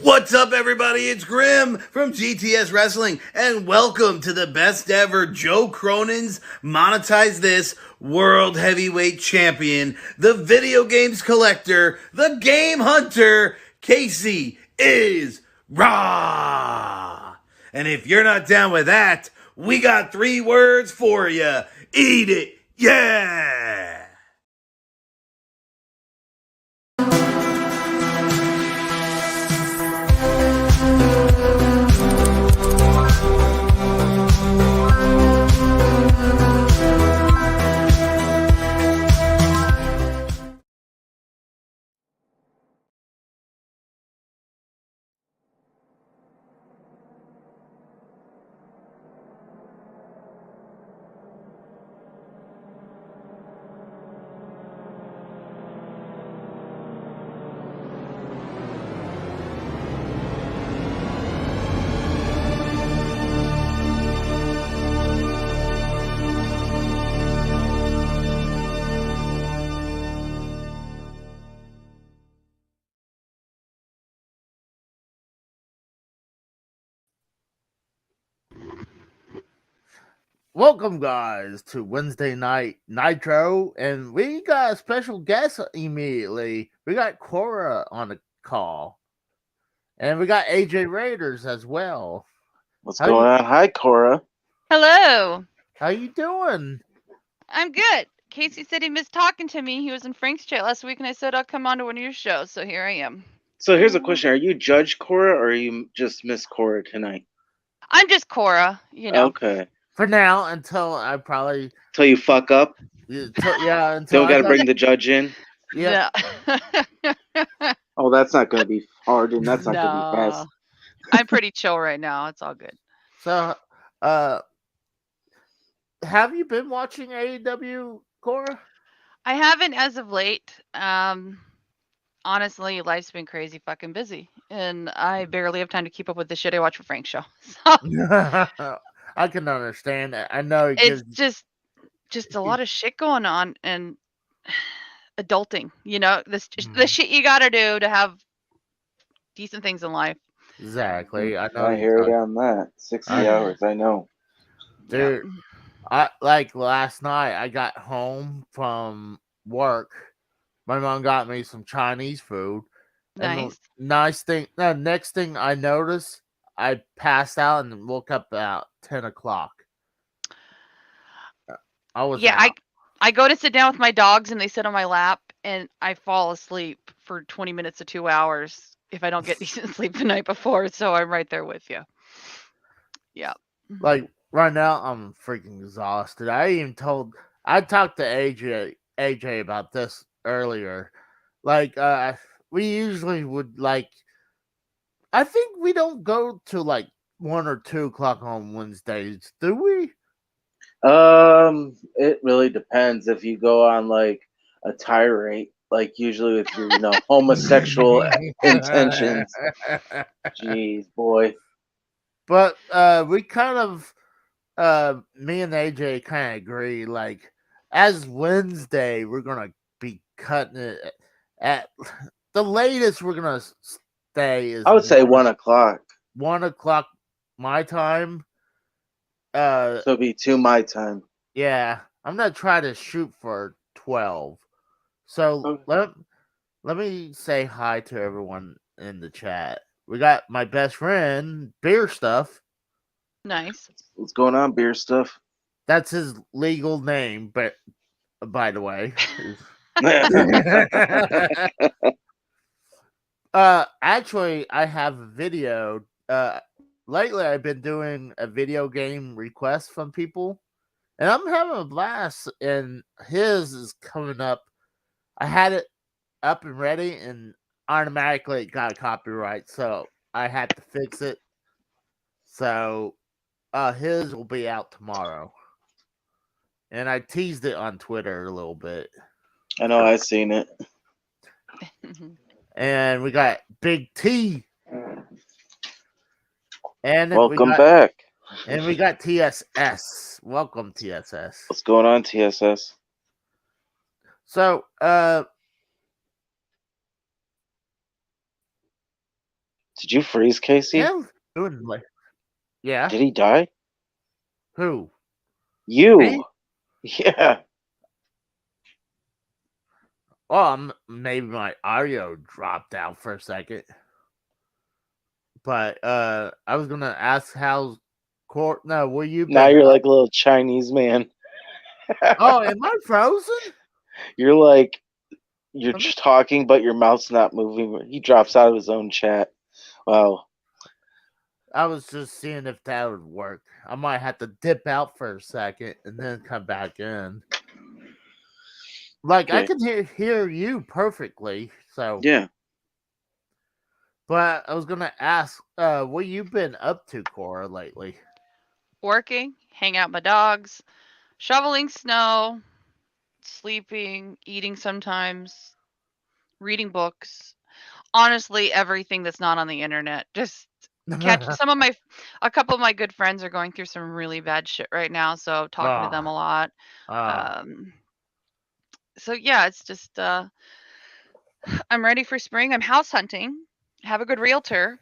What's up, everybody? It's Grim from GTS Wrestling, and welcome to the best ever Joe Cronin's Monetize This World Heavyweight Champion, the video games collector, the game hunter, Casey is raw. And if you're not down with that, we got 3 words for you. Eat it, yeah! Welcome, guys, to Wednesday Night Nitro, and we got a special guest immediately. We got Cora on the call, and we got AJ Raiders as well. What's going on? Hi, Cora. Hello. How you doing? I'm good. Casey said he missed talking to me. He was in Frank's chat last week, and I said I'll come on to one of your shows, so here I am. So here's a question. Are you Judge Cora, or are you just Miss Cora tonight? I'm just Cora, you know. Okay. For now, until I probably... Till you fuck up? Yeah, until Don't gotta bring the judge in? Yeah. Oh, that's not going to be hard, and that's not going to be fast. I'm pretty chill right now. It's all good. So, have you been watching AEW, Cora? I haven't as of late. Honestly, life's been crazy fucking busy, and I barely have time to keep up with the shit I watch for Frank's show. So. I can understand that. I know it's just a lot of shit going on and adulting. You know, the shit you gotta do to have decent things in life. Exactly. I know. I hear it on that. 60 hours. I know. Dude, I like last night. I got home from work. My mom got me some Chinese food. Nice. And next thing I noticed, I passed out and woke up about 10 o'clock. I go to sit down with my dogs and they sit on my lap and I fall asleep for 20 minutes to 2 hours if I don't get decent sleep the night before. So I'm right there with you. Yeah. Like right now, I'm freaking exhausted. I talked to AJ about this earlier. Like, we usually would I think we don't go to like 1 or 2 o'clock on Wednesdays, do we? It really depends. If you go on like a tirade, like usually with your, homosexual intentions. Jeez, boy. But we kind of, me and AJ kind of agree. Like, as Wednesday, we're gonna be cutting it at the latest. We're gonna stay is. I would say 1 o'clock. 1 o'clock my time. So it'd be 2 my time. Yeah, I'm gonna try to shoot for 12. So let me say hi to everyone in the chat. We got my best friend, Beer Stuff. Nice. What's going on, Beer Stuff? That's his legal name, but by the way. Actually, I have a video. Lately, I've been doing a video game request from people, and I'm having a blast. And his is coming up. I had it up and ready, and automatically it got a copyright, so I had to fix it. So, his will be out tomorrow, and I teased it on Twitter a little bit. I know, I've seen it. And we got Big T. And welcome back. And we got TSS. Welcome, TSS. What's going on, TSS? So, Did you freeze Casey? Him doing like, yeah. Did he die? Who? You. Me? Yeah. Well, maybe my audio dropped out for a second. But I was gonna ask how's court. No, where you been? Now you're like a little Chinese man. Oh, am I frozen? You're like you're just talking, but your mouth's not moving. He drops out of his own chat. Wow. I was just seeing if that would work. I might have to dip out for a second and then come back in. Like I Okay. can hear you perfectly. So Yeah. but I was gonna ask, what you been up to, Cora, lately? Working, hang out with my dogs, shoveling snow, sleeping, eating sometimes, reading books. Honestly, everything that's not on the internet. Just catch a couple of my good friends are going through some really bad shit right now, so talking to them a lot. So yeah, it's just I'm ready for spring. I'm house hunting. Have a good realtor.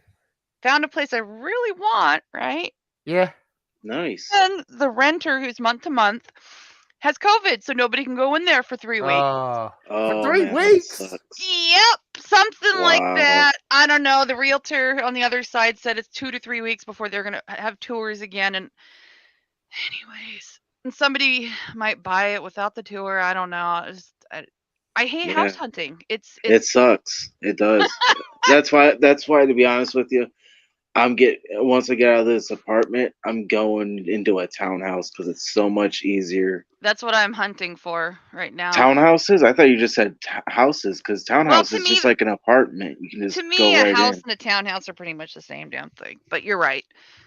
Found a place I really want, right? Yeah. Nice. And the renter, who's month to month, has COVID, so nobody can go in there for 3 weeks. For Oh, 3 man, that weeks. sucks. Yep, something like Wow. that. I don't know. The realtor on the other side said it's 2 to 3 weeks before they're gonna have tours again. And anyways, and somebody might buy it without the tour. I don't know. I hate Yeah. house hunting. It sucks. It does. That's why. To be honest with you, once I get out of this apartment, I'm going into a townhouse because it's so much easier. That's what I'm hunting for right now. Townhouses? I thought you just said houses because townhouse to is me- just like an apartment. You can just To me, go a right house in. and a townhouse are pretty much the same damn thing. But you're right.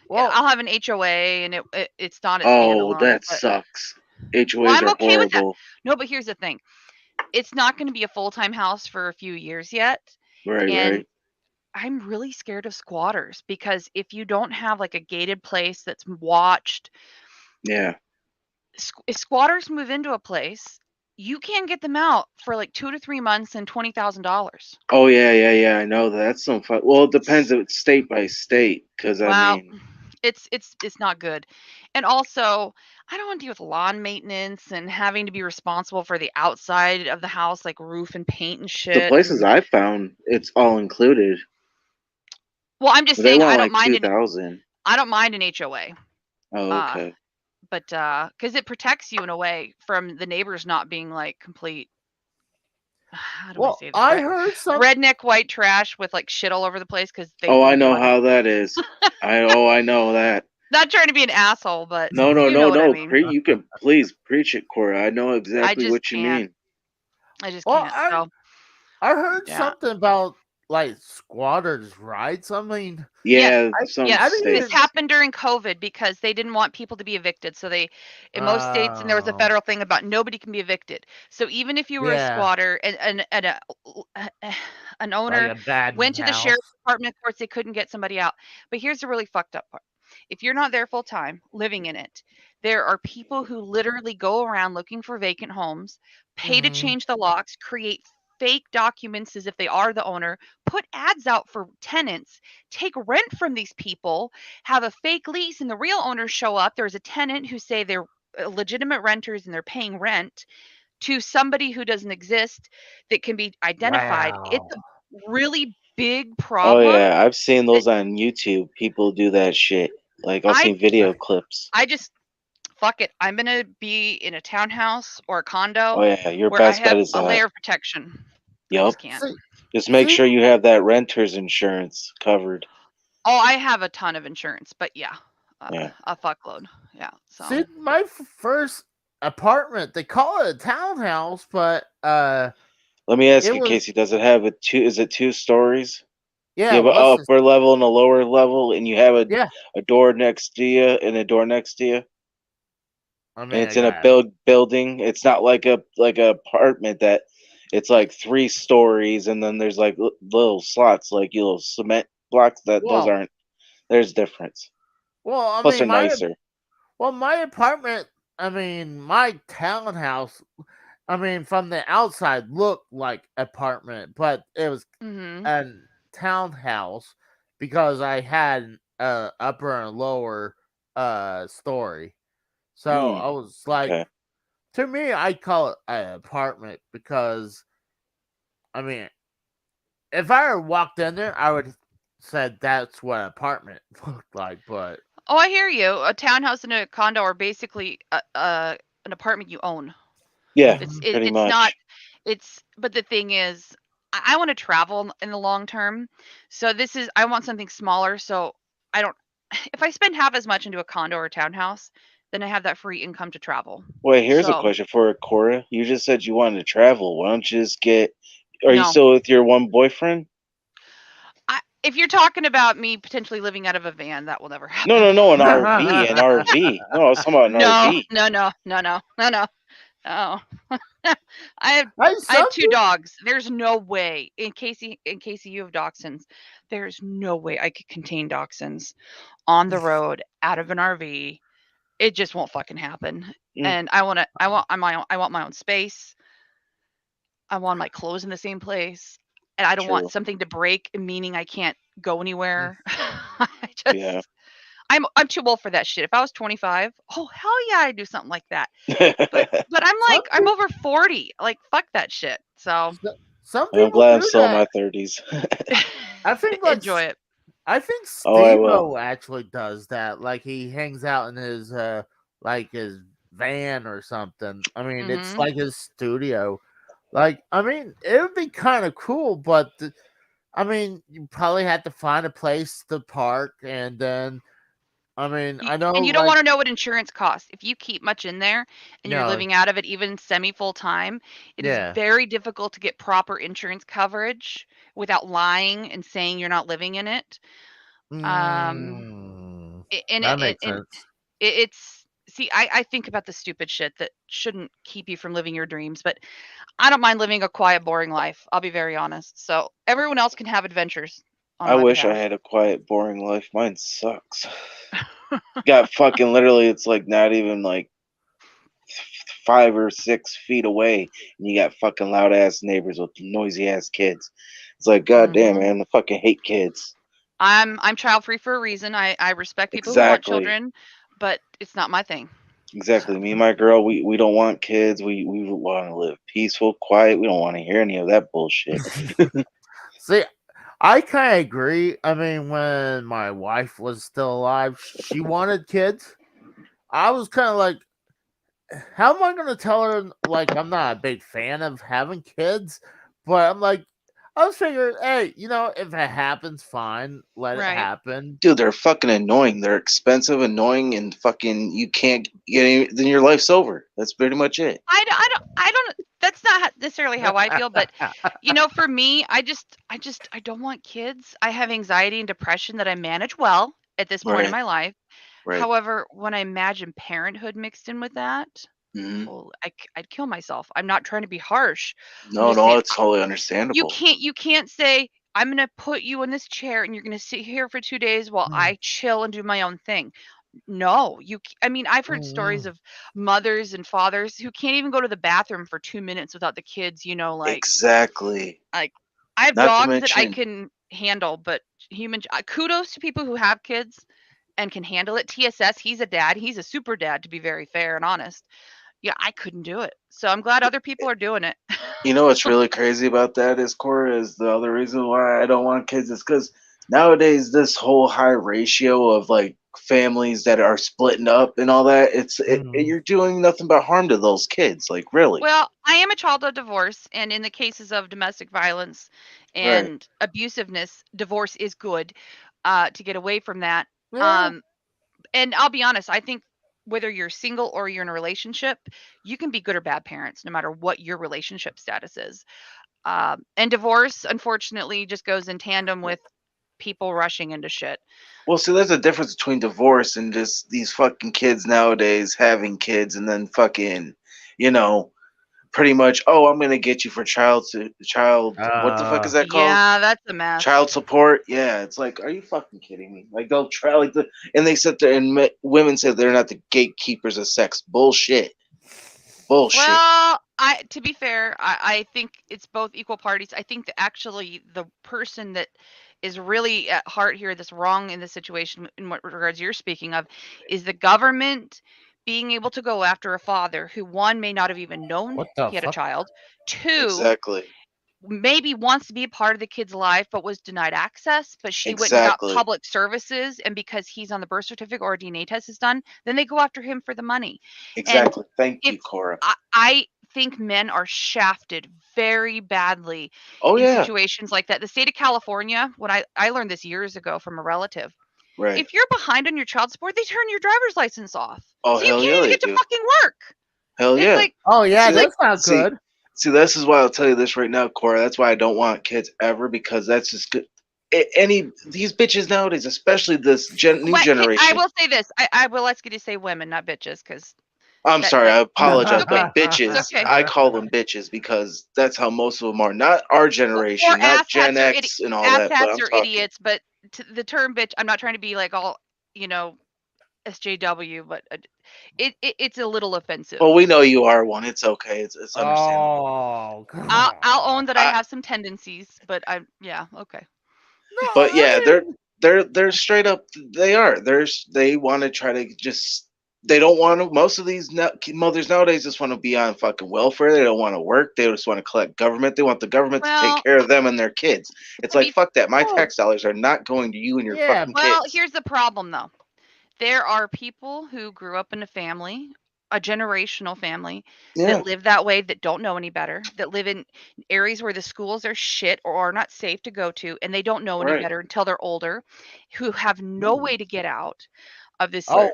Well, I'll have an HOA, and it's not a Oh, standalone. that but- sucks. HOAs Well, I'm are okay with that. horrible. No, but here's the thing. It's not going to be a full-time house for a few years yet. Right, And right. I'm really scared of squatters because if you don't have like a gated place that's watched, Yeah. if squatters move into a place, you can't get them out for like 2 to 3 months and $20,000. Oh, yeah. I know that. That's some fun. Well, it depends if it's state by state because, Wow, it's not good. And also, I don't want to deal with lawn maintenance and having to be responsible for the outside of the house, like roof and paint and shit. the places I found, it's all included. Well, I'm just They saying want I don't like mind 2,000. I don't mind an HOA. Oh, okay. But because it protects you in a way from the neighbors not being like complete. How do I say this? I heard some redneck white trash with like shit all over the place because they. Oh, I know how that is. I know that. Not trying to be an asshole, but No. you know what I mean. You can please preach it, Cora. I know exactly what you mean. I just Well, can't. I heard Yeah. something about like squatters' rights. I mean, Yeah, some yes, states. this happened during COVID because they didn't want people to be evicted. So they, in most states, and there was a federal thing about nobody can be evicted. So even if you were a squatter and an owner like went to the sheriff's department, of course, they couldn't get somebody out. But here's the really fucked up part. If you're not there full time, living in it, there are people who literally go around looking for vacant homes, pay to change the locks, create fake documents as if they are the owner, put ads out for tenants, take rent from these people, have a fake lease, and the real owners show up. There's a tenant who say they're legitimate renters and they're paying rent to somebody who doesn't exist that can be identified. Wow. It's a really big problem. Oh yeah, I've seen those on YouTube. People do that shit. Like I've seen video clips. I just fuck it. I'm gonna be in a townhouse or a condo. Oh yeah, your where best I have bet is a that. layer of protection. Yep. I just can't. Just make sure you have that renter's insurance covered. Oh, I have a ton of insurance, but yeah, a fuckload. Yeah. So. See, my first apartment, they call it a townhouse, but let me ask you, Casey, does it have is it 2 stories? Yeah. You have an upper level and a lower level, and you have a door next to you and a door next to you? I mean, and it's in a building. It's not like a apartment that it's like 3 stories and then there's like little slots, like little cement blocks. Those aren't. There's difference. Well, Plus they're nicer. Well, my apartment, I mean, my townhouse, I mean, from the outside looked like apartment, but it was a townhouse, because I had upper and lower story. So I was like, Okay. to me, I call it an apartment because, I mean, if I had walked in there, I would have said that's what an apartment looked like. But Oh, I hear you. A townhouse and a condo are basically an apartment you own. Yeah, Mhm. pretty It's not. much. But the thing is, I want to travel in the long term, so I want something smaller. So I don't. If I spend half as much into a condo or a townhouse, then I have that free income to travel. Wait, here's a So question for Cora. You just said you wanted to travel. Why don't you just get? Are you no. still with your one boyfriend? If you're talking about me potentially living out of a van, that will never No, happen. no, no, an RV, an RV. No, I was talking about an No, RV. no, no, no, no, no, no. Oh. I have hey, I have 2 something. dogs. There's no way, in case you have dachshunds, there's no way I could contain dachshunds on the road out of an RV. It just won't fucking happen. Mm, And I want my own space. I want my clothes in the same place. And I don't want true. something to break, meaning I can't go anywhere. I Yeah. just I'm too old for that shit. If I was 25, oh hell yeah, I'd do something like that. But I'm like I'm Something. over 40. Like fuck that shit. So Some I'm people glad I'm do still in that. my 30s. I think enjoy it. I think Oh, I will. Steve-O actually does that. Like he hangs out in his like his van or something. I mean, it's Mhm. like his studio. Like, I mean, it would be kind of cool, but I mean, you probably have to find a place to park, and then I mean, I know And you don't like want to know what insurance costs. If you keep much in there and you're no, living out of it even semi full time, it is yeah. very difficult to get proper insurance coverage without lying and saying you're not living in it. Um, Mm, and that makes sense. it's see, I think about the stupid shit that shouldn't keep you from living your dreams, but I don't mind living a quiet, boring life. I'll be very honest. So everyone else can have adventures on I my wish I behalf. had a quiet, boring life. Mine sucks. Got fucking literally, it's like not even like 5 or 6 feet away, and you got fucking loud ass neighbors with noisy ass kids. It's like, goddamn, hmm man, I fucking hate kids. I'm child free for a reason. I respect people who want Exactly. children, but it's not my thing. So Exactly. Me and my girl, we don't want kids. We want to live peaceful, quiet. We don't want to hear any of that bullshit. See, I kind of agree. I mean, when my wife was still alive, she wanted kids. I was kind of like, how am I going to tell her, like, I'm not a big fan of having kids? But I'm like, I was figuring, hey, if it happens, fine, let it right. happen. Dude, they're fucking annoying. They're expensive, annoying, and fucking you can't get any. Then your life's over. That's pretty much it. I don't. That's not necessarily how I feel, but for me, I don't want kids. I have anxiety and depression that I manage well at this point in Right. my life. Right. However, when I imagine parenthood mixed in with that, Hmm. oh, I'd kill myself. I'm not trying to be harsh. I'm No, just no, saying it's totally you understandable. can't say I'm going to put you in this chair and you're going to sit here for 2 days while Mm, I chill and do my own thing. No, I mean, I've heard stories mm, of mothers and fathers who can't even go to the bathroom for 2 minutes without the kids, Exactly. like I have Not to dogs that I mention, can handle, but kudos to people who have kids and can handle it. TSS, he's a dad. He's a super dad, to be very fair and honest. Yeah, I couldn't do it. So I'm glad other people are doing it. you know what's really crazy about that is, Cora, is the other reason why I don't want kids is because nowadays this whole high ratio of like families that are splitting up and all that, mm, you're doing nothing but harm to those kids. Like, really? Well, I am a child of divorce, and in the cases of domestic violence Right. and abusiveness, divorce is good to get away from that. yeah. Um, and I'll be honest, I think whether you're single or you're in a relationship, you can be good or bad parents, no matter what your relationship status is. And divorce, unfortunately, just goes in tandem with people rushing into shit. Well, see, there's a difference between divorce and just these fucking kids nowadays having kids and then fucking, you know, pretty much, oh, I'm gonna get you for child. What the fuck is that called? Yeah, that's a mess. Child support. Yeah, it's like, are you fucking kidding me? Like they'll try and they sit there and women say they're not the gatekeepers of sex. Bullshit. Bullshit. Well, to be fair, I think it's both equal parties. I think that actually the person that is really at heart here that's wrong in this situation in what regards you're speaking of is the government being able to go after a father who, one, may not have even known What the he had a fuck? child, two, Exactly. maybe wants to be a part of the kid's life but was denied access, but she went and got Exactly. public services, and because he's on the birth certificate or a DNA test is done, then they go after him for the money. Exactly. Thank you, If Cora. I think men are shafted very badly Oh in yeah. situations like that. The state of California, when I learned this years ago from a relative, Right. if you're behind on your child support, they turn your driver's license off. Oh, So you hell can't yeah, even they get to do. fucking work. Hell It's yeah. like, Oh yeah, See, that's not see- good. See, this is why I'll tell you this right now, Cora. That's why I don't want kids ever, because that's just good. These bitches nowadays, especially this new I generation. will say this. I will ask you to say women, not bitches, because I'm sorry, I apologize, okay. but bitches, It's okay. I call them bitches because that's how most of them are. Not our generation, or not Gen asshats or X and all that. But I'm are talking. idiots, but the term bitch, I'm not trying to be like all, SJW, but it's a little offensive. Well, we know you are one. It's okay. It's understandable. Oh, come I'll own that I I- have some tendencies, but yeah, okay. No, But yeah, I mean, they're straight up. They are. They want to try to just. They don't want to. Most of these mothers nowadays just want to be on fucking welfare. They don't want to work. They just want to collect government. They want the government to Well, take care of them and their kids. It's to like be- fuck that. My Oh. tax dollars are not going to you and your Yeah, fucking Well, kids. here's the problem though. There are people who grew up in a family, a generational family, Yeah, that live that way, that don't know any better, that live in areas where the schools are shit or are not safe to go to, and they don't know any Right. better until they're older, who have no way to get out of this, Right.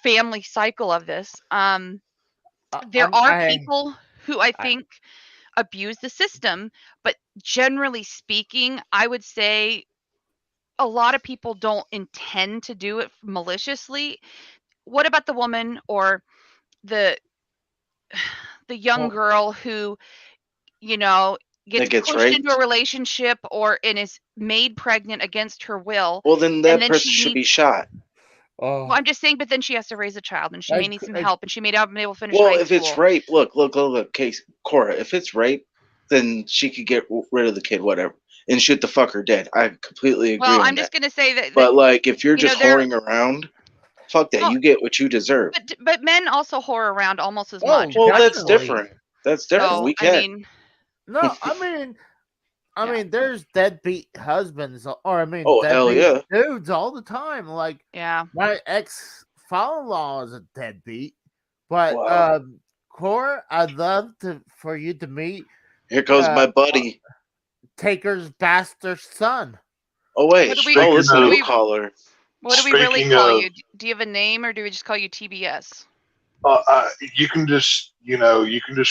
family cycle of this. There I'm- are I- people who I think abuse the system, but generally speaking, I would say a lot of people don't intend to do it maliciously. What about the woman or the young Well- girl who, gets gets pushed into a raped? relationship and is made pregnant against her will? Well, then that then person she should be needs- shot. Oh, Well, I'm just saying, but then she has to raise a child, and she may need some help, and she may not be able to finish Well, high if school. it's rape, look, case Cora. If it's rape, then she could get rid of the kid, whatever, and shoot the fucker dead. I completely agree Well, on I'm that. just gonna say that. But like, if you're you know, just they're- whoring around, fuck that. Well, You get what you deserve. but men also whore around almost as Oh, much. Well, definitely. that's different. That's different. So We I can't. mean, no, I Yeah. mean, there's deadbeat husbands, or Oh, hell deadbeat yeah. dudes all the time. Like yeah. my ex father-in-law is a deadbeat, but Wow. Cora, I'd love for you to meet Here goes uh, my buddy. Taker's bastard son. Oh wait. What do we- Oh, listen what to do new we- caller. What do we really Speaking call of- you? Do you have a name, or do we just call you TBS? You can just,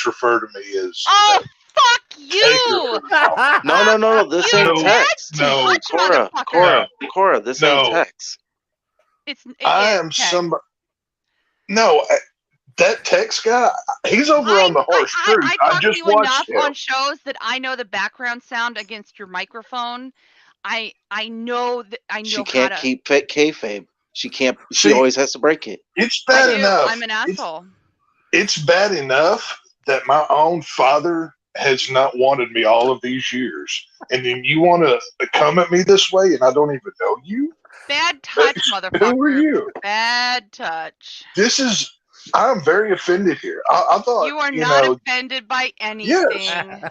refer to me as. Oh, fuck you! Taker. No. This You ain't text. No. Much Cora, motherfucker. Cora. This No. ain't text. It I is am text. somebody. No, that text guy, he's over on the harsh truth. I I talk to just you watched enough him. on shows that I know the background sound against your microphone. I know that I know She how can't to. keep kayfabe. She can't. She See, always has to break it. It's I bad do. enough. I'm an asshole. It's bad enough that my own father has not wanted me all of these years. And then you want to come at me this way and I don't even know you? Bad touch, Who are motherfucker. you? Bad touch. I'm very offended here. I thought, You are not offended by anything.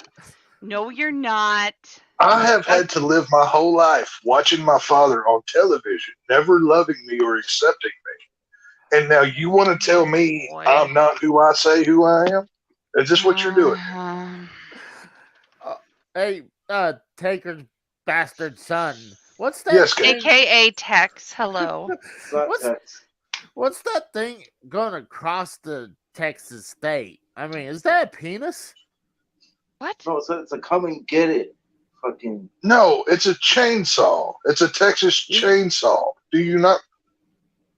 No, you're not. I have had to live my whole life watching my father on television, never loving me or accepting me. And now you want to tell me Boy. I'm not who I say who I am? Is this what you're doing? Hey, Taker's bastard son. What's that? Yes, thing? AKA Tex. Hello. What's that thing going across the Texas state? I mean, is that a penis? What? No, it's a come and get it. Fucking. No, it's a chainsaw. It's a Texas chainsaw. Do you not?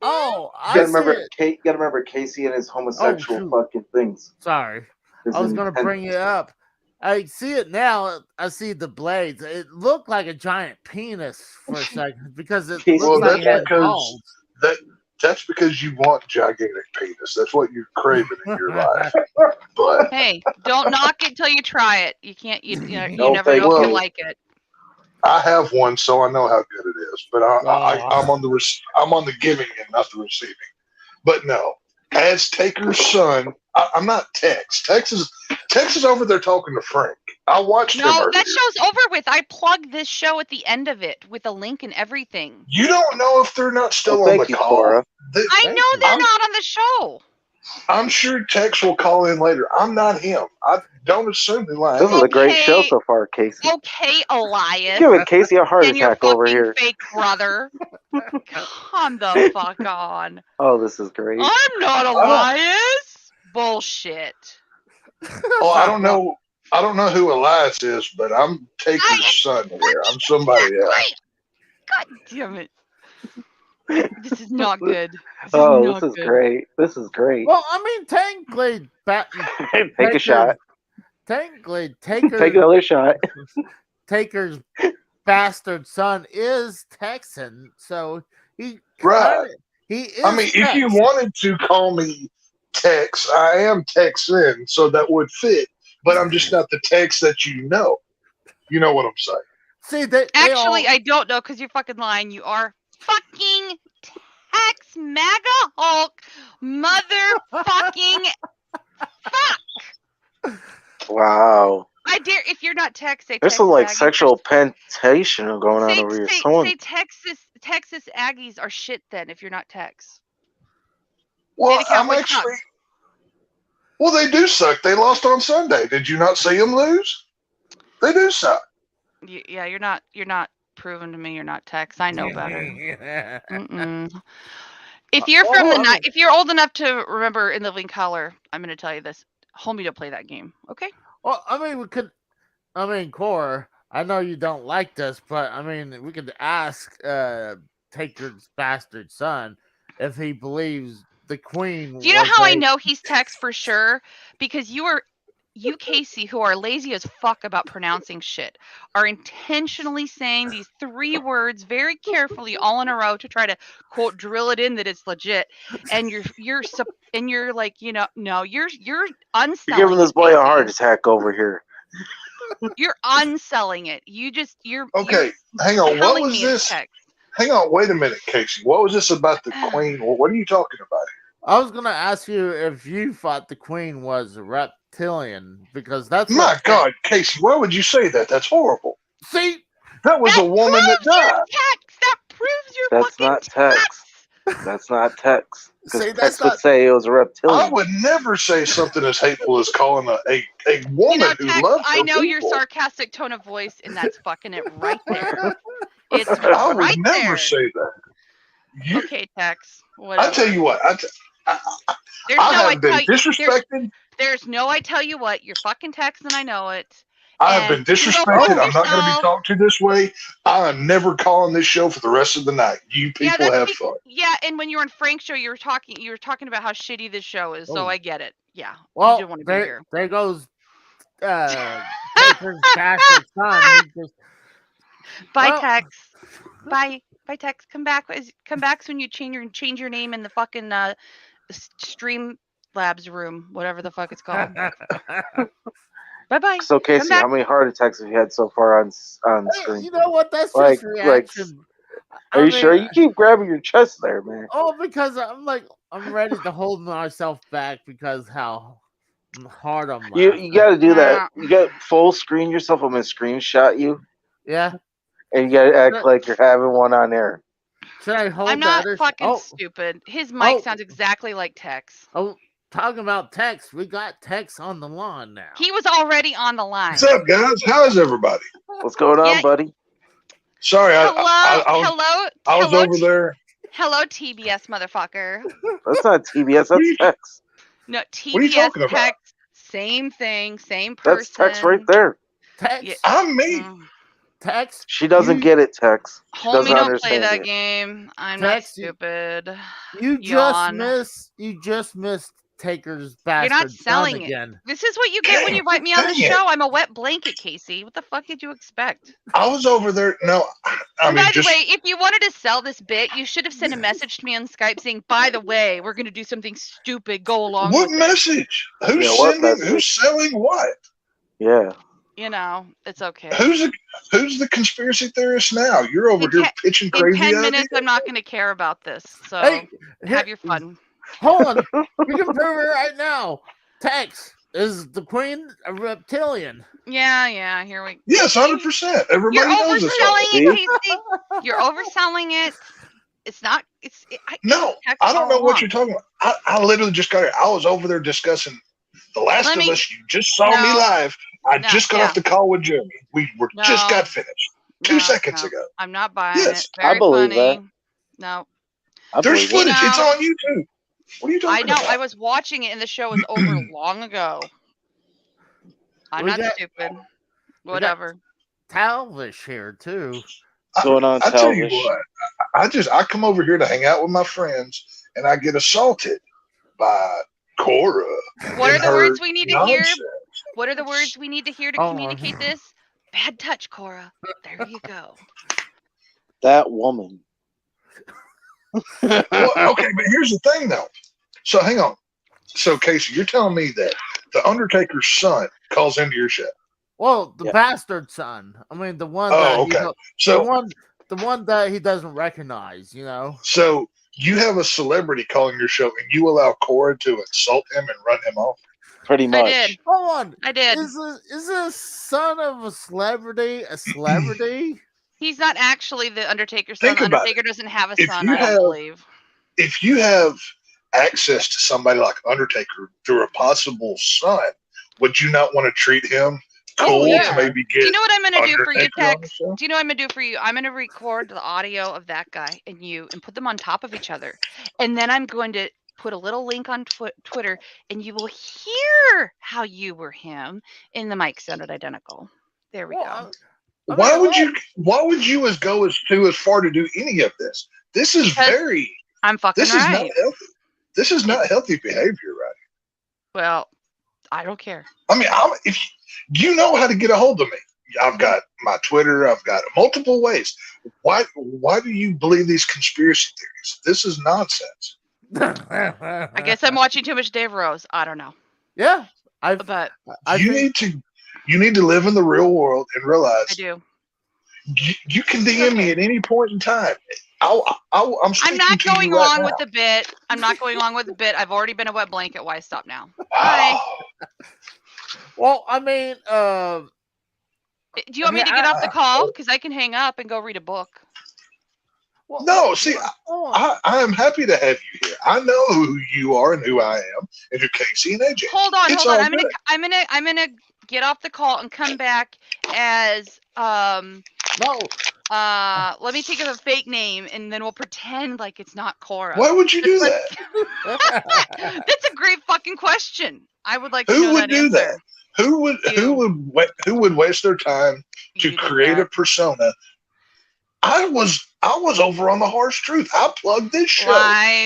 Oh, You I gotta see remember, it. you gotta remember Casey and his homosexual shoot. fucking things. Sorry, His I was gonna bring it up. I see it now. I see the blades. It looked like a giant penis for a second because it Well, looks like that's it had because- balls. That's because you want gigantic penis. That's what you're craving in your life. But Hey, don't knock it till you try it. You can't. You No, never thank know if you. you'll like it. I have one, so I know how good it is. But I'm on the giving end, not the receiving. But no, as Taker's son, I'm not Tex. Tex is over there talking to Frank. I watched him No, earlier. that show's over with. I plugged this show at the end of it with a link and everything. You don't know if they're not still Well, on the thank you, call. Cora. I know they're not on the show. I'm sure Tex will call in later. I'm not him. I don't assume he lies. This is a great Okay. show so far, Casey. Okay, Elias. Giving Casey a heart And your attack over fucking here. fake brother. Come the fuck on. Oh, this is great. I'm not Elias. Bullshit. Oh, I don't know. I don't know who Elias is, but I'm Taker's son here. I'm somebody else. God damn it. This is not good. This is great. This is great. Well, I mean, technically, Take a shot. Technically, Take another shot. Taker's bastard son is Texan, so he Right. He is. I mean, if you wanted to call me Tex, I am Texan, so that would fit. But I'm just not the Tex that you know. You know what I'm saying? See, actually, I don't know because you're fucking lying. You are fucking Tex MAGA Hulk motherfucking fuck. Wow. I dare if you're not Tex, say There's Tex some like Aggies sexual penetration going on over here. Say Texas Aggies are shit then if you're not Tex. Well, I'm actually. Well, they do suck. They lost on Sunday. Did you not see them lose? They do suck. Yeah, you're not proving to me you're not Tex. I know better. If you're from the if you're old enough to remember in Living Color, I'm going to tell you this: homie, don't play that game. Okay. Well, I mean, we could. I mean, Core. I know you don't like this, but I mean, we could ask Taker's bastard son if he believes the Queen. Do you know how I know he's Tex for sure? Because you, Casey, who are lazy as fuck about pronouncing shit, are intentionally saying these 3 words very carefully all in a row to try to quote drill it in that it's legit. And you're like, no, you're unselling. You're giving this boy a heart attack over here. You're unselling it. You're okay. Hang on. What was this? Hang on. Wait a minute, Casey. What was this about the Queen? What are you talking about? I was gonna ask you if you thought the Queen was a reptilian because that's my God, Casey. Why would you say that? That's horrible. See, that was a woman that died. That proves your That's not Tex. That's not Tex. See, Tex would say it was a reptilian. I would never say something as hateful as calling a woman who Tex, loves her I know people. your sarcastic tone of voice, and that's fucking it right there. It's I would right never there. say that. Okay, Tex. Whatever. I tell you what. I have been disrespected. There's no I tell you what. You're fucking Tex, and I know it. I have been disrespected. I'm not going to be talked to this way. I am never calling this show for the rest of the night. You people have fun. Yeah, and when you were on Frank's show, you were talking about how shitty this show is. So I get it. Yeah. Well, you didn't want to be here. There goes Taker's bastard son. Bye, Tex. Bye, Tex. Come back soon. You change your name in the fucking Stream Labs room, whatever the fuck it's called. Bye. So Casey, how many heart attacks have you had so far on screen? You know what? That's just reaction. Are you sure? You keep grabbing your chest there, man. Oh, because I'm ready to hold myself back because how hard I'm. You got to do that. You got to full screen yourself. I'm gonna screenshot you. Yeah. And you got to act like you're having one on air. Should I hold? I'm not fucking stupid. His mic sounds exactly like Tex. Oh. Talking about Tex, we got Tex on the line now. He was already on the line. What's up, guys? How's everybody? What's going on, buddy? Sorry, hello. I was over there. Hello, TBS motherfucker. That's not TBS. That's Tex. No, TBS. What are you talking about? Tex, same thing, same person. That's Tex right there. Tex. Yeah. I'm me. Tex. She doesn't get it, Tex. She Homie, don't play that it. game. I'm Tex, not stupid. You just missed Taker's bastard. You're not selling again. It. This is what you get when you invite me on the show. I'm a wet blanket, Casey. What the fuck did you expect? I was over there. No, I mean, by the way, if you wanted to sell this bit, you should have sent a message to me on Skype saying, "By the way, we're going to do something stupid. Go along." What with message? It. Who's sending? Who's selling what? Yeah. You know, it's okay. Who's the conspiracy theorist now? You're over here pitching crazy In 10 ideas. minutes, I'm not going to care about this. So Hey, have your fun. Hold on. We can prove it right now. Tex, is the queen a reptilian? Yeah. Here we go. Yes, 100%. Everybody You're knows this. overselling it, Casey. You're overselling it. It's not. No, I don't know what you're talking about. I literally just got here. I was over there discussing The Last of Us. You just saw me live. I just got off the call with Jeremy. We were just got finished 2 seconds ago. I'm not buying it. Very I believe funny. that. No. There's footage. It's on YouTube. What are you talking about? I was watching it and the show was over long ago. I'm not stupid. Whatever. Talvish here too. Going on I tell you Talvish. what, I come over here to hang out with my friends, and I get assaulted by Cora. What are the words we need to hear? Nonsense. What are the words we need to hear to communicate this? Bad touch, Cora. There you go. That woman. Well, okay, but here's the thing, though. So hang on. So Casey, you're telling me that the Undertaker's son calls into your show? Well, the bastard son. I mean, the one. Oh, okay. The one that he doesn't recognize. You know. So you have a celebrity calling your show, and you allow Cora to insult him and run him off? Pretty much. I did. Hold on. I did. Is the son of a celebrity a celebrity? He's not actually the Undertaker's son. Think about Undertaker doesn't have a If son, you I don't believe. If you have access to somebody like Undertaker through a possible son, would you not want to treat him cool to maybe get? Do you know what I'm going to do for you, Undertaker on the Tex? show? Do you know what I'm going to do for you? I'm going to record the audio of that guy and you and put them on top of each other. And then I'm going to put a little link on Twitter and you will hear how you were him and the mic sounded identical. There we go. Why would you go as far to do any of this? This is very. I'm fucking This is not healthy. This is not healthy behavior, right? Well, I don't care. I mean, if you know how to get a hold of me, I've got my Twitter. I've got multiple ways. Why do you believe these conspiracy theories? This is nonsense. I guess I'm watching too much Dave Rose. I don't know. Yeah, you need to live in the real world and realize. I do. You can DM me at any point in time. I'm not going along with the bit. I'm not going along with the bit. I've already been a wet blanket. Why stop now? Bye. Well, I mean, do you want me to get off the call? Because I can hang up and go read a book. Well, no, see, I am happy to have you here. I know who you are and who I am, and you're Casey and AJ. Hold on. I'm gonna get off the call and come back as let me think of a fake name and then we'll pretend like it's not Cora. Why would you do that? That's a great fucking question. I would like to know that. Who would do that? Who would waste their time to create a persona? I was over on the harsh truth. I plugged this show.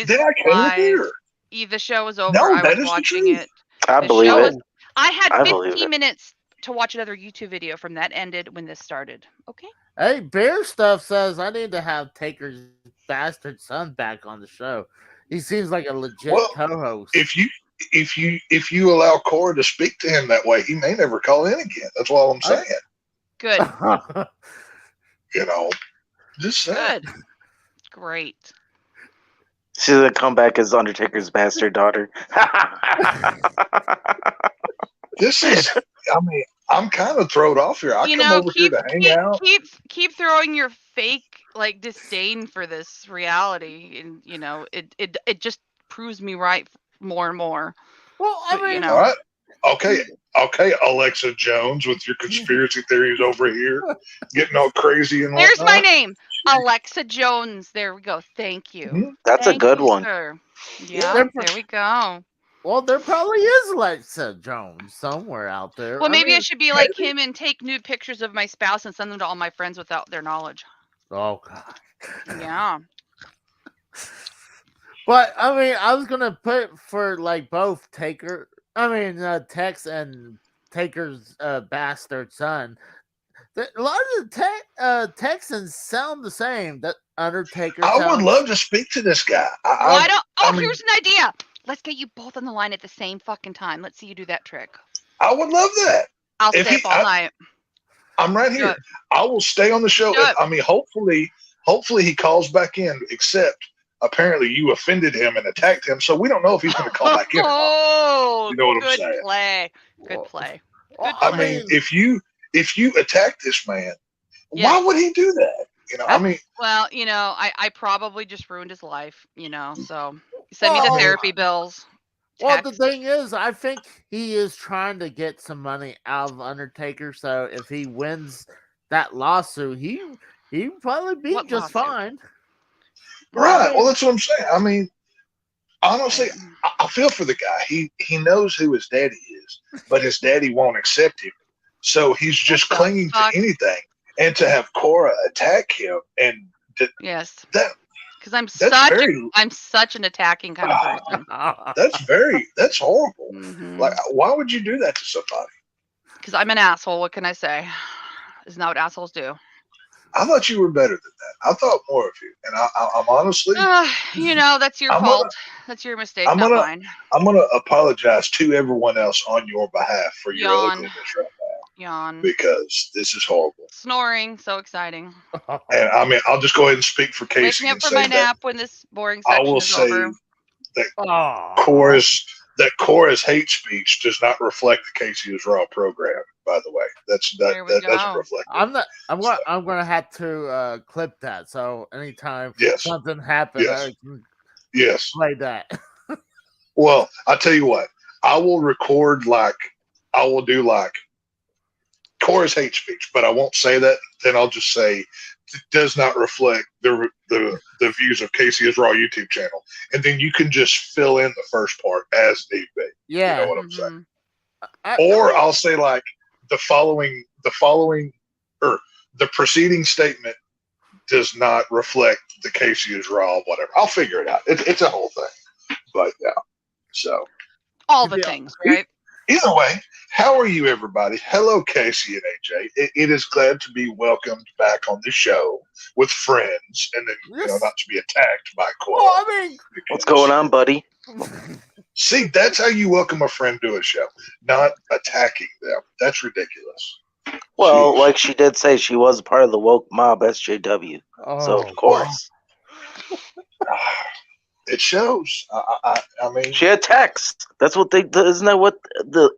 Then I came here. The show was over. No, I was watching it. I believe it. I had 15 minutes to watch another YouTube video from that ended when this started. Okay. Hey, Bear Stuff says I need to have Taker's bastard son back on the show. He seems like a legit co-host. If you allow Cora to speak to him that way, he may never call in again. That's all I'm saying. Good. Just saying. Good. Great. She's gonna come back as Undertaker's bastard daughter. This is. I mean, I'm kind of thrown off here. I come over here to hang out. Keep throwing your fake disdain for this reality, and it just proves me right more and more. Well, I mean, all right, okay, Alexa Jones with your conspiracy theories over here, getting all crazy and there's my name, Alexa Jones. There we go. Thank you. Mm-hmm. That's a good one. Sir. Yeah, there we go. Well, there probably is Alexa Jones somewhere out there. Well, maybe I should be like him and take nude pictures of my spouse and send them to all my friends without their knowledge. Oh, God. Yeah. But, I mean, I was going to put for, both Tex and Taker's bastard son. A lot of the Texans sound the same. That Undertaker. I would love to speak to this guy. Here's an idea. Let's get you both on the line at the same fucking time. Let's see you do that trick. I would love that. I'll stay up all night. I'm right here. I will stay on the show. And, I mean, hopefully he calls back in, except apparently you offended him and attacked him, so we don't know if he's going to call back in or not. Oh, you know what I'm good saying? play. Good play. Good I play. mean, if you attack this man, why would he do that? You know, I mean, well, you know, I probably just ruined his life, you know, so send me the therapy bills. Well, the thing is, I think he is trying to get some money out of Undertaker. So if he wins that lawsuit, he probably be just fine. Right. Well, that's what I'm saying. I mean, honestly, I feel for the guy. He knows who his daddy is, but his daddy won't accept him. So he's just clinging to anything. And to have Cora attack him and yes. That because I'm such an attacking kind of person. That's horrible. Mm-hmm. Like, why would you do that to somebody? Because I'm an asshole. What can I say? Isn't that what assholes do? I thought you were better than that. I thought more of you, and I'm honestly, you know, that's your fault. That's your mistake, not mine. I'm gonna apologize to everyone else on your behalf for your ugliness right now. Yawn. Because this is horrible. Snoring, so exciting. And I mean, I'll just go ahead and speak for Casey. Wake me up for my nap when this boring section is over. That Cora's hate speech does not reflect the Casey is Raw program. By the way, that doesn't reflect. I'm gonna have to clip that. So anytime something happens, I can play that. Well, I'll tell you what. I will record I will do Cora's hate speech, but I won't say that. Then I'll just say it does not reflect the views of Casey is Raw YouTube channel, and then you can just fill in the first part as need be. Yeah, you know what I'm saying. I'll say the preceding statement does not reflect the Casey is Raw. Whatever. I'll figure it out. It's a whole thing, but yeah. So all the things, right? Either way, how are you, everybody? Hello, Casey and AJ. It is glad to be welcomed back on the show with friends, and then not to be attacked by Cora. Well, I mean, what's going on, buddy? See, that's how you welcome a friend to a show, not attacking them. That's ridiculous. Well, like she did say, she was a part of the woke mob SJW. So of course. It shows. I mean, she attacks. That's what they do. Isn't that what the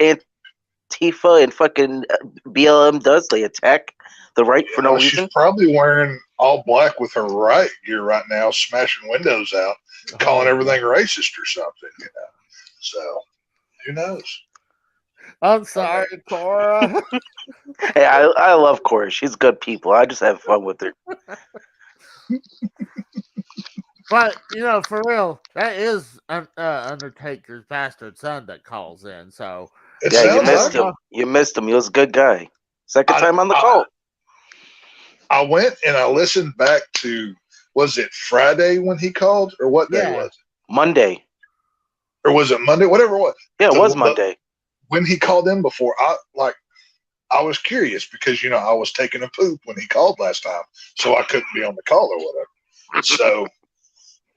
Antifa and fucking BLM does? They attack the right for no reason. She's probably wearing all black with her riot gear right now, smashing windows out, calling everything racist or something. You know, so who knows? I'm sorry, Cora. Hey, I love Cora. She's good people. I just have fun with her. But, you know, for real, that is Undertaker's bastard son that calls in. So you missed him. You missed him. He was a good guy. Second time on the call. I went and I listened back to, was it Friday when he called? Or what day was it? Monday. Or was it Monday? Whatever it was. Yeah, it was Monday. When he called in before, I was curious because, I was taking a poop when he called last time. So I couldn't be on the call or whatever. So...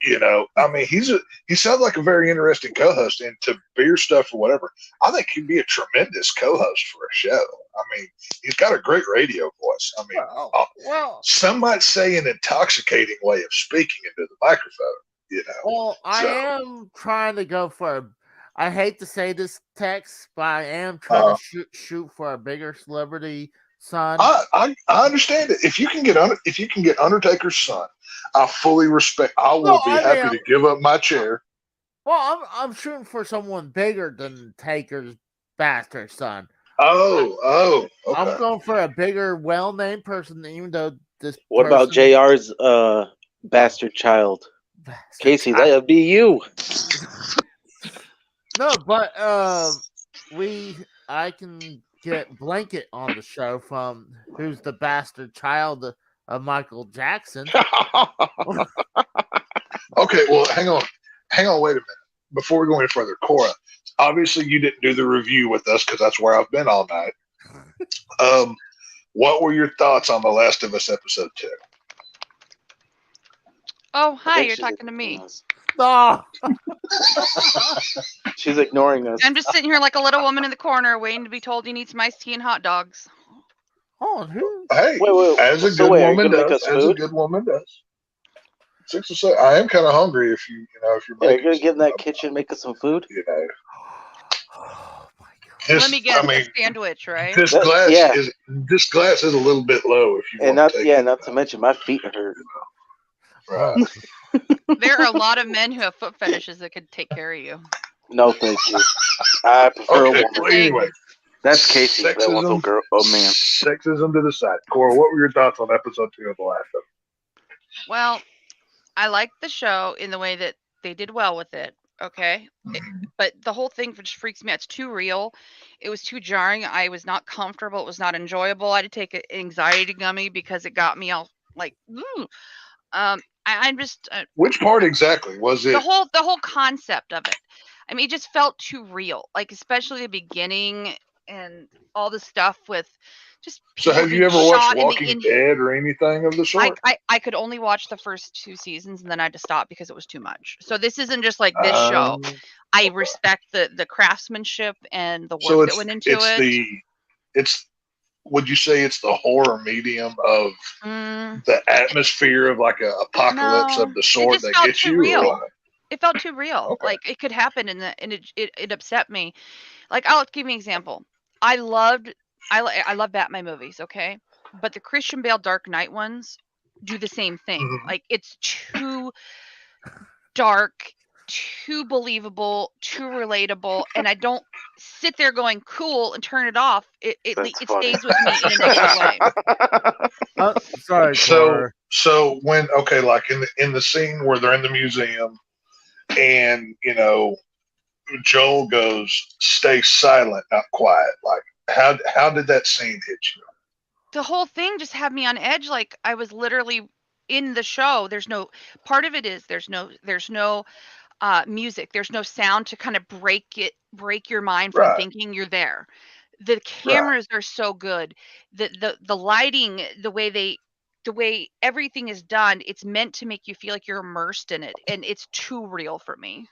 I mean, he sounds like a very interesting co-host, and to beer stuff or whatever, I think he'd be a tremendous co-host for a show. I mean, he's got a great radio voice. I mean, some might say an intoxicating way of speaking into the microphone. Well, I am trying to go for I hate to say this, Tex, but I am trying to shoot for a bigger celebrity son. I understand it. If you can get Undertaker's son, I fully respect. I will be happy to give up my chair. Well, I'm shooting for someone bigger than Taker's bastard son. Okay. I'm going for a bigger, well-named person, even though this. What about JR's bastard child? Casey, that would be you. No, but I can get Blanket on the show from who's the bastard child of Michael Jackson. Okay, well, hang on, wait a minute. Before we go any further, Cora, obviously you didn't do the review with us because that's where I've been all night. What were your thoughts on The Last of Us episode 2? Oh, hi, you're talking to me. Oh. She's She's ignoring us. I'm just sitting here like a little woman in the corner, waiting to be told you need some iced tea and hot dogs. Oh, who? Hey, Wait. as a So good wait, are you woman gonna make does. us As a food? good woman does. 6 or 7. I am kind of hungry. If you're Yeah, you're making gonna get in that some, kitchen, make us some food. Oh my god. This, Let me guess, I mean, a sandwich, right? this That- glass yeah. is a little bit low. If you And want to take it, not to mention my feet hurt. right. There are a lot of men who have foot fetishes that could take care of you. No, thank you. I prefer Okay. a Well, woman. anyway, That's Casey. That wants a sexism, girl, a man. Sexism to the side. Cora, what were your thoughts on episode 2 of The Last of Us? Well, I liked the show in the way that they did well with it. Okay. But the whole thing just freaks me out. It's too real. It was too jarring. I was not comfortable. It was not enjoyable. I had to take an anxiety gummy because it got me all like, ooh. I'm just Which part exactly was it? the whole concept of it. I mean, it just felt too real. Like especially the beginning and all the stuff with just So, people have you being ever watched shot in the Walking Dead or anything of the sort? I could only watch the first 2 seasons and then I had to stop because it was too much. So this isn't just like this show. I respect the craftsmanship and the work So that went into it. would you say it's the horror medium of the atmosphere of like a apocalypse No, of the it sort just that felt gets too you? real. Or what? It felt too real. Okay. Like it could happen and it upset me. Like I'll give you an example. I love Batman movies, okay? But the Christian Bale Dark Knight ones do the same thing. Mhm. Like it's too dark, too believable, too relatable, and I don't sit there going cool and turn it off. It funny. stays with me in a negative way. Sorry, Cora. So when like in the scene where they're in the museum and Joel goes, "Stay silent, not quiet." Like how did that scene hit you? The whole thing just had me on edge. Like I was literally in the show. There's no part of it is there's no music. There's no sound to kind of break your mind from Right. thinking you're there. The cameras are so good. The lighting, the way everything is done, it's meant to make you feel like you're immersed in it, and it's too real for me.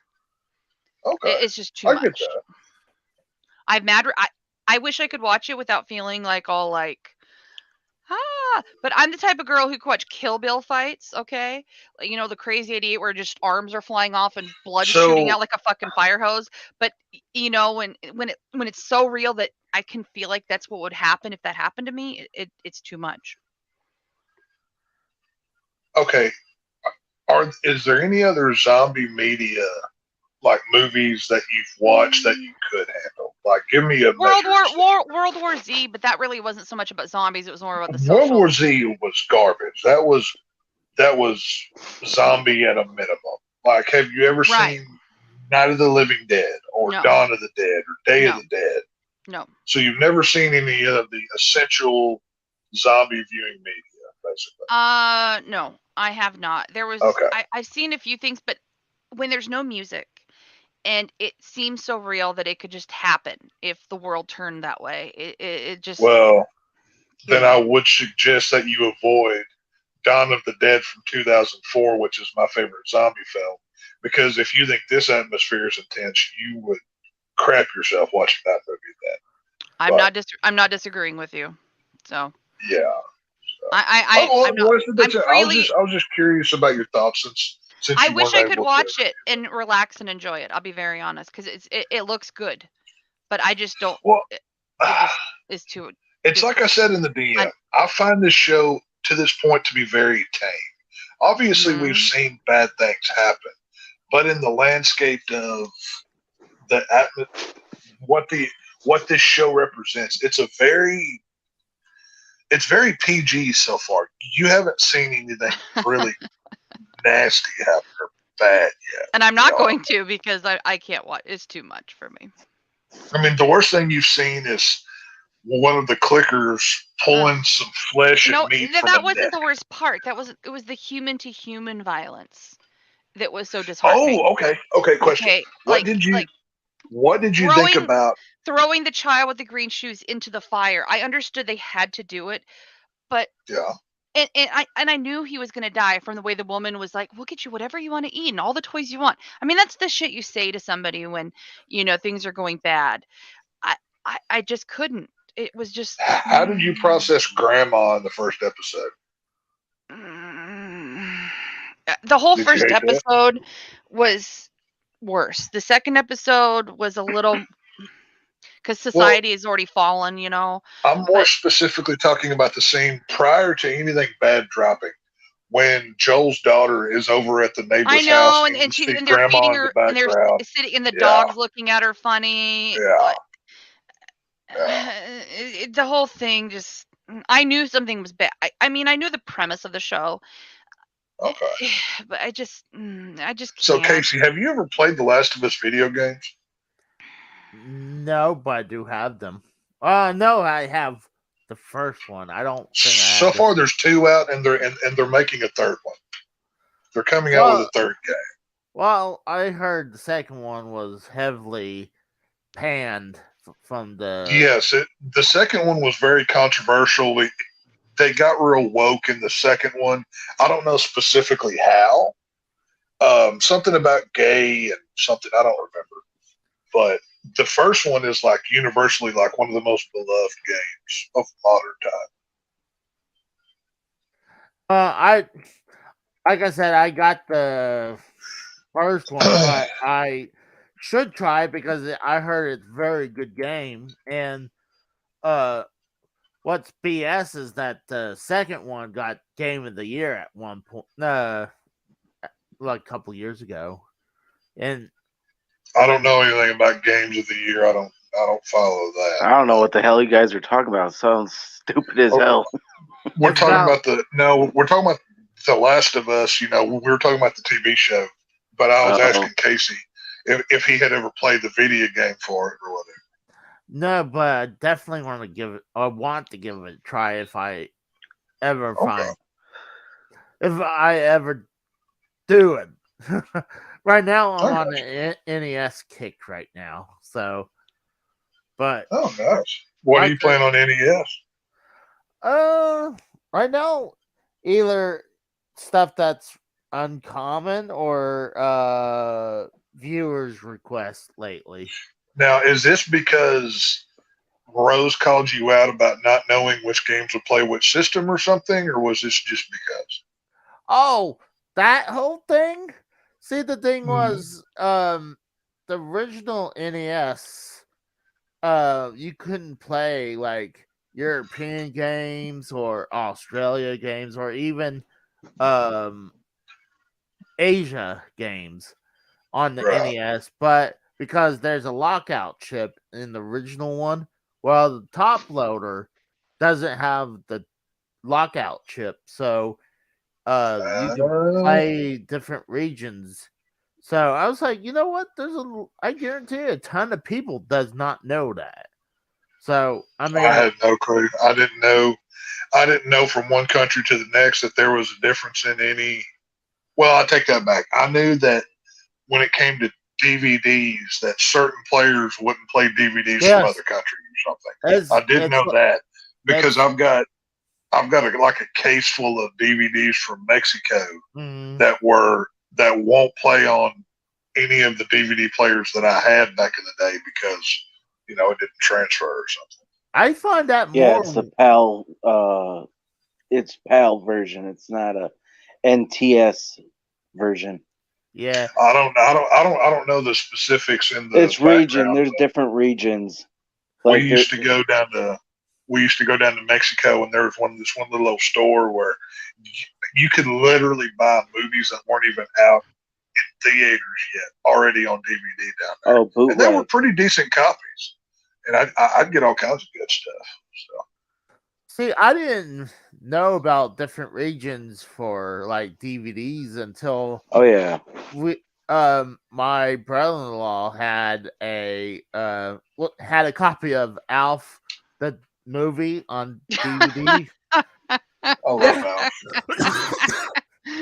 Okay, It's just too I much. get that. I wish I could watch it without feeling like all like but I'm the type of girl who could watch Kill Bill fights, okay? Like, the crazy idiot where just arms are flying off and blood shooting out like a fucking fire hose. But when it's so real that I can feel like that's what would happen if that happened to me, it's too much. Okay, is there any other zombie media like movies that you've watched that you could handle? Like, give me a World War Z, but that really wasn't so much about zombies. It was more about the social. World War Z was garbage. That was zombie at a minimum. Like, have you ever seen Night of the Living Dead or Dawn of the Dead or Day of the Dead? No. So you've never seen any of the essential zombie viewing media, basically? No, I have not. There was I've seen a few things, but when there's no music and it seems so real that it could just happen if the world turned that way. It just then I would suggest that you avoid Dawn of the Dead from 2004, which is my favorite zombie film, because if you think this atmosphere is intense, you would crap yourself watching that movie then. I'm not disagreeing with you. So yeah. So. I was just curious about your thoughts since I wish I could watch it and relax and enjoy it. I'll be very honest, because it looks good, but I just don't. Well, it's too. It's like I said in the DM. I find this show to this point to be very tame. Obviously, we've seen bad things happen, but in the landscape of what this show represents, it's very PG so far. You haven't seen anything really nasty happen or bad yet. And I'm not going to, because I can't watch. It's too much for me. I mean, the worst thing you've seen is one of the clickers pulling some flesh and meat from that wasn't neck. the worst part. It was the human to human violence that was so disheartening. Oh, okay. Question. Okay, what did you think about throwing the child with the green shoes into the fire? I understood they had to do it, but and I knew he was gonna die from the way the woman was like, "We'll get you whatever you want to eat and all the toys you want." I mean, that's the shit you say to somebody when things are going bad. I just couldn't. It was just. How did you process Grandma in the first episode? The whole Did you first hate that? episode was worse. The second episode was a little because society has already fallen, I'm more But specifically talking about the scene prior to anything bad dropping, when Joel's daughter is over at the I neighbor's house know, and you see they're Grandma feeding in the her, and they're background. sitting, and the Yeah, dog's looking at her funny. yeah, yeah. The whole thing just. I knew something was bad. I mean, I knew the premise of the show, Okay. but I just So, can't. Casey, have you ever played the Last of Us video games? No, but I do have them. No, I have the first one. I don't think I So have far, there's 2 out, and they're making a third one. They're coming out with a third game. Well, I heard the second one was heavily panned from the. Yes, the second one was very controversial. They got real woke in the second one. I don't know specifically how. Something about gay and something, I don't remember. But the first one is like universally like one of the most beloved games of modern time. I like I said, I got the first one, but I should try it because I heard it's a very good game. And what's BS is that the second one got Game of the Year at one point, like a couple years ago. And I don't know anything about games of the year. I don't follow that. I don't know what the hell you guys are talking about. It sounds stupid as hell. We're talking about The Last of Us. We were talking about the TV show, but I was asking Casey if he had ever played the video game for it or whatever. No, but I definitely want to give it. I want to give it a try if I ever if I ever do it. Right now, I'm on an NES kick right now. So, but oh, nice. What are you playing on NES? Right now, either stuff that's uncommon or viewers' request lately. Now, is this because Rose called you out about not knowing which games would play which system or something, or was this just because? Oh, that whole thing? See, the thing was, the original NES, you couldn't play like European games or Australia games or even Asia games on the NES, but because there's a lockout chip in the original one, well, the top loader doesn't have the lockout chip, so you can play different regions. So I was like, you know what? I guarantee a ton of people does not know that. So I mean, I had no clue. I didn't know from one country to the next that there was a difference in any. Well, I take that back. I knew that when it came to DVDs, that certain players wouldn't play DVDs from other countries or something. I did know that because I've got like a case full of DVDs from Mexico that won't play on any of the DVD players that I had back in the day because it didn't transfer or something. I find that more. Yeah, it's a PAL. It's PAL version. It's not a NTS version. Yeah, I don't know the specifics in the. It's region. There's different regions. Like we used to go down to Mexico, and there was one little store where you could literally buy movies that weren't even out in theaters yet, already on DVD down there. Oh, bootleg. And they were pretty decent copies, and I'd get all kinds of good stuff. So. See, I didn't know about different regions for like DVDs until my brother-in-law had a copy of Alf the movie on DVD. Oh wow!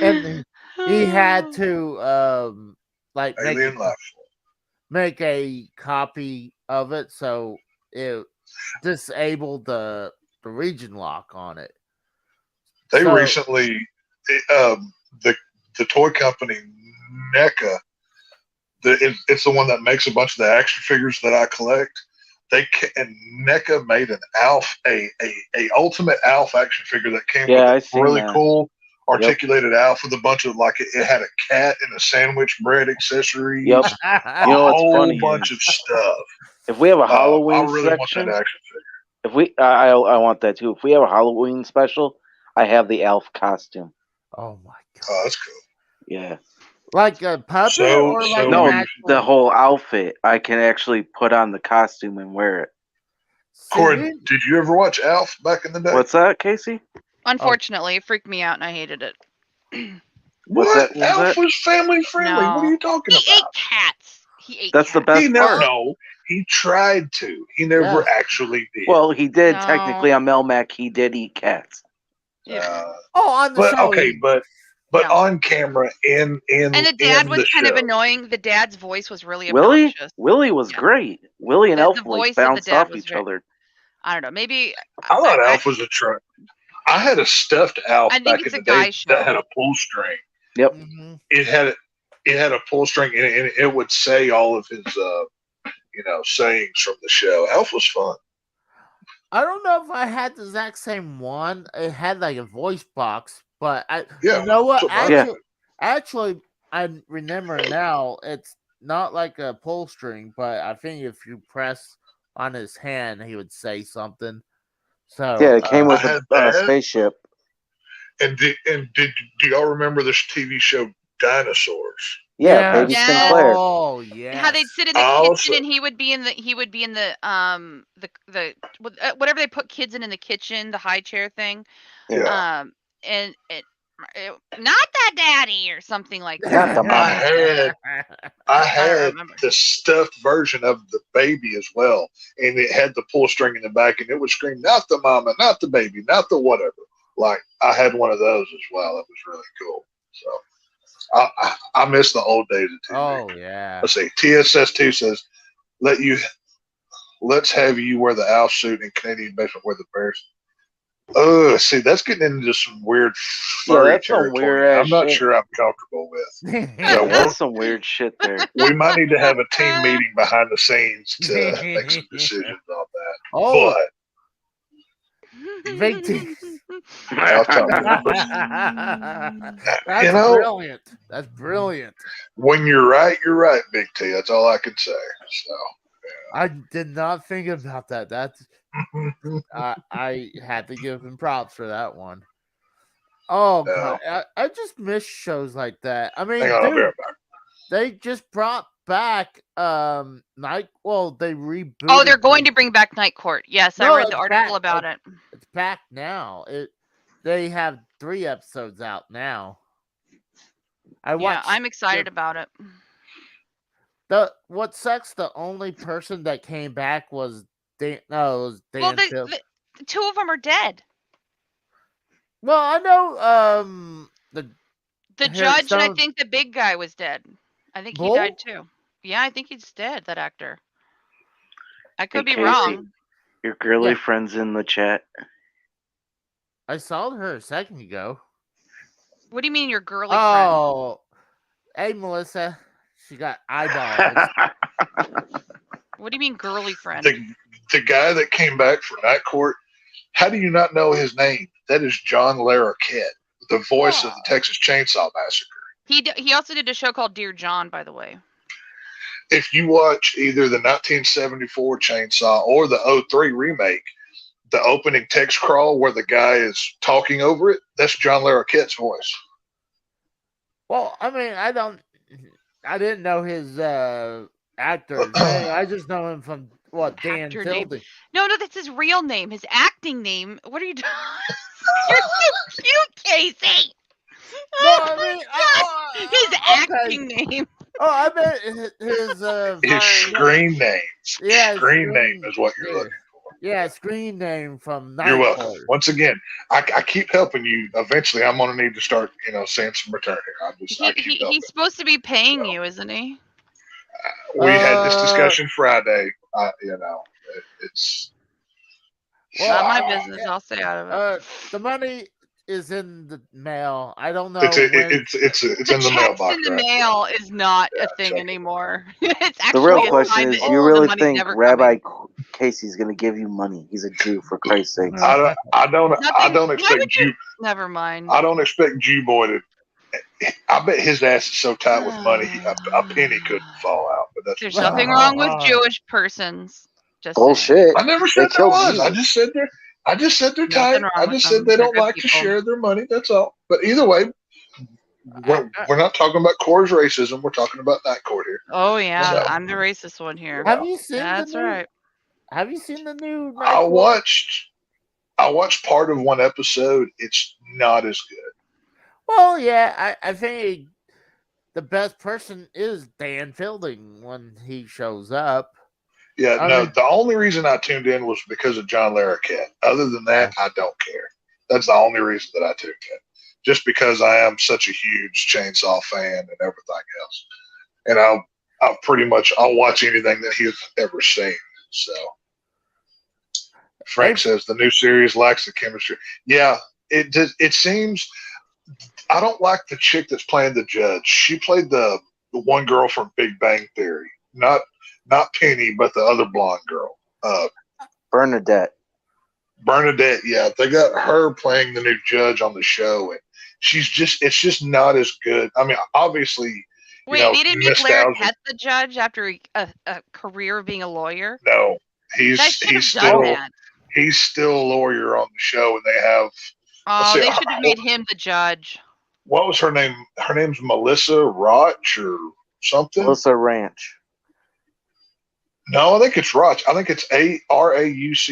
And he had to make a copy of it, so it disabled the region lock on it. They So- recently, the toy company NECA, it's the one that makes a bunch of the action figures that I collect. And NECA made an Alf, a ultimate Alf action figure that came with I a seen really that. cool articulated Alf with a bunch of it had a cat and a sandwich bread accessories. Yep. A You know what's whole funny bunch is of stuff. if we have a I Halloween really want section, that action figure. if we, I want that too. If we have a Halloween special, I have the Alf costume. Oh my god! Oh, that's cool. Yeah. Like a puppet So- or so like No, an actual... the whole outfit. I can actually put on the costume and wear it. See, Corin, did you ever watch Alf back in the day? What's that, Casey? Unfortunately, it freaked me out and I hated it. What's What? that? Alf was family friendly. What are No. you talking He ate about? cats. He ate That's the cats. He best never part. know. He tried to. He never Yes. actually did. Well, he did No. technically on Melmac. He did eat cats. on the but show. okay, but No. on camera in And the dad in was the kind of show. annoying. The dad's voice was really Willie? obnoxious. Willie was Yeah. great. Willie and The Elf voice of like the bounced dad off was each very- other. I don't know. Maybe I thought Alf was a truck. I had a stuffed Alf I think back it's in a the day guy show. that had a pull string. Yep. Mhm. It had a pull string and it would say all of his sayings from the show. Alf was fun. I don't know if I had the exact same one. It had like a voice box, but Yeah, you know what? so mine- Actually, I remember now. It's not like a pull string, but I think if you press on his hand, he would say something. So Yeah, it came I with had a that. spaceship. And do y'all remember this TV show Dinosaurs? Yeah, Baby Yes. Sinclair. Oh yeah. how they'd sit in the Also- kitchen and he would be in the whatever they put kids in the kitchen, the high chair thing. Yeah. And it not that daddy or something like Not that. the mama. I had remember. the stuffed version of the baby as well, and it had the pull string in the back, and it would scream, "Not the mama, not the baby, not the whatever." Like I had one of those as well. It was really cool. So I miss the old days of TV. Oh yeah. Let's see. TSS2 says, let's have you wear the Alf suit and Canadian basement wear the bears. Oh, see, that's getting into some weird furry that's some territory. weird-ass I'm not shit. sure I'm comfortable with. Yeah, that's some weird shit there. We might need to have a team meeting behind the scenes to make some decisions on that. Oh, But big team. I'll tell you, That's brilliant. That's brilliant. when you're right, Big T. That's all I can say. So I did not think about that. That's I had to give him props for that one. Oh Yeah. God, I just miss shows like that. I mean, hang on, I'll be dude, right back. they just brought back night. Well, they rebooted. Oh, they're going to bring back Night Court. Yes, No, I read it's the article back. about it. It's back now. They have 3 episodes out now. I Yeah, watched. I'm excited about it. What sucks? The only person that came back was Dan. No, it was Dan. Well, Phil- the 2 of them are dead. Well, I know. The Here, judge and I some- think the big guy was dead. I think he Bull? died too. Yeah, I think he's dead. That actor. I could Hey, be Casey. wrong. Your girly Yeah. friend's in the chat. I saw her a second ago. What do you mean, your girly friend? Oh, hey Melissa, she got eyeballs. What do you mean, girly friend? The guy that came back for Night Court, how do you not know his name? That is John Larroquette, the voice of the Texas Chainsaw Massacre. He also did a show called Dear John, by the way. If you watch either the 1974 Chainsaw or the 03 remake, the opening text crawl where the guy is talking over it, that's John Larroquette's voice. Well, I mean, I didn't know his actor's name. I just know him from Dan Actor name. Tildy. No, that's his real name. His acting name. What are you doing? You're so cute, Casey. No, I mean, His okay. acting name. Oh, I meant his His screen name. Yeah, Screen name is what you're yeah. looking for. Yeah, screen name from Night You're welcome. Court. Once again, I keep helping you. Eventually, I'm going to need to start, seeing some return here. I keep helping. He's supposed to be paying you, isn't he? We had this discussion Friday. It's Well, Not my I- business. I'll stay out of it. The money is in the mail. I don't know It's when. it's in the checks mailbox. in the Right? mail is not a Yeah, thing check it. anymore. It's The real actually a question sign is, that do you the really money's think never Rabbi coming. Casey's going to give you money? He's a Jew, for Christ's sake. I don't Nothing. Why expect would Jew. you? Never mind. I don't expect Jew boy to. I bet his ass is so tight with money, a penny couldn't fall out. But that's There's beside nothing the wrong point. with Jewish persons. Just saying. Bullshit. I never They said there killed was. I Jesus. just said they're Nothing tight. wrong I with just said them. they They're don't good like to people. share their money. That's all. But either way, we're not talking about Core's racism. We're talking about Night Court here. Oh yeah, So, I'm the racist one here. Have you seen That's the new? right. Have you seen the new? Night I Court? watched part of one episode. It's not as good. Well, yeah, I think the best person is Dan Fielding when he shows up. Yeah, I no. mean- The only reason I tuned in was because of John Larroquette. Other than that, I don't care. That's the only reason that I tuned in. Just because I am such a huge Chainsaw fan and everything else, and I'll watch anything that he's ever seen. So Frank says the new series lacks the chemistry. Yeah, it does. It seems I don't like the chick that's playing the judge. She played the one girl from Big Bang Theory, not Penny, but the other blonde girl, Bernadette. Bernadette. Yeah, they got her playing the new judge on the show, and it's just not as good. I mean, obviously, Wait, they didn't make Larroquette the judge after a career of being a lawyer? No, he's still that. He's still a lawyer on the show, and they have. Oh, they should have made him the judge. What was her name? Her name's Melissa Roch or something. Melissa Ranch. No, I think it's Roch. I think it's Rauch. Is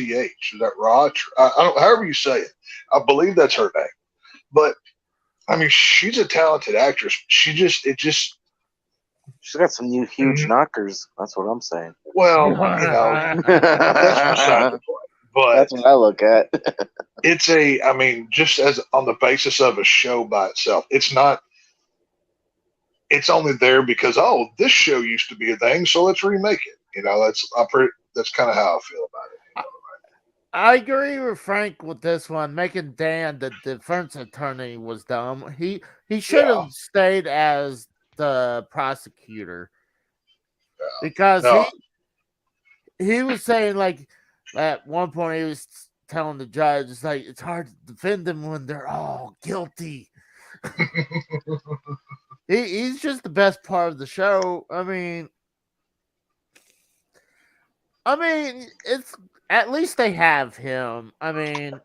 that Roch? I don't. However you say it, I believe that's her name. But I mean, she's a talented actress. She's got some new huge knockers. That's what I'm saying. Well, that's beside the point. But that's what I look at. It's I mean, just as on the basis of a show by itself, it's not. It's only there because this show used to be a thing, so let's remake it. That's kind of how I feel about it. I agree with Frank with this one. Making Dan the defense attorney was dumb. He should have stayed as the prosecutor because he was saying, like, at one point he was telling the judge, it's like it's hard to defend them when they're all guilty. He's just the best part of the show. I mean, it's at least they have him. I mean,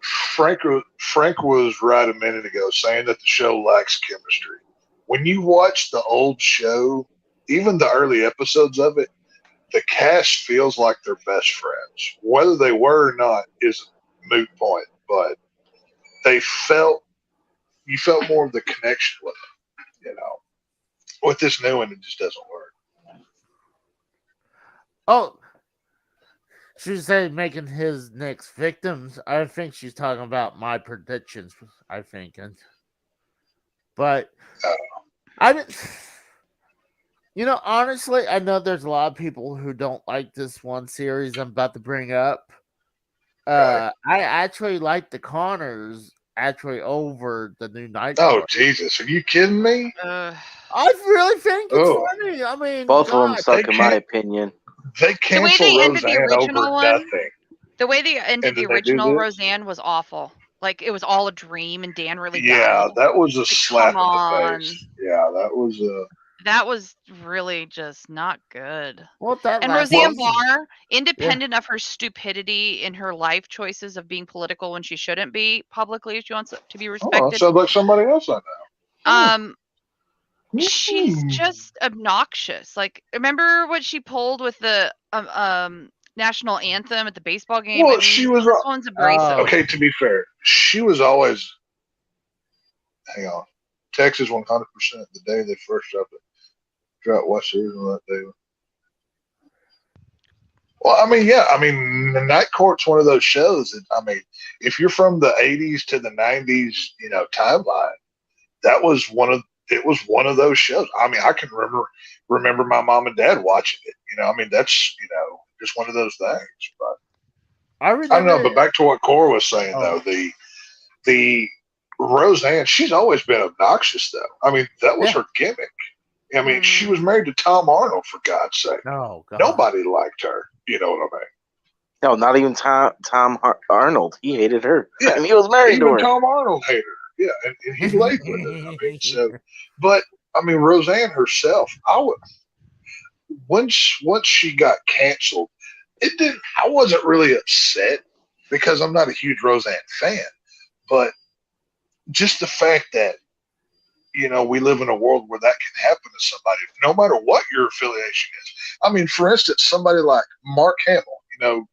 Frank was right a minute ago saying that the show lacks chemistry. When you watch the old show, even the early episodes of it, the cast feels like they're best friends. Whether they were or not is a moot point, but you felt more of the connection with them. With this new one, it just doesn't work. Oh, she said making his next victims. I think she's talking about my predictions. I think, but honestly, I know there's a lot of people who don't like this one series I'm about to bring up. I actually like the Connors over the new Night. Oh, Jesus. Are you kidding me? I really think it's funny. I mean, both of them suck in my opinion. They canceled Roseanne over nothing. The way they ended the original Roseanne was awful. Like, it was all a dream and Dan really died. Yeah, that was a slap in the face. Yeah, that was really just not good. Well, and Roseanne Barr, independent of her stupidity in her life choices of being political when she shouldn't be publicly, she wants to be respected. Sounds like somebody else I know. She's just obnoxious. Like, remember what she pulled with the national anthem at the baseball game? Well, she was. This one's abrasive. Okay, to be fair, she was always. Hang on, Texas 100% the day they first dropped it. Watch the original that day. Well, I mean, yeah, the Night Court's one of those shows that, if you're from the 80s to the 90s, timeline, it was one of those shows. I can remember my mom and dad watching it. That's just one of those things. But I don't know, but back to what Cora was saying though, the Roseanne, she's always been obnoxious though. I mean, that was her gimmick. I mean, she was married to Tom Arnold, for God's sake. Oh, God. Nobody liked her. You know what I mean? No, not even Tom Arnold. He hated her. Yeah, and he was married to her. Even Tom Arnold hated her. Yeah, and he laid with her. I mean, so, but I mean, Roseanne herself, once she got canceled, it didn't. I wasn't really upset because I'm not a huge Roseanne fan, but just the fact that we live in a world where that can happen to somebody, no matter what your affiliation is. I mean, for instance, somebody like Mark Hamill,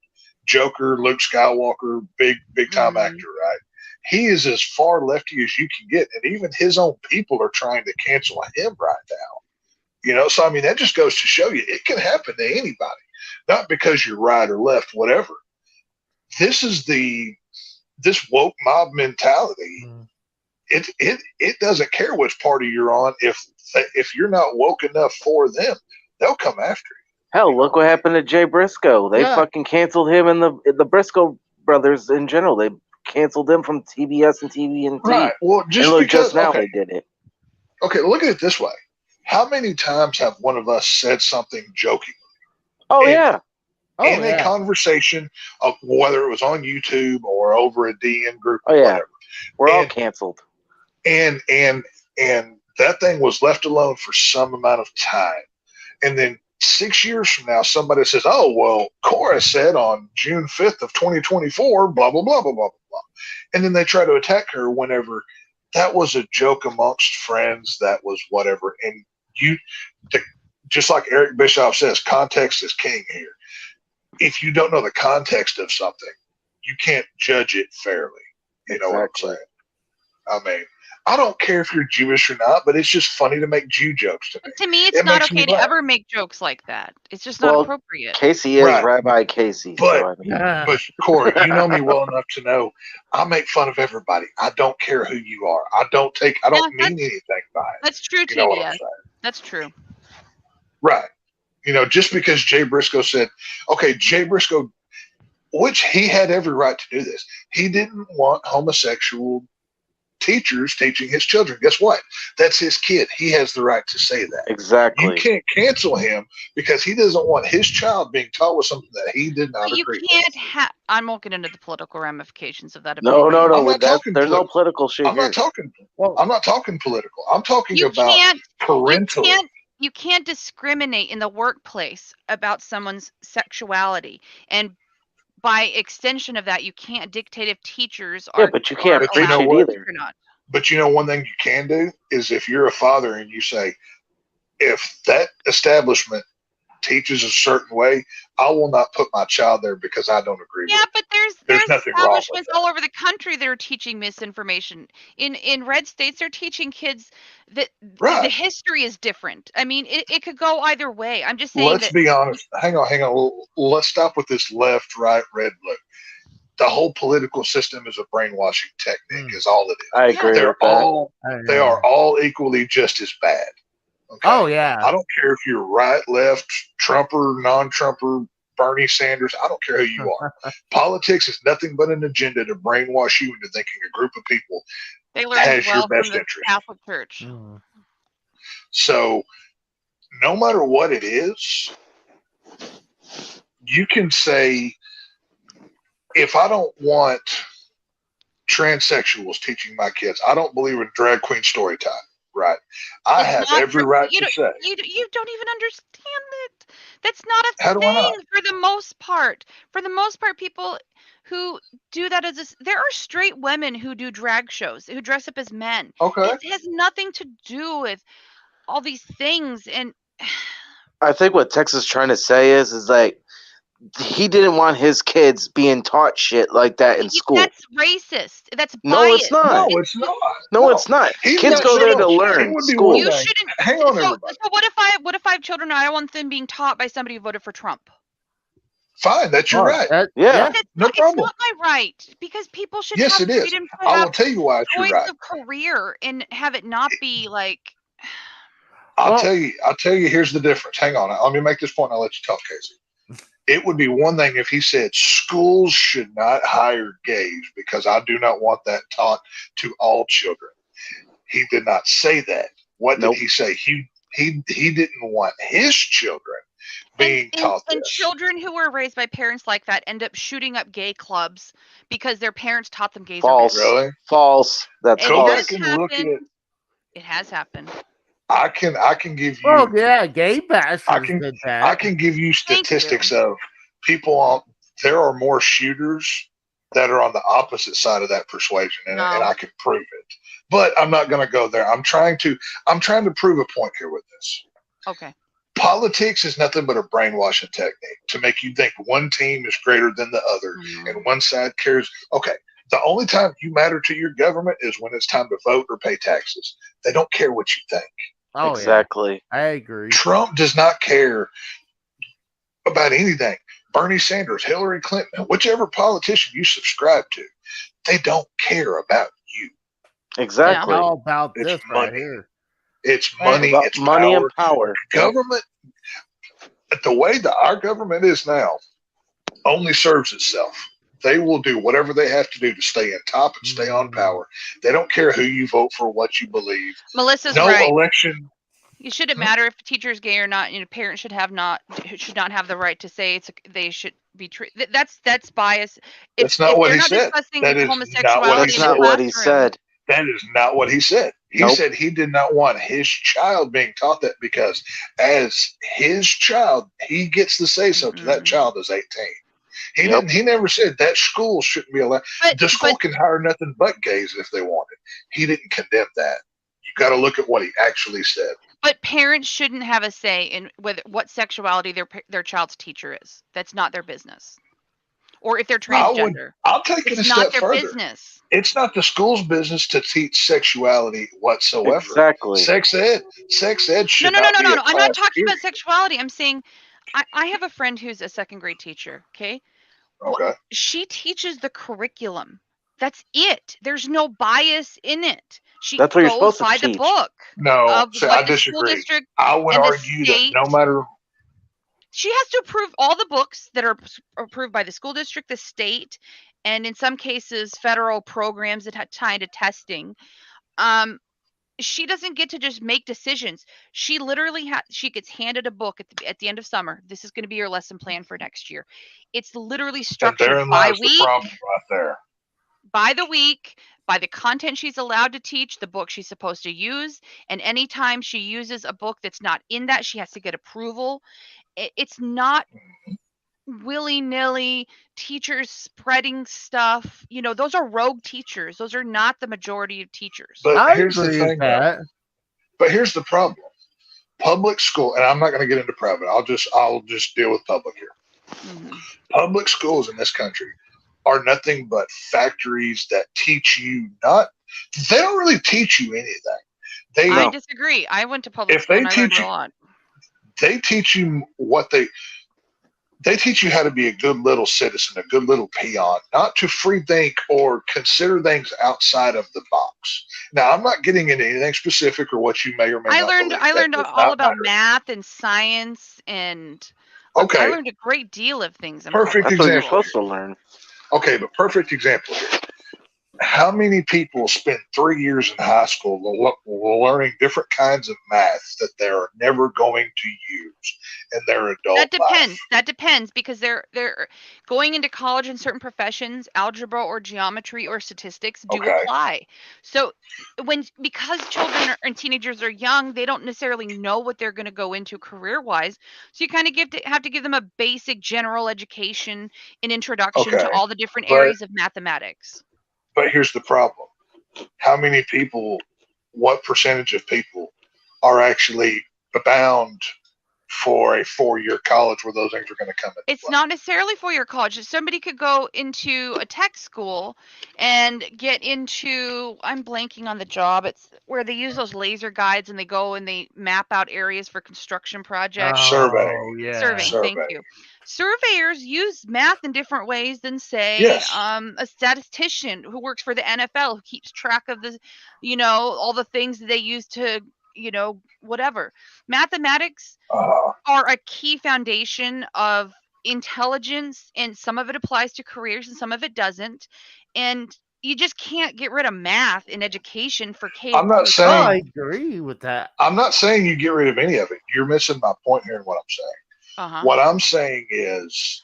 Joker, Luke Skywalker, big time actor, right? He is as far lefty as you can get, and even his own people are trying to cancel him right now. So I mean, that just goes to show you it can happen to anybody, not because you're right or left, whatever. This is this woke mob mentality. It doesn't care which party you're on. If you're not woke enough for them, they'll come after you. Hell, look what happened to Jay Briscoe. They fucking canceled him and the Briscoe brothers in general. They canceled them from TBS and TVNT. Right. Well, just now they did it. Okay, look at it this way. How many times have one of us said something jokingly? Oh, yeah. In a conversation, of whether it was on YouTube or over a DM group or whatever. We're all canceled. And that thing was left alone for some amount of time. And then 6 years from now, somebody says, oh, well, Cora said on June 5th of 2024, blah, blah, blah, blah, blah, blah. And then they try to attack her whenever that was a joke amongst friends, that was whatever. And just like Eric Bischoff says, context is king here. If you don't know the context of something, you can't judge it fairly. You know what I'm saying? I mean, I don't care if you're Jewish or not, but it's just funny to make Jew jokes to me. To me, it's not okay to ever make jokes like that. It's just not appropriate. Casey is Rabbi Casey. But Corey, you know me well enough to know I make fun of everybody. I don't care who you are. I don't mean anything by it. That's true, too. Yeah, that's true. Right. Just because Jay Briscoe said, okay, Jay Briscoe, which he had every right to do this. He didn't want homosexual teachers teaching his children. Guess what? That's his kid. He has the right to say that. Exactly. You can't cancel him because he doesn't want his child being taught with something that he did not agree with. You can't I won't get into the political ramifications of that. No. There's no political shit I'm not talking political. I'm talking about parental. You can't discriminate in the workplace about someone's sexuality, and by extension of that, you can't dictate if teachers are. Yeah, but you can't preach it either. Or not. But one thing you can do is if you're a father and you say, if that establishment teaches a certain way, I will not put my child there because I don't agree with it. Yeah, but there's nothing wrong with establishments all over the country that are teaching misinformation. In red states, they're teaching kids that the history is different. I mean, it could go either way. I'm just saying. Let's be honest. Hang on. Let's stop with this left, right, red, blue. The whole political system is a brainwashing technique. Is all it is. I agree. They are all equally just as bad. Okay? Oh, yeah. I don't care if you're right, left, Trumper, non-Trumper, Bernie Sanders. I don't care who you are. Politics is nothing but an agenda to brainwash you into thinking a group of people has your best interest. Catholic Church. So, no matter what it is, you can say, if I don't want transsexuals teaching my kids, I don't believe in drag queen story time. Right. I have every right to say. You don't even understand it. That's not a thing for the most part. For the most part, people who do that there are straight women who do drag shows, who dress up as men. Okay. It has nothing to do with all these things. And I think what Texas is trying to say is like, he didn't want his kids being taught shit like that in school. That's racist. That's biased. No, it's not. No, it's not. No, it's not. Kids go there to learn. School. You shouldn't. Hang on, everybody. So what if I have children and I don't want them being taught by somebody who voted for Trump? Fine, that's your right. No problem. It's not my right, because people should have freedom to have I will tell you why it's your right. Of career and have it not be like. I'll tell you. Here's the difference. Hang on. Let me make this point. And I'll let you talk, Casey. It would be one thing if he said schools should not hire gays because I do not want that taught to all children. He did not say that. What Nope. did he say? He didn't want his children being taught and this. children who were raised by parents like that end up shooting up gay clubs because their parents taught them gays False. are bad. Really? False. That's It Go false. back and look at it. It has happened. I can give you. Oh yeah, gay bashers I can- did that. I can give you Thank statistics of people on. There are more shooters that are on the opposite side of that persuasion, and I can prove it. But I'm not going to go there. I'm trying to prove a point here with this. Okay. Politics is nothing but a brainwashing technique to make you think one team is greater than the other, and one side cares. Okay, the only time you matter to your government is when it's time to vote or pay taxes. They don't care what you think. Oh Exactly. yeah, I agree. Trump does not care about anything. Bernie Sanders, Hillary Clinton, whichever politician you subscribe to, they don't care about you. Exactly. How about It's this right money. here? It's money. About It's money power. and power. Government, the way that our government is now, only serves itself. They will do whatever they have to do to stay in top and stay on power. They don't care who you vote for, what you believe. Melissa's No right. election. It shouldn't matter if a teacher is gay or not. Parents should not have the right to say they should be treated. That's bias. That's not what he said. Discussing That is not what homosexuality he That's in the not what he classroom. said. That is not what he said. He Nope. said he did not want his child being taught that because as his child, he gets the say so to that child is 18. He Yep. didn't. He never said that school shouldn't be allowed. The school can hire nothing but gays if they wanted. He didn't condemn that. You got to look at what he actually said. But parents shouldn't have a say in what sexuality their child's teacher is. That's not their business. Or if they're transgender, I'll take it a it's step not their further. business. It's not the school's business to teach sexuality whatsoever. Exactly. Sex ed should No. not be a I'm not class talking period. about sexuality. I'm saying I have a friend who's a second grade teacher. Okay. Okay. She teaches the curriculum. That's it. There's no bias in it. She That's what you're goes supposed to by the teach. book. No, Of so what I the school disagree. district I would and the argue that state- no matter. She has to approve all the books that are approved by the school district, the state, and in some cases federal programs that tie to testing. She doesn't get to just make decisions. She literally she gets handed a book at the end of summer. This is going to be your lesson plan for next year. It's literally And structured therein by lies the week, problem right there. by the week, by the content she's allowed to teach, the book she's supposed to use, and anytime she uses a book that's not in that, she has to get approval. It's not willy-nilly teachers spreading stuff. Those are rogue teachers. Those are not the majority of teachers. But I here's the agree thing, with though. that. But here's the problem. Public school, and I'm not going to get into private. I'll just deal with public here. Mhm. Public schools in this country are nothing but factories that teach you not. They don't really teach you anything. I disagree. I went to public If school they and I learned teach a you- lot. They teach you they teach you how to be a good little citizen, a good little peon, not to free think or consider things outside of the box. Now, I'm not getting into anything specific or what you may or may I not learned believe. I That learned does all not about matter. math and science and Okay. I learned a great deal of things. In Perfect public That's what you're example. supposed to learn. Okay, but perfect example here. How many people spend 3 years in high school learning different kinds of math that they're never going to use in their adult That depends. life? That depends because they're going into college in certain professions, algebra or geometry or statistics do Okay. apply. So because children and teenagers are young, they don't necessarily know what they're going to go into career-wise. So you kind of have to give them a basic general education, an introduction Okay, to all the different but- areas of mathematics. But here's the problem. How many people, what percentage of people are actually bound for a 4-year college where those things are going to come in? It's not necessarily for your college. Somebody could go into a tech school and get into, I'm blanking on the job. It's where they use those laser guides and they go and they map out areas for construction projects. Surveying. Oh, yeah. Surveying, thank Surveying. you. Surveyors use math in different ways than, say, Yes. a statistician who works for the NFL who keeps track of all the things that they use to, whatever. Mathematics Uh, are a key foundation of intelligence, and some of it applies to careers and some of it doesn't. And you just can't get rid of math in education for K to I'm not 12. Oh, I saying agree with that. I'm not saying you get rid of any of it. You're missing my point here in what I'm saying. Uh-huh. What I'm saying is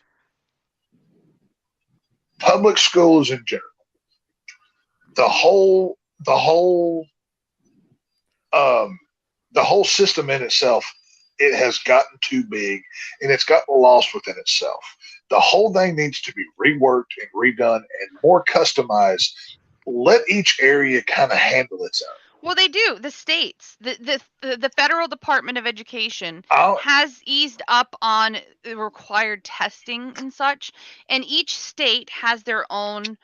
public schools in general, the whole system in itself, it has gotten too big and it's gotten lost within itself. The whole thing needs to be reworked and redone and more customized. Let each area kind of handle its own. Well, they do. The states, the federal Department of Education I'll- has eased up on the required testing and such, and each state has their own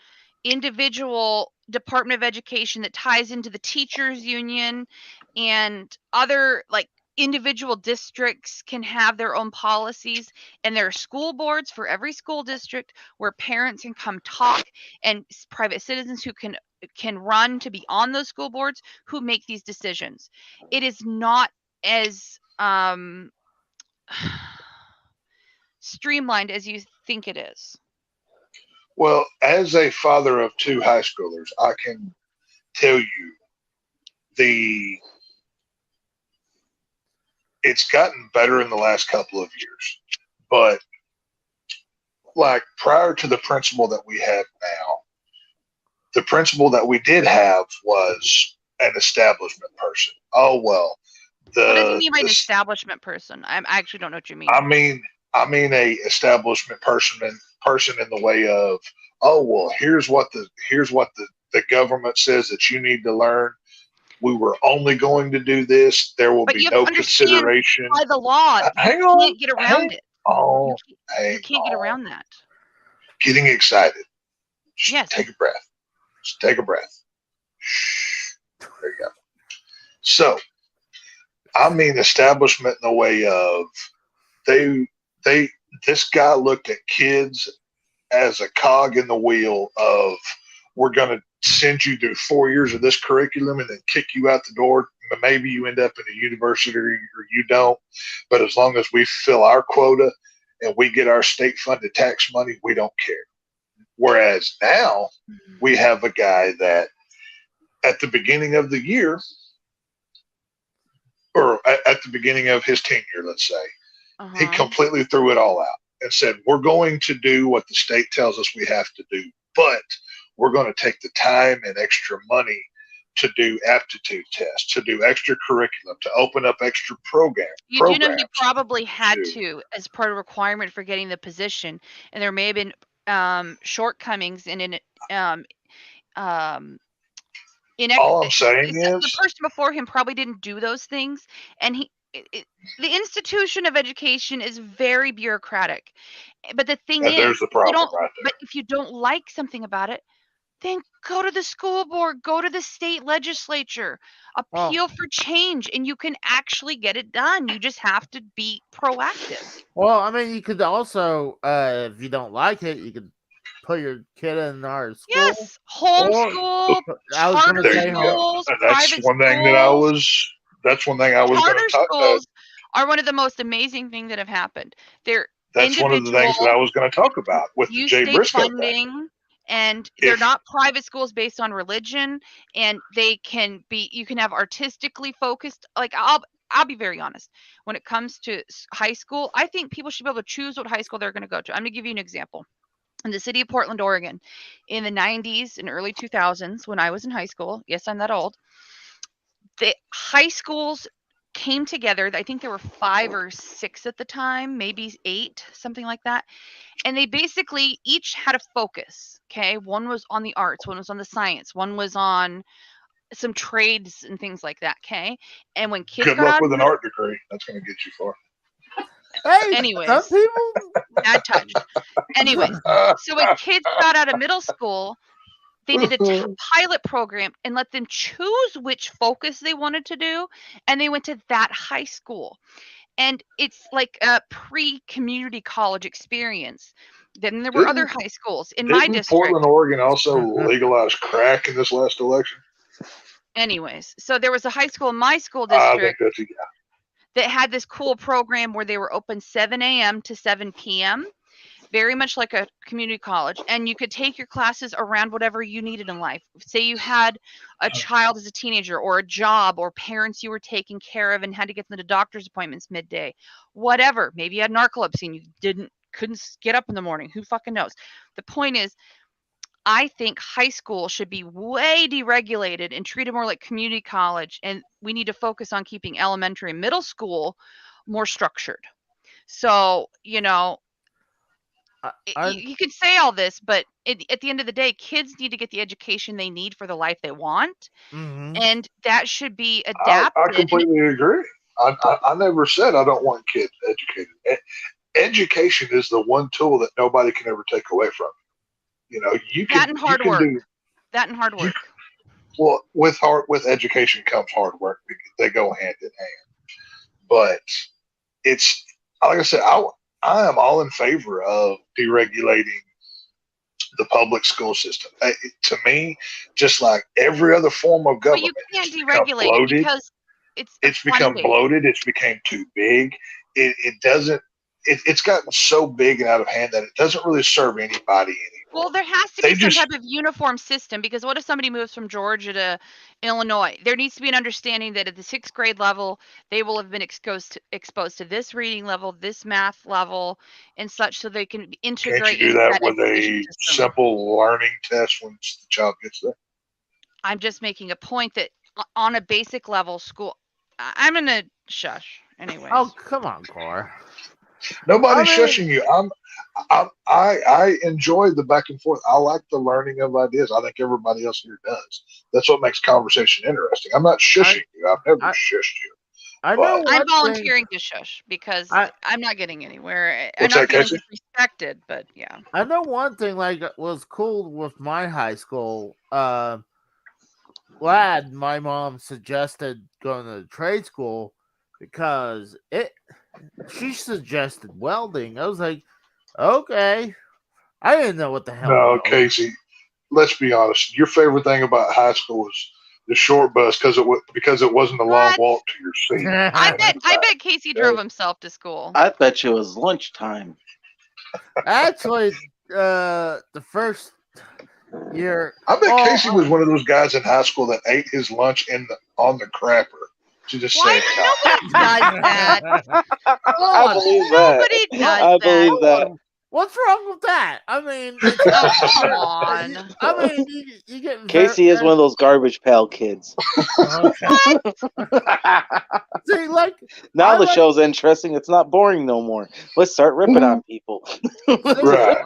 individual Department of Education that ties into the teachers union, and other like individual districts can have their own policies, and there are school boards for every school district where parents can come talk, and private citizens who can run to be on those school boards who make these decisions. It is not as streamlined as you think it is. Well, as a father of two high schoolers, I can tell you it's gotten better in the last couple of years. But like prior to the principal that we have now, the principal that we did have was an establishment person. Oh well. What does he mean by an establishment person? I actually don't know what you mean. I mean a establishment person in the way of, oh well, here's what the government says that you need to learn. We were only going to do this. There will be no consideration. By the law, hang on, you can't get around it. Oh, you can't get around that. Getting excited. Just yes. Take a breath. Just take a breath. Shh. There you go. So, I mean, establishment in the way of this guy looked at kids as a cog in the wheel of, we're going to send you through 4 years of this curriculum and then kick you out the door. Maybe you end up in a university or you don't. But as long as we fill our quota and we get our state funded tax money, we don't care. Whereas now we have a guy that at the beginning of the year, or at the beginning of his tenure, let's say, he completely threw it all out and said, we're going to do what the state tells us we have to do, but we're going to take the time and extra money to do aptitude tests, to do extra curriculum, to open up extra programs. You do know he probably had to as part of requirement for getting the position, and there may have been shortcomings in all I'm saying is the person before him probably didn't do those things, and the institution of education is very bureaucratic. But the thing is, there's the problem right there. But if you don't like something about it, then go to the school board, go to the state legislature, appeal for change, and you can actually get it done. You just have to be proactive. Well, I mean, you could also, if you don't like it, you could put your kid in our school. Yes, homeschool, charter schools, private schools. That's one thing I was going to talk about. Schools are one of the most amazing things that have happened. That's one of the things that I was going to talk about with the Jay Briscoe funding. And they're not private schools based on religion, and they can be. You can have artistically focused. Like I'll be very honest. When it comes to high school, I think people should be able to choose what high school they're going to go to. I'm going to give you an example. In the city of Portland, Oregon, in the 90s and early 2000s, when I was in high school, yes, I'm that old, the high schools came together. I think there were 5 or 6 at the time, maybe 8, something like that. And they basically each had a focus. Okay. One was on the arts, one was on the science, one was on some trades and things like that. Okay. And when kids good luck with an art degree, that's going to get you far. Hey, anyways, some people bad touch. Anyways, so when kids got out of middle school, they did a pilot program and let them choose which focus they wanted to do, and they went to that high school. And it's like a pre-community college experience. Then there were other high schools in my district. Portland, Oregon also legalized crack in this last election? Anyways, so there was a high school in my school district I think that had this cool program where they were open 7 a.m. to 7 p.m. very much like a community college, and you could take your classes around whatever you needed in life. Say you had a child as a teenager, or a job, or parents you were taking care of and had to get them to doctor's appointments midday, whatever. Maybe you had narcolepsy and you couldn't get up in the morning. Who fucking knows? The point is, I think high school should be way deregulated and treated more like community college, and we need to focus on keeping elementary and middle school more structured. So, you could say all this, but at the end of the day, kids need to get the education they need for the life they want, and that should be adapted. I completely agree. I never said I don't want kids educated. Education is the one tool that nobody can ever take away from you. You can that and hard work. That and hard work. Well, with education comes hard work. They go hand in hand. But it's like I said, I am all in favor of deregulating the public school system. To me, just like every other form of government, but you can't deregulate it because it's become bloated. It's became too big. It doesn't. It's gotten so big and out of hand that it doesn't really serve anybody anymore. Well, there has to be some type of uniform system, because what if somebody moves from Georgia to Illinois? There needs to be an understanding that at the 6th grade level, they will have been exposed to this reading level, this math level, and such, so they can integrate. Can't you do that with a simple learning test once the child gets there? I'm just making a point that on a basic level school, I'm gonna shush anyway. Oh, come on, Cora. Nobody's shushing you. I enjoy the back and forth. I like the learning of ideas. I think everybody else here does. That's what makes conversation interesting. I'm not shushing you. I've never shushed you. I'm volunteering to shush because I'm not getting anywhere. I'm not feeling disrespected, but yeah. I know one thing was cool with my high school. Glad my mom suggested going to trade school because she suggested welding. I was like, okay. I didn't know what the hell. No, Casey, let's be honest. Your favorite thing about high school was the short bus because it wasn't a long walk to your seat. I bet Casey drove himself to school. I bet you it was lunchtime. Actually, the first year, I bet Casey was one of those guys in high school that ate his lunch on the crapper. To just Why nobody does that? I believe that. Nobody does I believe that. What's wrong with that? I mean, come on. I mean, you get Casey is one of those garbage pail kids. See, now the show's interesting. It's not boring no more. Let's start ripping on people. Right.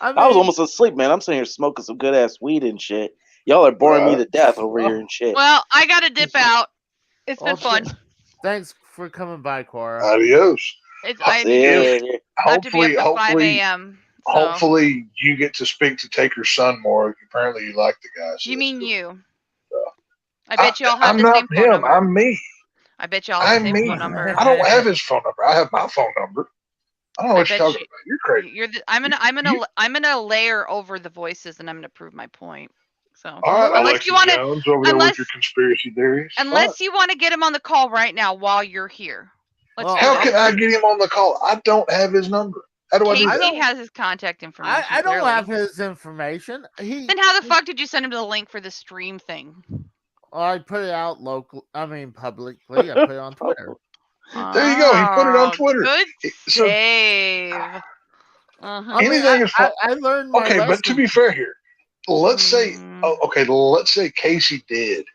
I was almost asleep, man. I'm sitting here smoking some good ass weed and shit. Y'all are boring me to death over here and shit. Well, I gotta dip out. It's been fun. Thanks for coming by, Cora. Adios. I have to be up at 5 a.m. So. Hopefully, you get to speak to Taker's son more. Apparently, you like the guy. So you mean you? So. I bet you all have the same phone number. I'm me. I bet you all have the same phone number. I don't have his phone number. I have my phone number. I don't know what you're talking about. You're crazy. I'm gonna layer over the voices, and I'm gonna prove my point. So, all right, unless you want to, with your conspiracy theories. Unless you want to get him on the call right now while you're here. How can I get him on the call? I don't have his number. How do I do that? He has his contact information. I don't have his information. Then how the fuck did you send him the link for the stream thing? I put it out publicly. I put it on Twitter. There you go. He put it on Twitter. Good save. Anything is fine. I learned my lesson. But to be fair here, let's say Casey did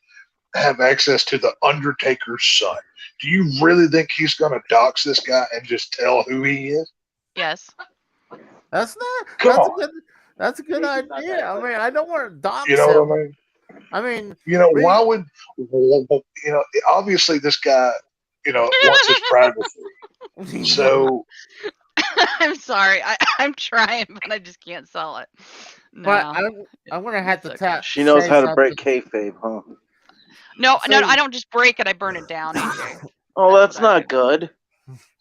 have access to the Undertaker's son. Do you really think he's going to dox this guy and just tell who he is? Yes. That's a good idea. I mean, I don't want to dox him. You know what I mean? I mean, why would obviously this guy, wants his privacy. So I'm sorry. I'm trying, but I just can't sell it. No. But I'm gonna have to tap. She knows how to break kayfabe, huh? No, I don't just break it. I burn it down. Oh, that's not good.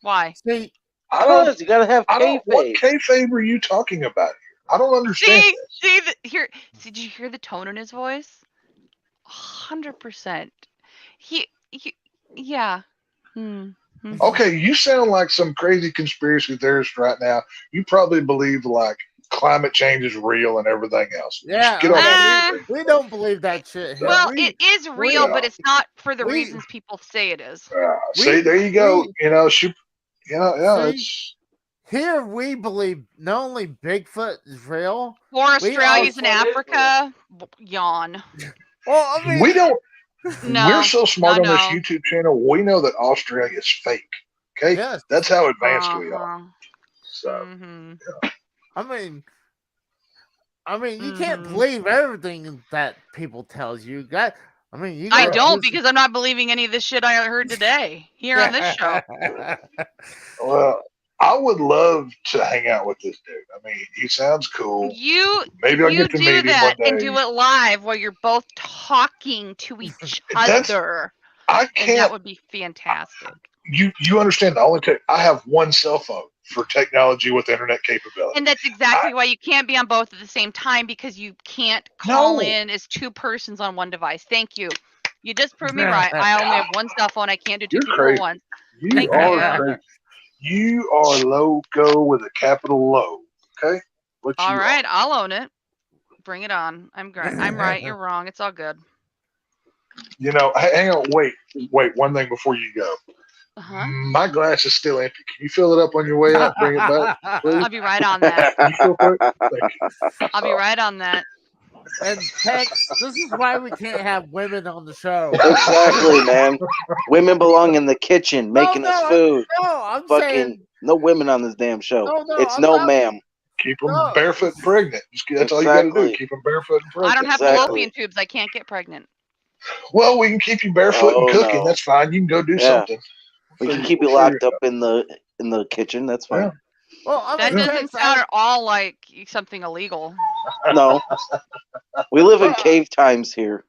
Why? See, you gotta have kayfabe. What kayfabe are you talking about here? I don't understand. Did you hear the tone in his voice? 100%. Yeah. Okay, you sound like some crazy conspiracy theorist right now. You probably believe like climate change is real and everything else. Yeah, Just get on that. Uh, we don't believe that shit. Here. well, we, it is real, Yeah. but it's not for the we- reasons people say it is. See, there you go. we- Yeah, see, it's here we believe not only Bigfoot is real. Or Australia's in also- Africa. Yawn. Well, I mean, we don't. No, We're so smart no, on this no. YouTube channel. We know that Australia is fake. Okay, yes. that's how advanced we are. Uh-huh. So Mhm. I mean, you can't Mhm. believe everything that people tells you. I mean, you. I gotta don't listen- because I'm not believing any of this shit I heard today here on this show. well, I would love to hang out with this dude. I mean, he sounds cool. Maybe I'll You get to do meet him that one and day. do it live while you're both talking to each That's- other. I And that can't. would be fantastic. You understand? The only I have one cell phone for technology with internet capability. And that's exactly why you can't be on both at the same time because you can't call No. in as two persons on one device. Thank you. You just proved me right. I only have one cell phone. I can't do two You're people crazy. at once. You Thank are you. crazy. You are loco with a capital low. Okay. What All you right, I'll own it. Bring it on. I'm great. I'm right. You're wrong. It's all good. You know, hang on. Wait. One thing before you go. Uh-huh. My glass is still empty. Can you fill it up on your way out? Bring it back, please. I'll be right on that. Can you fill it? Thank you. I'll be right on that. And Tex, this is why we can't have women on the show. Exactly, man. Women belong in the kitchen making us food. No, I'm Fucking saying no women on this damn show. No, It's I'm no not- ma'am. Keep them No. barefoot and pregnant. That's all you got to do. Exactly. Keep them barefoot and I pregnant. don't have Exactly. fallopian tubes. I can't get pregnant. Well, we can keep you barefoot Oh, and cooking. no. That's fine. You can go do Yeah. something. We can keep you We'll figure locked up in the kitchen. That's fine. well, I That mean, doesn't Tex, sound at all like something illegal. No. We live in cave times here.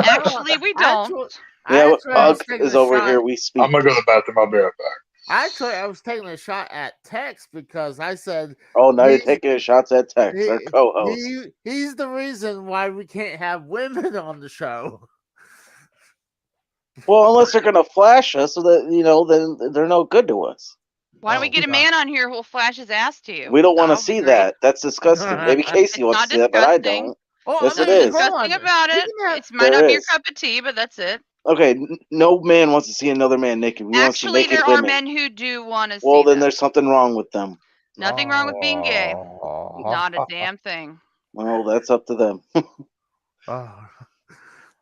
Actually, we don't. Yeah, Actually, I was Ugg taking is a over shot- here. We speak. I'm gonna go to the bathroom. I'll be right back. Actually, I was taking a shot at Tex because I said Oh, now you're He- taking shots at Tex, our co-host. he's the reason why we can't have women on the show. Well, unless they're gonna flash us, so that then they're no good to us. Why don't we Oh, get a God. man on here who will flash his ass to you? We don't want to I'll see agree. that. That's disgusting. Maybe Casey It's wants not to see that, but I disgusting. don't. Oh, Yes, I it mean, is. hold Disgusting on. about You it. can have- It might There not be your is. cup of tea, but that's it. Okay, no man wants to see another man naked. We want to see Actually, naked there women. are men who do want to see Well, then that. there's something wrong with them. Nothing wrong with being gay. Oh. Not a damn thing. Well, that's up to them. Oh.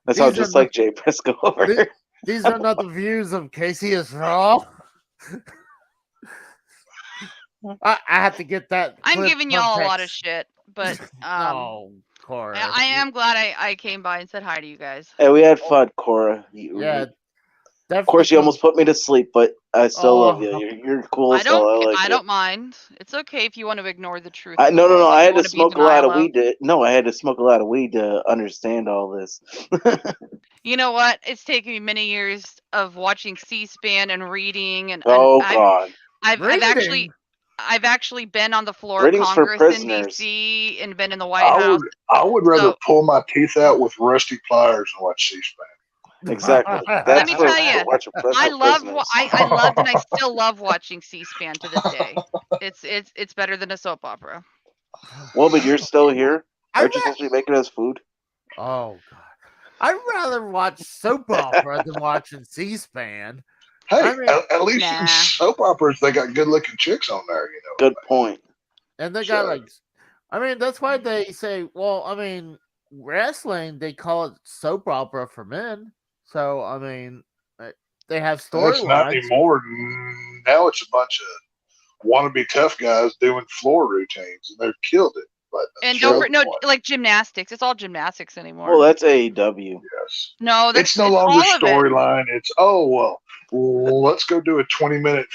That sounds These are just like Jay Briscoe over Th- here. These are not the views of Casey is raw. I have to get that. I'm clip giving from y'all a lot of Tex. shit, but Oh, Cora. I am glad I came by and said hi to you guys. Hey, we had fun, Cora. Yeah, Of course, you almost put me to sleep, but I still love you. Oh. You're cool as hell. I like I you. don't mind. It's okay if you want to ignore the truth. No. that I you had to wanna be smoke a lot of denial weed. I had to smoke a lot of weed to understand all this. You know what? It's taken me many years of watching C-SPAN and reading, and Oh God. I've actually been on the floor of Readings for Congress in prisoners. D.C. and been in the White House. I would rather So- pull my teeth out with rusty pliers and watch C-SPAN. Exactly. Let That's me for tell you, watching I loved prisoners. I loved and I still love watching C-SPAN to this day. It's better than a soap opera. Well, but you're still here. I Aren't you re- supposed to be making us food? Oh God, I'd rather watch soap opera than watching C-SPAN. Hey, I mean- at least Nah. in soap operas they got good-looking chicks on there. You know. Good point. And they got Sure. like, I mean, that's why they say, well, I mean, wrestling they call it soap opera for men. So I mean, they have That's not storylines. anymore. Now it's a bunch of wannabe tough guys doing floor routines, and they've killed it. But And that's don't the no point. like gymnastics. It's all gymnastics anymore. Well, that's AEW. Yes. No, that's It's no it's longer all of it. storyline. It's let's go do a 20-minute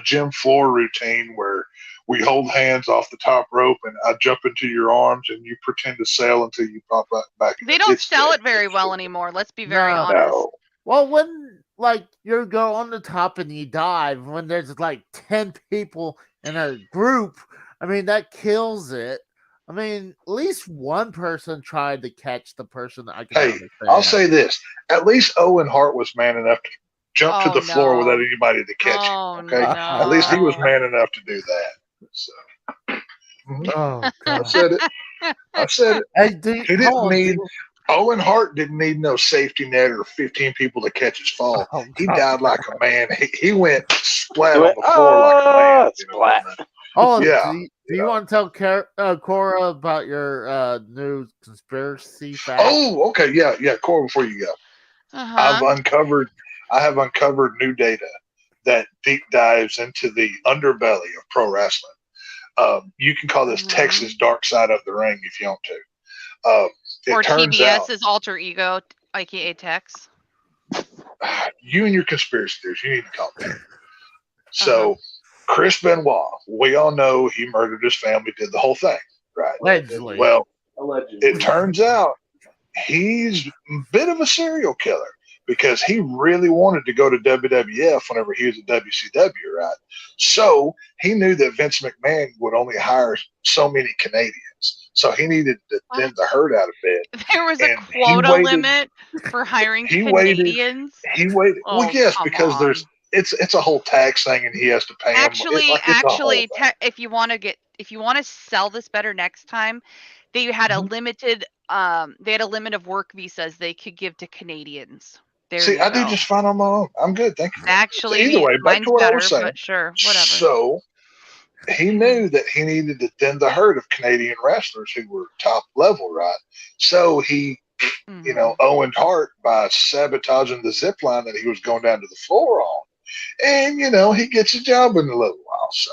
gym floor routine where we hold hands off the top rope and I jump into your arms and you pretend to sail until you pop back. They don't sell it very well anymore. Let's be very No. honest. No. Well, when like you go on the top and you dive, when there's like 10 people in a group, I mean that kills it. I mean, at least one person tried to catch the person that I can Hey, understand. I'll say this: at least Owen Hart was man enough to jump to Oh, the floor no. without anybody to catch him. Oh, Okay, at least he was no. man enough to do that. So Oh I god. said it. I said it. Hey, He didn't need. Owen Hart didn't need no safety net or 15 people to catch his fall. Oh, He God. died like a man. He went splat He on went, the floor like a man. You know what I splat. mean? Oh, Yeah, do you want to tell Cora about your new conspiracy fact? Oh, okay. Yeah. Cora, before you go, Uh-huh. I have uncovered new data that deep dives into the underbelly of pro wrestling. You can call this Texas dark side of the ring if you want to. Or It turns out TBS's alter ego, aka Tex. you and your conspiracy theories, you need to calm down. So, Chris Benoit, we all know he murdered his family, did the whole thing, right? Allegedly. Well, Allegedly. it turns out he's a bit of a serial killer because he really wanted to go to WWF whenever he was at WCW, right? So he knew that Vince McMahon would only hire so many Canadians. So he needed to thin the herd out a bit. There was a And quota limit for hiring Canadians. He waited. Oh, well, yes, come because on. it's a whole tax thing, and he has to pay him. If you want to sell this better next time, they had a limited they had a limit of work visas they could give to Canadians. There See, you I go. do just fine on my own. I'm good, thank you. Actually, so either way, back mine's to what better, I was saying. but sure, whatever. So he knew that he needed to thin the herd of Canadian wrestlers who were top level, right? So he, Owen Hart by sabotaging the zip line that he was going down to the floor on. And, he gets a job in a little while. So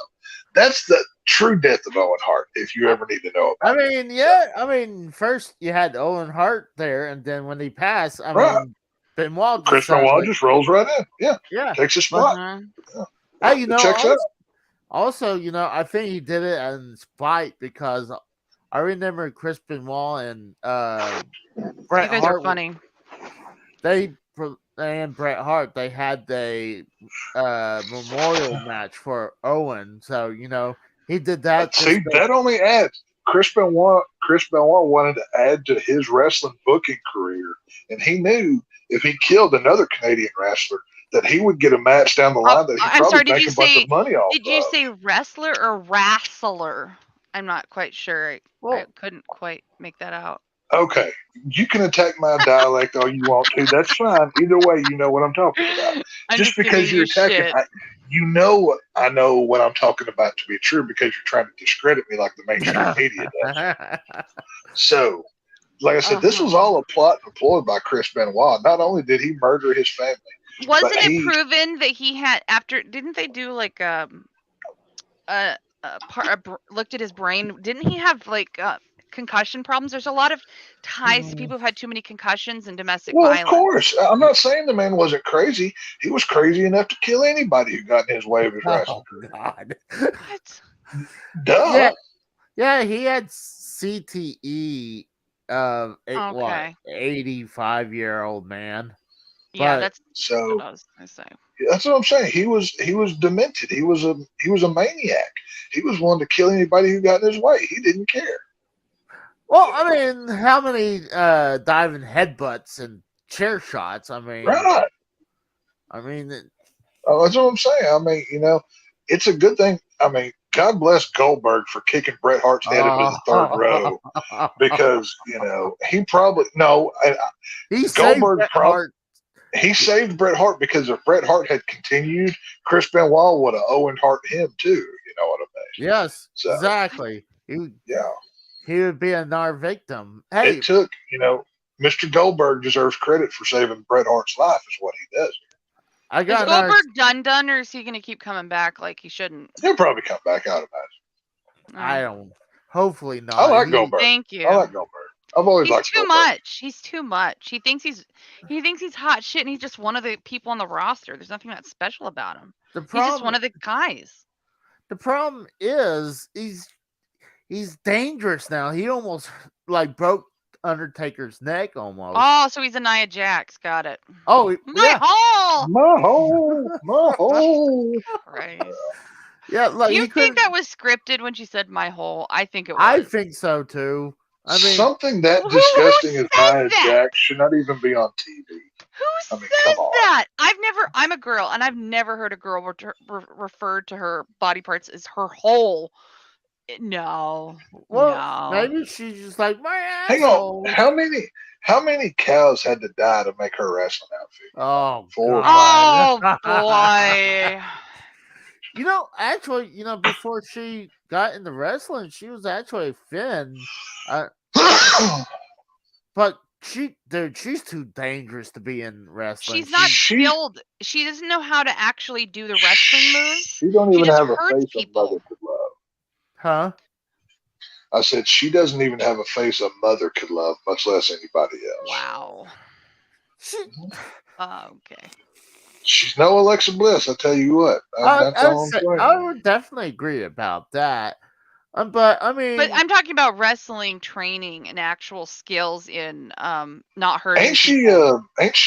that's the true death of Owen Hart, if you ever need to know about it. First you had Owen Hart there, and then when he passed, Benoit Chris Benoit just rolls right in. Yeah. Takes a spot. Hey, it checks out. Also, I think he did it in spite because I remember Chris Benoit and Bret Hart. You guys are funny. And Bret Hart, they had a memorial match for Owen. So, he did that. See, that only adds. Chris Benoit wanted to add to his wrestling booking career, and he knew if he killed another Canadian wrestler that he would get a match down the line that he probably make a bunch of money off. Did you say wrestler or wrestler? I'm not quite sure. I couldn't quite make that out. Okay, you can attack my dialect all you want to. That's fine. Either way, you know what I'm talking about. Just because you're attacking, I know what I'm talking about to be true because you're trying to discredit me like the mainstream media does. So, like I said, this was all a plot employed by Chris Benoit. Not only did he murder his family, wasn't it proven that he had didn't they do like looked at his brain? Didn't he have like concussion problems? There's a lot of ties to people who've had too many concussions and domestic violence. Of course. I'm not saying the man wasn't crazy. He was crazy enough to kill anybody who got in his way of his wrestling. Oh, God. What? Duh. Yeah, he had CTE, 85-year-old man. Yeah, that's so. What I was gonna say. That's what I'm saying. He was demented. He was a maniac. He was willing to kill anybody who got in his way. He didn't care. Well, I mean, how many diving headbutts and chair shots? I mean, right. I mean, that's what I'm saying. I mean, it's a good thing. I mean, God bless Goldberg for kicking Bret Hart's head into the third row because he probably he saved Bret Hart because if Bret Hart had continued, Chris Benoit would have Owen Hart him too. You know what I mean? Yes, exactly. He would be another victim. Hey, it took, Mr. Goldberg deserves credit for saving Bret Hart's life, is what he does. Is Goldberg done, or is he going to keep coming back like he shouldn't? He'll probably come back out of it. I don't. Hopefully not. I like Goldberg. Thank you. I like Goldberg. I've always liked Goldberg. Much. He's too much. He thinks he's hot shit, and he's just one of the people on the roster. There's nothing that special about him. He's just one of the guys. The problem is he's dangerous now. He almost broke Undertaker's neck almost. Oh, so he's a Nia Jax. Got it. Oh, my hole. Right. Yeah, do you think that was scripted when she said my hole? I think it was. I think so too. I mean, something that disgusting as Nia Jax should not even be on TV. Who I mean, says come on. that? I'm a girl, and I've never heard a girl refer to her body parts as her whole. No. Well, No. maybe she's just like my Hang on. asshole. How many cows had to die to make her wrestling outfit? Oh, 4 or God. 5. Oh boy. Actually, before she got into wrestling, she was actually Finn. But she's too dangerous to be in wrestling. She's not skilled. She doesn't know how to actually do the wrestling moves. She don't She even just have a hurts face people. a mother could love. Huh? I said she doesn't even have a face a mother could love, much less anybody else. Wow. Okay. She's no Alexa Bliss, I tell you what. That's all I'm saying. I would definitely agree about that. But I mean, but I'm talking about wrestling training and actual skills in not hurting. Ain't she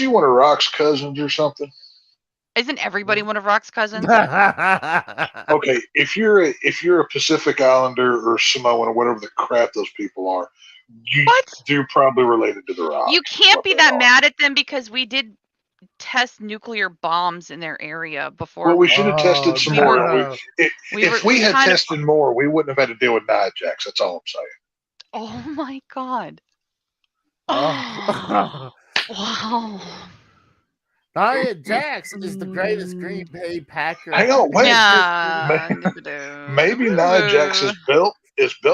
one of Rock's cousins or something? Isn't everybody one of Rock's cousins? Okay, if you're a Pacific Islander or Samoan or whatever the crap those people are, you're probably related to the Rock. You can't be that mad at them because we did test nuclear bombs in their area before. Well, we should have tested some more. If we had tested more, we wouldn't have had to deal with Nia Jax. That's all I'm saying. Oh my God. Oh. Wow. Nia Jax is the greatest Green Bay Packer. Hang on, wait. Yeah. Maybe Nia Jax is built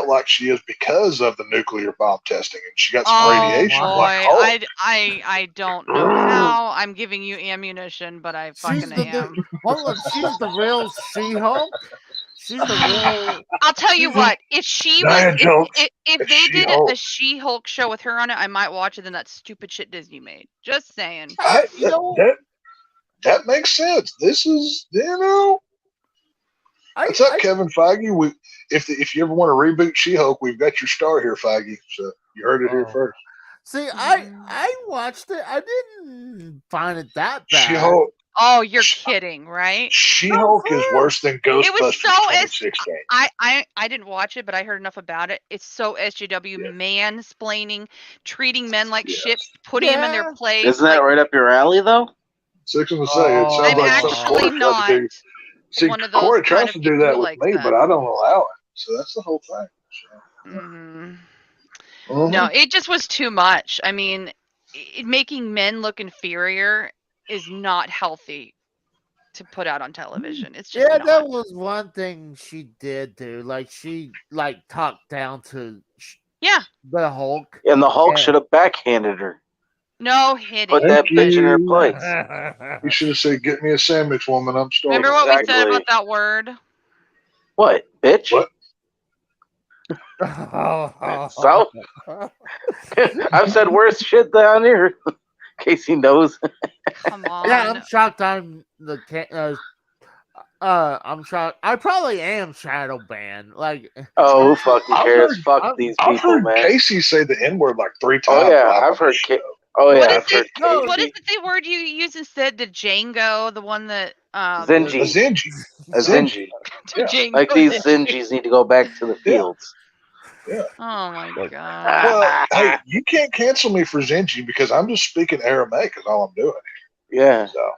like she is because of the nuclear bomb testing, and she got some radiation. Boy, like I don't know how I'm giving you ammunition, but I fucking am. She's the real She-Hulk. She's the real. I'll tell you what. If she was, if they did a She-Hulk show with her on it, I might watch it than that stupid shit Disney made. Just saying. That makes sense. This is, what's up, Kevin Feige? If you ever want to reboot She-Hulk, we've got your star here, Feige. So you heard it here first. See, I watched it. I didn't find it that bad. She-Hulk. Oh, you're kidding, right? She-Hulk is worse than Ghostbusters 2016. I didn't watch it, but I heard enough about it. It's so SJW mansplaining, treating men like shit, putting them in their place. Isn't that right up your alley, though? 6 and 7. It sounds I'm like actually not one of those Corey tries to do that with me, but I don't allow it. So that's the whole thing. So. No, it just was too much. I mean, making men look inferior is not healthy to put out on television. It's just not. That was one thing she did do. Like she talked down to the Hulk, and the Hulk should have backhanded her. No hitting. Put that bitch in her place. You should have said, "Get me a sandwich, woman. I'm starving." Remember what we said about that word? What, bitch? What? So I've said worse shit down here. Casey knows. Come on. Yeah, I'm shocked. I'm shocked. I probably am shadow banned. Like, who fucking cares? Fuck these people, I've heard man. Casey say the N-word like 3 times. Oh yeah, I've heard. What is the word you use instead? The Django, the one that Zingy. A Zingy. Yeah. Like these Zingies need to go back to the fields. Yeah. Oh my God. Well, hey, you can't cancel me for Zingy because I'm just speaking Aramaic is all I'm doing here. Yeah. So.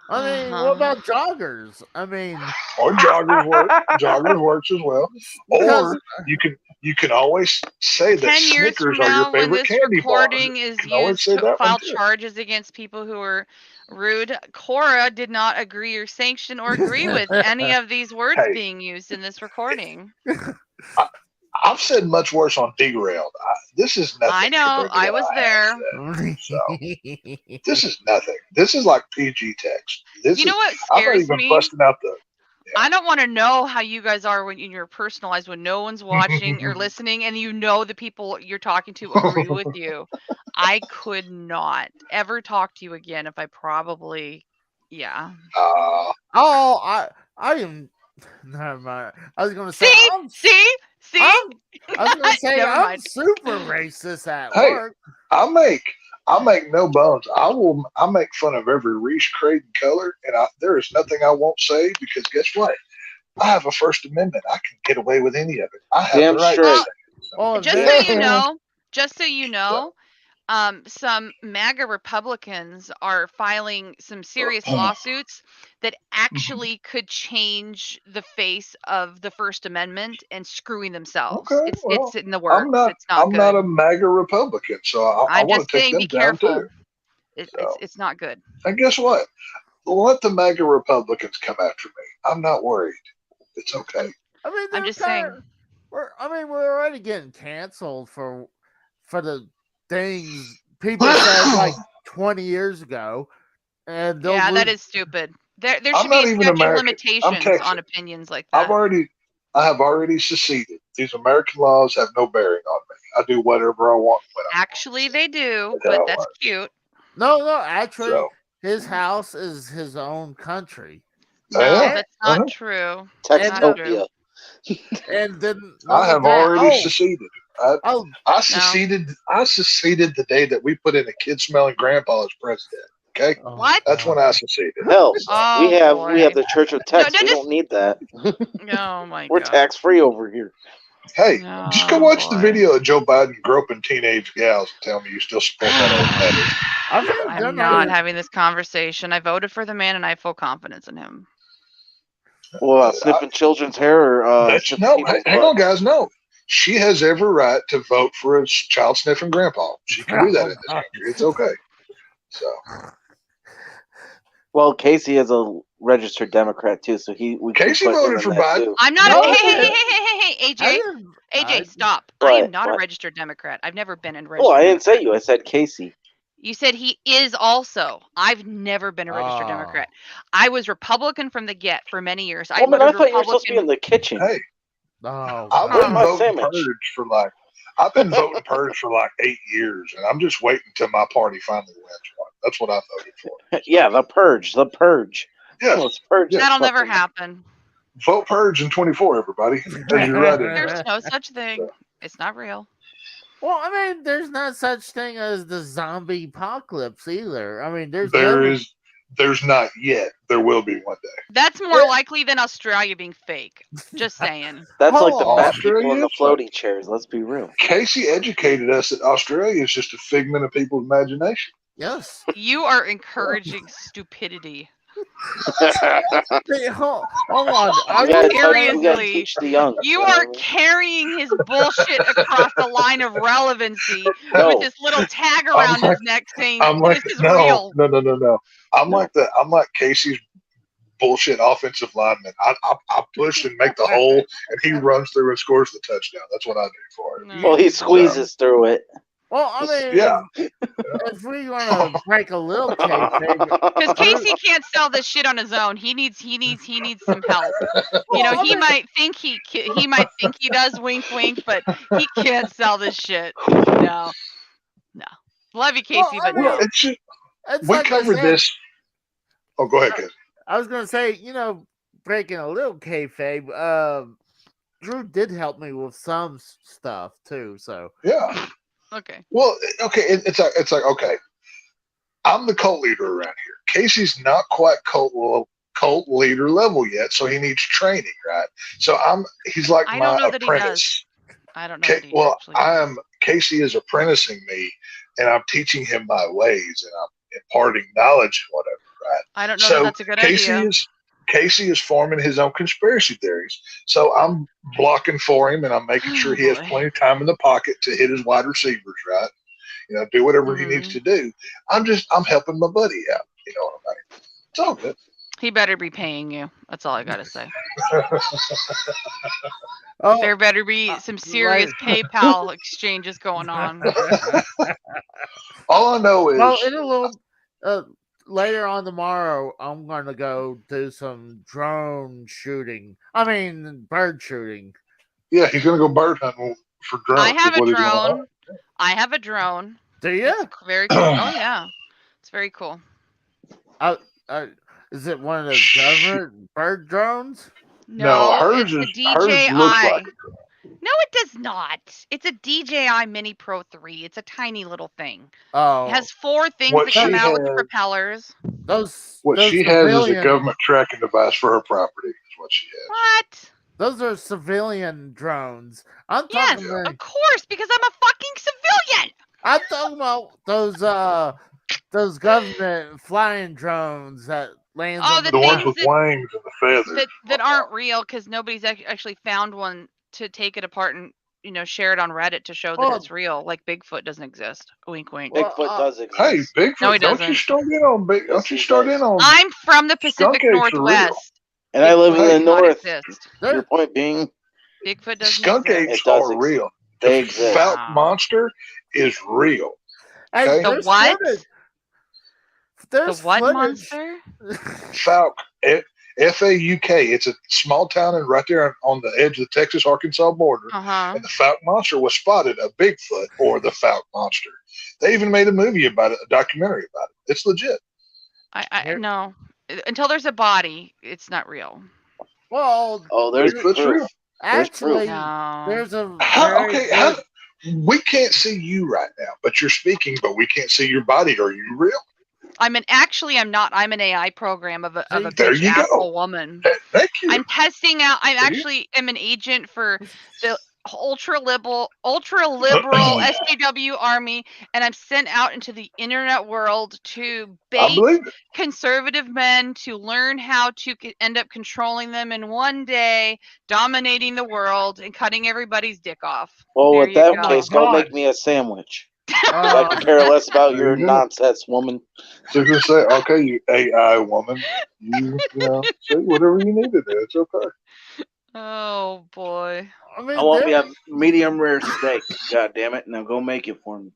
I mean, what about joggers? I mean, or joggers work. Joggers works as well. Or you can always say that 10 years Snickers from now, are your favorite when this candy recording bar. is used to file charges against people who are rude, Cora did not agree or sanction or agree with any of these words being used in this recording. I've said much worse on Derailed. This is nothing. I know. I was there. So, this is nothing. This is like PG text. You know what scares me? Busting out the. Yeah. I don't want to know how you guys are when you're personalized, when no one's watching or listening, and you know the people you're talking to agree with you. I could not ever talk to you again if I probably, I am. Never mind. I was going to say. See? I was going to say I'm super racist at work. I make no bones. I make fun of every Reese Creighton color, and there is nothing I won't say because guess what? I have a First Amendment. I can get away with any of it. I have the right to say it. Just so you know, some MAGA Republicans are filing some serious lawsuits that actually could change the face of the First Amendment and screwing themselves. Okay, It's in the works. It's not I'm good. not a MAGA Republican, so I I'm want just to take saying, them be down careful. too. It's not good. And guess what? Let the MAGA Republicans come after me. I'm not worried. It's okay. I mean, I'm just saying. We're already getting canceled for the things people said like 20 years ago, and Yeah, that is stupid. There should be a statute of limitations on opinions like that. I have already seceded. These American laws have no bearing on me. I do whatever I want when I Actually, they do, but that's cute. No, actually, his house is his own country. No, that's not true. Textopia. And then I have already seceded. I seceded. No. I seceded the day that we put in a kid smelling grandpa as president. Okay, What? That's when I seceded. Hell, Oh, we have the Church of Tex. We don't need that. Oh my We're God. tax free over here. Hey, just go watch the video of Joe Biden groping teenage gals and tell me you still support that old fetish. I'm not having this conversation. I voted for the man, and I have full confidence in him. Well, sniffing children's hair or hang on, guys. No, she has every right to vote for a child sniffing grandpa. She can do that in this country. It's okay. So, well, Casey is a registered Democrat too, so Casey voted for Biden. Too. I'm not. Hey, AJ, stop! I am not a registered Democrat. I've never been in registered. Oh, I didn't say you. I said Casey. You said he is also. I've never been a registered Democrat. I was Republican from the get for many years. I thought you were supposed to be in the kitchen. Hey, I've been voting purge for like 8 years, and I'm just waiting until my party finally wins one. That's what I voted for. Yeah, the purge. Yeah, that'll never happen. Vote purge in 24, everybody. You're right. There's no such thing. It's not real. Well, I mean, there's not such thing as the zombie apocalypse either. I mean, there's not yet. There will be one day. That's more likely than Australia being fake. Just saying. That's like the bad people in the floating chairs. Let's be real. Casey educated us that Australia is just a figment of people's imagination. Yes. You are encouraging stupidity. Hey, hold on. Seriously, you are carrying his bullshit across the line of relevancy with this little tag around his neck saying this is real. No. I'm like Casey's bullshit offensive lineman. I push and make the hole, and he runs through and scores the touchdown. That's what I do for him. Well, he squeezes through it. Well, I mean, if we want to break a little kayfabe, because Casey can't sell this shit on his own. He needs some help. You know, he might think he does, wink, wink, but he can't sell this shit. No. Love you, Casey, but no. We covered this. Oh, go ahead, Casey. I was gonna say, breaking a little kayfabe. Drew did help me with some stuff too. So yeah. Okay. Well, okay. It's like okay. I'm the cult leader around here. Casey's not quite cult leader level yet, so he needs training, right? So he's like my apprentice. I don't know. Casey is apprenticing me, and I'm teaching him my ways, and I'm imparting knowledge and whatever, right? I don't know if that's a good idea. Casey is forming his own conspiracy theories. So I'm blocking for him, and I'm making sure he has plenty of time in the pocket to hit his wide receivers, right? Do whatever he needs to do. I'm helping my buddy out. You know what I mean? It's all good. He better be paying you. That's all I got to say. Oh, there better be some serious PayPal exchanges going on. All I know is... Well, in a little... later on tomorrow, I'm going to go do some drone shooting. I mean, bird shooting. Yeah, he's going to go bird hunting for drones. I have a drone. Do you? It's very cool. Oh, yeah. It's very cool. Is it one of those government bird drones? No, hers looks like a drone. No, it does not. It's a DJI Mini Pro 3. It's a tiny little thing. Oh. It has 4 things that come out with the propellers. What she has is a government tracking device for her property. Is what she has. What? Those are civilian drones. Yes, of course, because I'm a fucking civilian. I'm talking about those government flying drones that lands Oh, on the The ones things with wings and the feathers. that aren't real because nobody's actually found one to take it apart and share it on Reddit to show that Well- it's real. Like Bigfoot doesn't exist. Wink, wink. Well, Bigfoot does exist. Hey, Bigfoot, No, he don't you doesn't. start in on big? Don't you start in on? I'm from the Pacific Skunk apes are real. Northwest. And I live in Bigfoot the does not north. exist. Your point being, Bigfoot doesn't Skunk exist. apes It does are exist. real. They The exist. Falk Wow. monster is real. Hey, Okay. The there's what? footage. The There's what footage. monster? Falk, F-A-U-K. It's a small town and right there on the edge of the Texas-Arkansas border. Uh-huh. And the Falk monster was spotted, a Bigfoot or the Falk monster. They even made a movie about it, a documentary about it. It's legit. I Here- no. Until there's a body, it's not real. Well, Oh, there's Bigfoot's proof. real. There's proof. actually, No. there's a How, very okay, good- we can't see you right now, but you're speaking, but we can't see your body. Are you real? I'm not. I'm an AI program of a There bitch you go. asshole woman. Thank you. I'm testing out. I There you- actually am an agent for the ultra liberal SJW army, and I'm sent out into the internet world to I bait believe it. conservative men to learn how to end up controlling them, and one day dominating the world and cutting everybody's dick off. Well, There with you that go. case, go make me a sandwich. I uh, can care less about There your you go. nonsense, woman. So you say, okay, you AI woman, you know, say whatever you need to do. It's okay. Oh boy. I mean, I want me there, a medium rare steak. God damn it! Now go make it for me.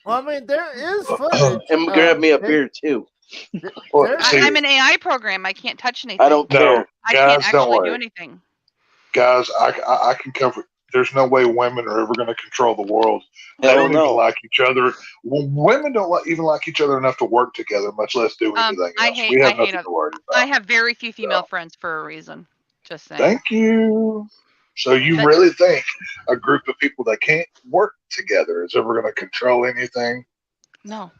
there is footage. And grab me a there- beer too. Well, there- see, I'm an AI program. I can't touch anything. I don't no, care. I guys, can't don't actually worry. do anything. Guys, I can cover. There's no way women are ever going to control the world. They Hell don't even no. like each other. Women don't even like each other enough to work together, much less do anything I else. hate- We I have hate nothing to worry I about. have very few female friends for a reason. Just saying. Thank you. So you But- really think a group of people that can't work together is ever going to control anything? No,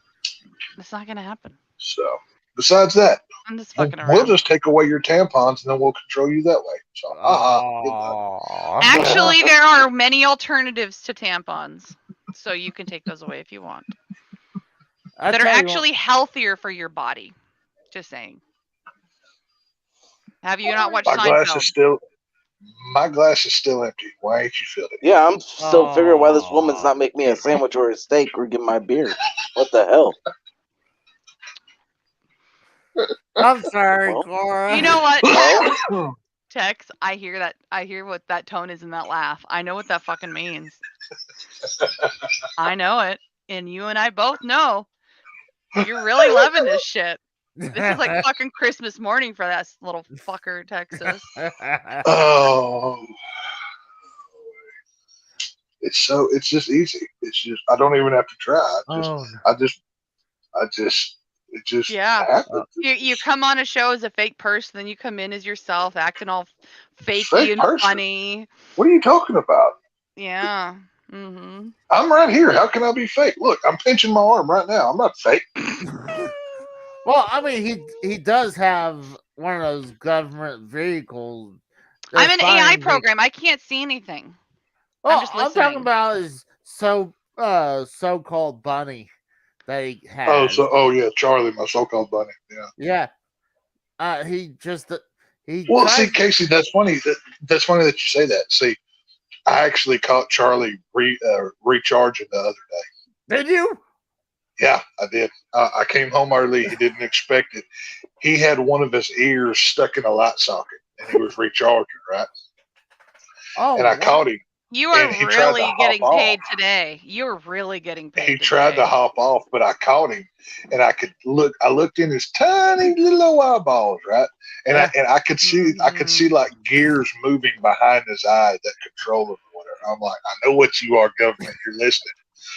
it's not gonna happen. So besides that, I'm just fucking we'll around. just take away your tampons and then we'll control you that way. So, good luck. Aw. Actually, there are many alternatives to tampons, so you can take those away if you want. I That are tell you what, actually healthier for your body. Just saying. Have you not watched My glass Seinfeld? is still empty. Why ain't you filled it? Yeah, I'm still figuring why this Aw. woman's not making me a sandwich or a steak or give my beer. What the hell? I'm sorry, Well, Cora. You know what? Well, Tex, I hear that. I hear what that tone is in that laugh. I know what that fucking means. I know it, and you and I both know. You're really loving this shit. This is like fucking Christmas morning for that little fucker, Texas. Oh, it's just easy. It's just I don't even have to try. Oh, It just Yeah. happens. You come on a show as a fake person, then you come in as yourself, acting all fakey Fake and person? funny. What are you talking about? Yeah. Mm-hmm. I'm right here. How can I be fake? Look, I'm pinching my arm right now. I'm not fake. well, I mean, he does have one of those government vehicles. I'm an AI flying program. I can't see anything. Well, just I'm listening. talking about is so-called bunny that he has. Yeah, Charlie, my so-called bunny. Yeah. Yeah. He just he. Well, tried- see, Casey, that's funny. That's funny that you say that. See, I actually caught Charlie recharging the other day. Did you? Yeah, I did. I came home early. He didn't expect it. He had one of his ears stuck in a light socket, and he was recharging, right? Oh, And I wow. caught him. You are And he tried to really hop getting off. paid today. You're really getting paid. He tried to today. hop off, but I caught him, and I could look. I looked in his tiny little eyeballs, right, and I could see like gears moving behind his eye that control him or whatever. I'm like, I know what you are, government. You're listening.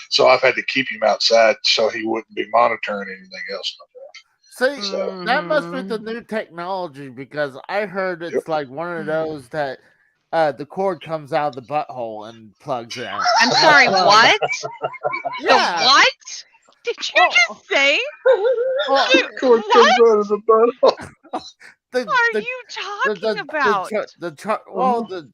So I've had to keep him outside so he wouldn't be monitoring anything else. See, that must be Mhm. the new technology because I heard it's Yep. like one of those that the cord comes out of the butthole and plugs it out. I'm sorry, what? Yeah. The what? Did you Oh. just say? Well, Dude, Cord what comes out of the butthole. the, are the, you the, talking about? the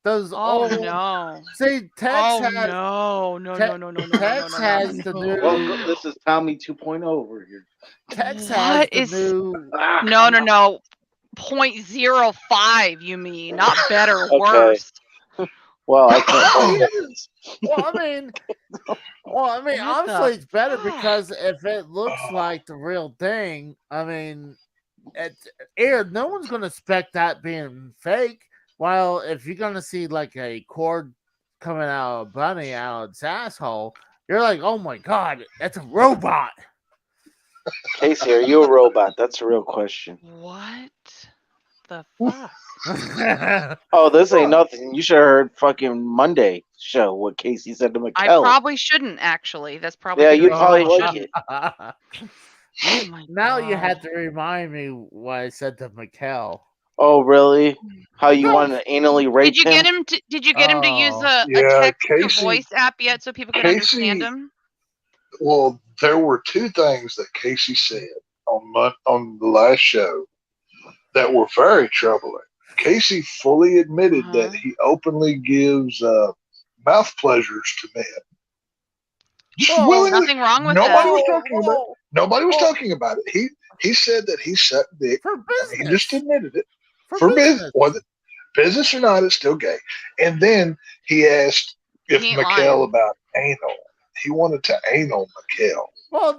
those Oh old. no. See, Tex Oh has no. No, Te- no, no, no, no, no, Tex no, no, has no, the no. new. Welcome. This is Tommy 2.0 over here. Tex has What the is new. no, no, no. 0.05, you mean? Not better, Okay. worse. Well, I can't blame you. Well, I mean, What the honestly, it's better fuck? because if it looks like the real thing, I mean, no one's gonna expect that being fake. While if you're gonna see like a cord coming out of a bunny out of its asshole, you're like, oh my god, that's a robot. Casey, are you a robot? That's a real question. What the fuck? Oh, this ain't nothing. You should have heard fucking Monday show what Casey said to I Mikkel. probably shouldn't actually. That's probably Yeah, the you'd reason probably I like shouldn't. it. Oh my Now you God. had to remind me what I said to Mikkel. Oh, really? How you No. want to anally rape Did you get him to? Did you get him to use Oh. a Yeah, text to Casey- voice app yet, so people could Casey- understand him? Well, there were two things that Casey said on the last show that were very troubling. Casey fully admitted that he openly gives mouth pleasures to men. Just Whoa, willingly. Nothing wrong with Nobody that. was talking about. Whoa, Nobody was whoa. talking about it. He said that he sucked dick. For And business. he just admitted it. For For business. business, whether business or not, it's still gay. And then he asked if He ain't Mikkel lying. about anal. He wanted to anal Mikkel. Well,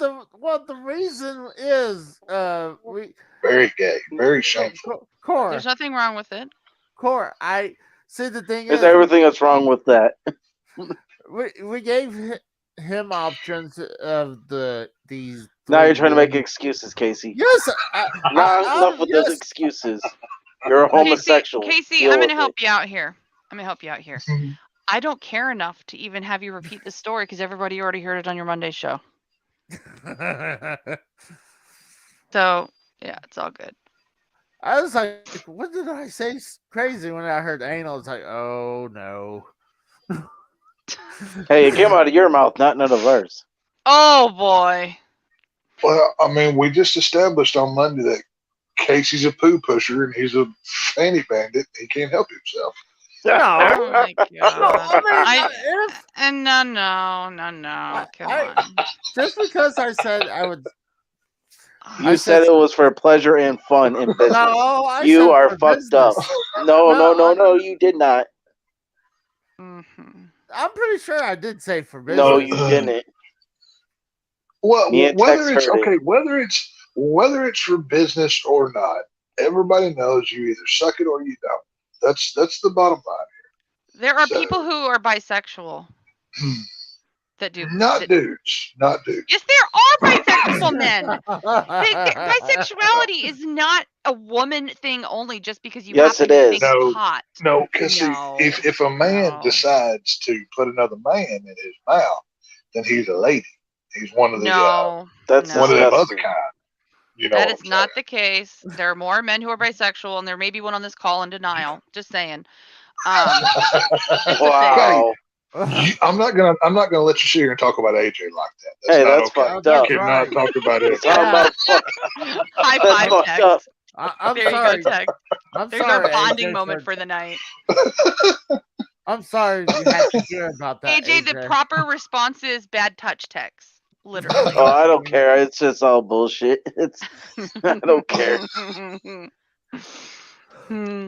the reason is we Very gay. Very shameful. Core. There's nothing wrong with it. Core. I see the thing There's is everything that's wrong with that. we gave him options of these. Now you're three trying to make women. excuses, Casey. Yes. Not enough with those excuses. You're a homosexual. Casey, Deal I'm going with to help it. you out here. I don't care enough to even have you repeat the story because everybody already heard it on your Monday show. So, yeah, it's all good. I was like, what did I say crazy when I heard anal? It's like, oh no. Hey, it came out of your mouth, not none of ours. Oh, boy. Well, I mean, we just established on Monday that Casey's a poo pusher and he's a fanny bandit. He can't help himself. No. Oh, my God. No, No. Come on. just because I said I would. You I said it was for pleasure and fun in business. No, I You said are for fucked up. business. No, you did not. Mhm. I'm pretty sure I did say for business. No, you didn't. Well, Me and whether Tex it's heard it. whether it's for business or not, everybody knows you either suck it or you don't. That's the bottom line. There are So- people who are bisexual that do. Not dudes. Yes, there are bisexual men. Bisexuality is not a woman thing only just because you Yes, happen it to is. think No. it's hot. No, because No. if a man No. decides to put another man in his mouth, then he's a lady. He's one of the No. That's No. one of them other disgusting. kind. You know That what is I'm not the case. There are more men who are bisexual, and there may be one on this call in denial. Just saying. Just a Wow. I'm not gonna let you sit here and talk about AJ like that. Hey, not that's okay. fucked That's up. You cannot right. talk about it. Talking about fuck. high That's five fucked up. text. I'm There sorry. you go, text. I'm There's sorry. our bonding AJ, moment for the night. I'm sorry you had to hear about that. AJ, the proper response is bad touch text. Literally. Oh, I don't care. It's just all bullshit. I don't care.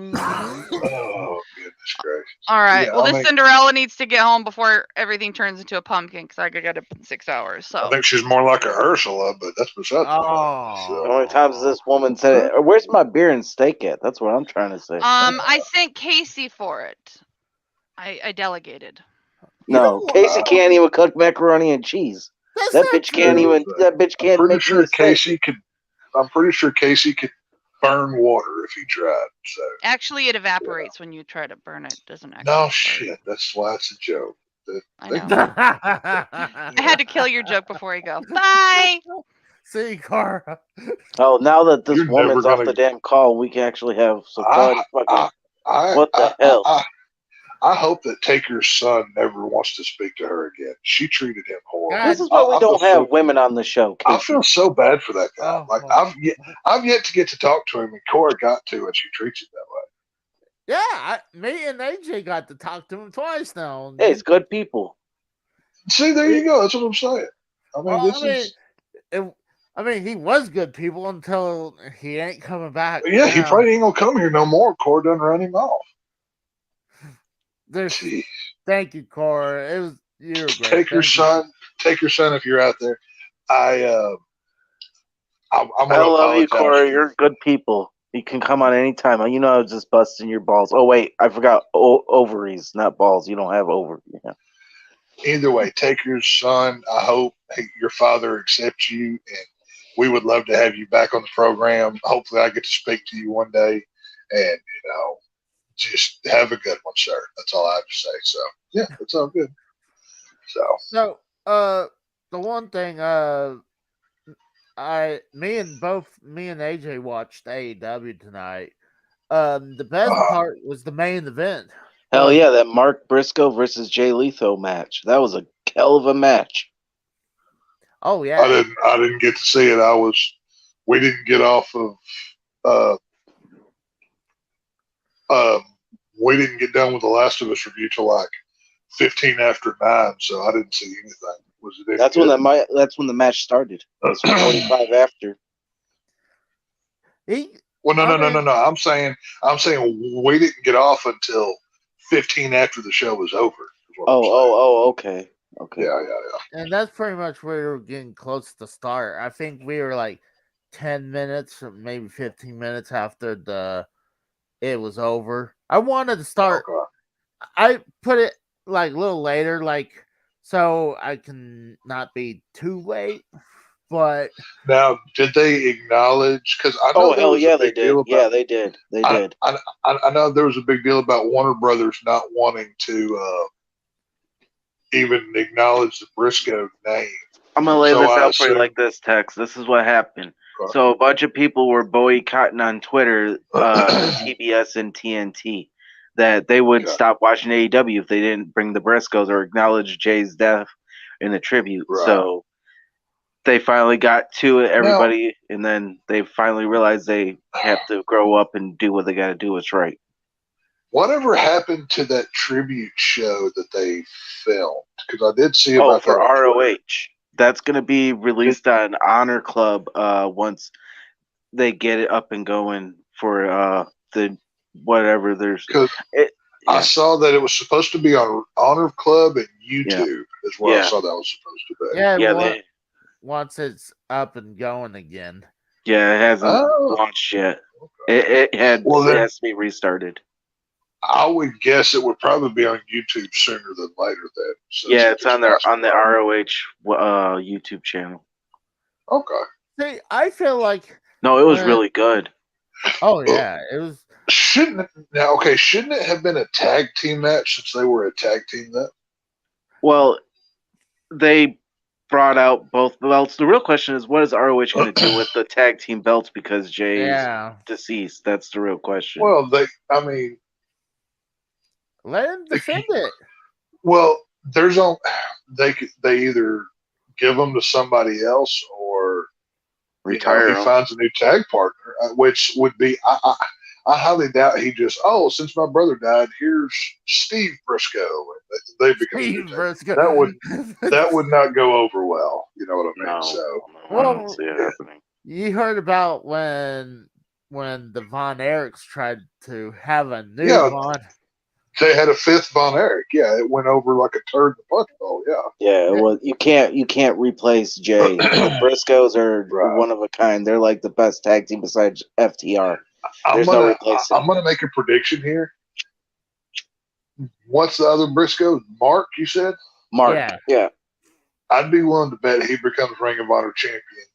Oh goodness gracious! All right. Yeah, well, I this mean- Cinderella needs to get home before everything turns into a pumpkin because I could get up in 6 hours. So I think she's more like a Ursula, but that's beside the point. Oh. How many times has this woman said it? Where's my beer and steak at? That's what I'm trying to say. I sent Casey for it. I delegated. No, Casey can't even cook macaroni and cheese. That's That not bitch true. can't even. That bitch I'm can't pretty make sure me a steak. I'm pretty sure Casey could burn water if he tried. So Actually, it evaporates when you try to burn it. Doesn't actually. no burn. shit. That's why it's a joke. I know. I had to kill your joke before you go. Bye. See, Cara. Oh, now that this You're woman's never off gonna- the damn call, we can actually have some I- fun. Fucking. I, What the hell? I hope that Taker's son never wants to speak to her again. She treated him horrible. God. This is why we I don't feel have so- women on the show. I Casey. feel so bad for that guy. Oh, like oh. I've yet to get to talk to him, and Cora got to, and she treats him that way. Me and AJ got to talk to him twice now. Hey, it's good people. See, there you go. That's what I'm saying. I mean, he was good people until he ain't coming back. Yeah, he probably ain't gonna come here no more. Core done run him off. Jeez. Thank you, Core. You're great. Take your son if you're out there. I'm I love you, Corey. You're good people. You can come on anytime. You know I was just busting your balls. Oh wait, I forgot ovaries, not balls. You don't have ovaries. Yeah. Either way, take your son. I hope your father accepts you, and we would love to have you back on the program. Hopefully, I get to speak to you one day, and just have a good one, sir. That's all I have to say. So yeah, it's all good. So the one thing me and AJ watched AEW tonight. The best part was the main event. Hell yeah, that Mark Briscoe versus Jay Lethal match. That was a hell of a match. Oh yeah. I didn't get to see it. We didn't get off of we didn't get done with the Last of Us review till like 15 after 9, so I didn't see anything. Was it? That's when the match started. It was 45 after. No. I'm saying we didn't get off until 15 after the show was over. Okay. Yeah. And that's pretty much where we were getting close to start. I think we were like 10 minutes or maybe 15 minutes after it was over. I wanted to start. Okay. I put it like a little later, like so I can not be too late. But now, did they acknowledge? Because I know hell yeah, they did. Yeah, they did. They did. I know there was a big deal about Warner Brothers not wanting to even acknowledge the Briscoe name. I'm gonna lay this out for you like this, Tex. This is what happened. Okay. So a bunch of people were boycotting on Twitter, TBS and TNT, that they would stop watching AEW if they didn't bring the Briscoes or acknowledge Jay's death in the tribute. Right. So they finally got to it, everybody, and then they finally realized they have to grow up and do what they got to do. It's right. Whatever happened to that tribute show that they filmed? Because I did see about for ROH. That's going to be released on Honor Club once they get it up and going for the whatever. I saw that it was supposed to be on Honor Club and YouTube is where I saw that was supposed to be. Yeah, once it's up and going again. Yeah, it hasn't launched yet. Okay. It has to be restarted. I would guess it would probably be on YouTube sooner than later. Then, it's on the ROH YouTube channel. Okay. See, I feel like it was really good. Oh yeah, it was. Shouldn't it have been a tag team match since they were a tag team then? Well, they brought out both belts. The real question is, what is ROH going to do with the tag team belts because Jay's deceased? That's the real question. Well, let him defend it. Well, they either give them to somebody else or retire. He finds a new tag partner, which would be I highly doubt he just since my brother died, here's Steve Briscoe. They become Steve Briscoe. That would not go over well. You know what I mean? I don't see it happening. You heard about when the Von Erichs tried to have a new Von. They had a fifth Von Erich. Yeah, it went over like a turd in the punch bowl. Yeah. Yeah, well, you can't replace Jay. The Briscoes are one of a kind. They're like the best tag team besides FTR. I'm gonna make a prediction here. What's the other Briscoe? Mark, you said? Mark. Yeah. I'd be willing to bet he becomes Ring of Honor champion.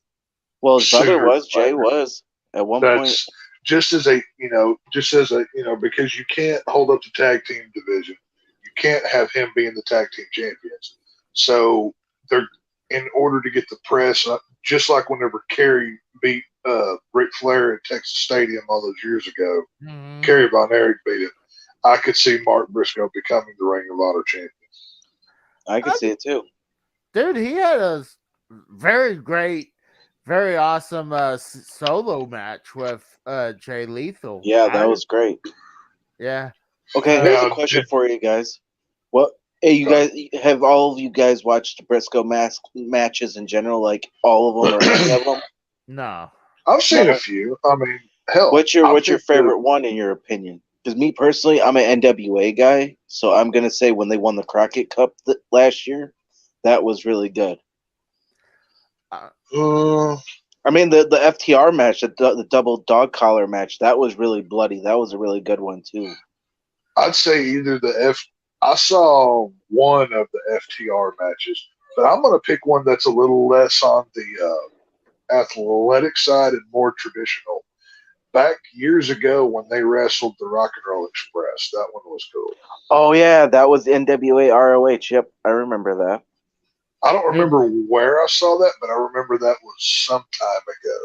Well, his brother was. Jay was at one point. Just as because you can't hold up the tag team division. You can't have him being the tag team champions. So they're in order to get the press, just like whenever Kerry beat Ric Flair at Texas Stadium all those years ago, Kerry Von Erich beat him. I could see Mark Briscoe becoming the Ring of Honor champion. I could see it too. Dude, he had a very great, very awesome solo match with Jay Lethal. Yeah, that was great. Yeah. Okay, here's a question for you guys. What? Hey, you guys, have all of you guys watched Briscoe matches in general, like all of them or any of them? No. I've seen a few. I mean, hell. What's your favorite one in your opinion? Because me personally, I'm an NWA guy, so I'm gonna say when they won the Crockett Cup last year, that was really good. I mean, the FTR match, the double dog collar match, that was really bloody. That was a really good one too. I'd say either I saw one of the FTR matches, but I'm going to pick one that's a little less on the athletic side and more traditional. Back years ago when they wrestled the Rock and Roll Express, that one was cool. Oh yeah, that was NWA ROH. Yep, I remember that. I don't remember where I saw that, but I remember that was some time ago.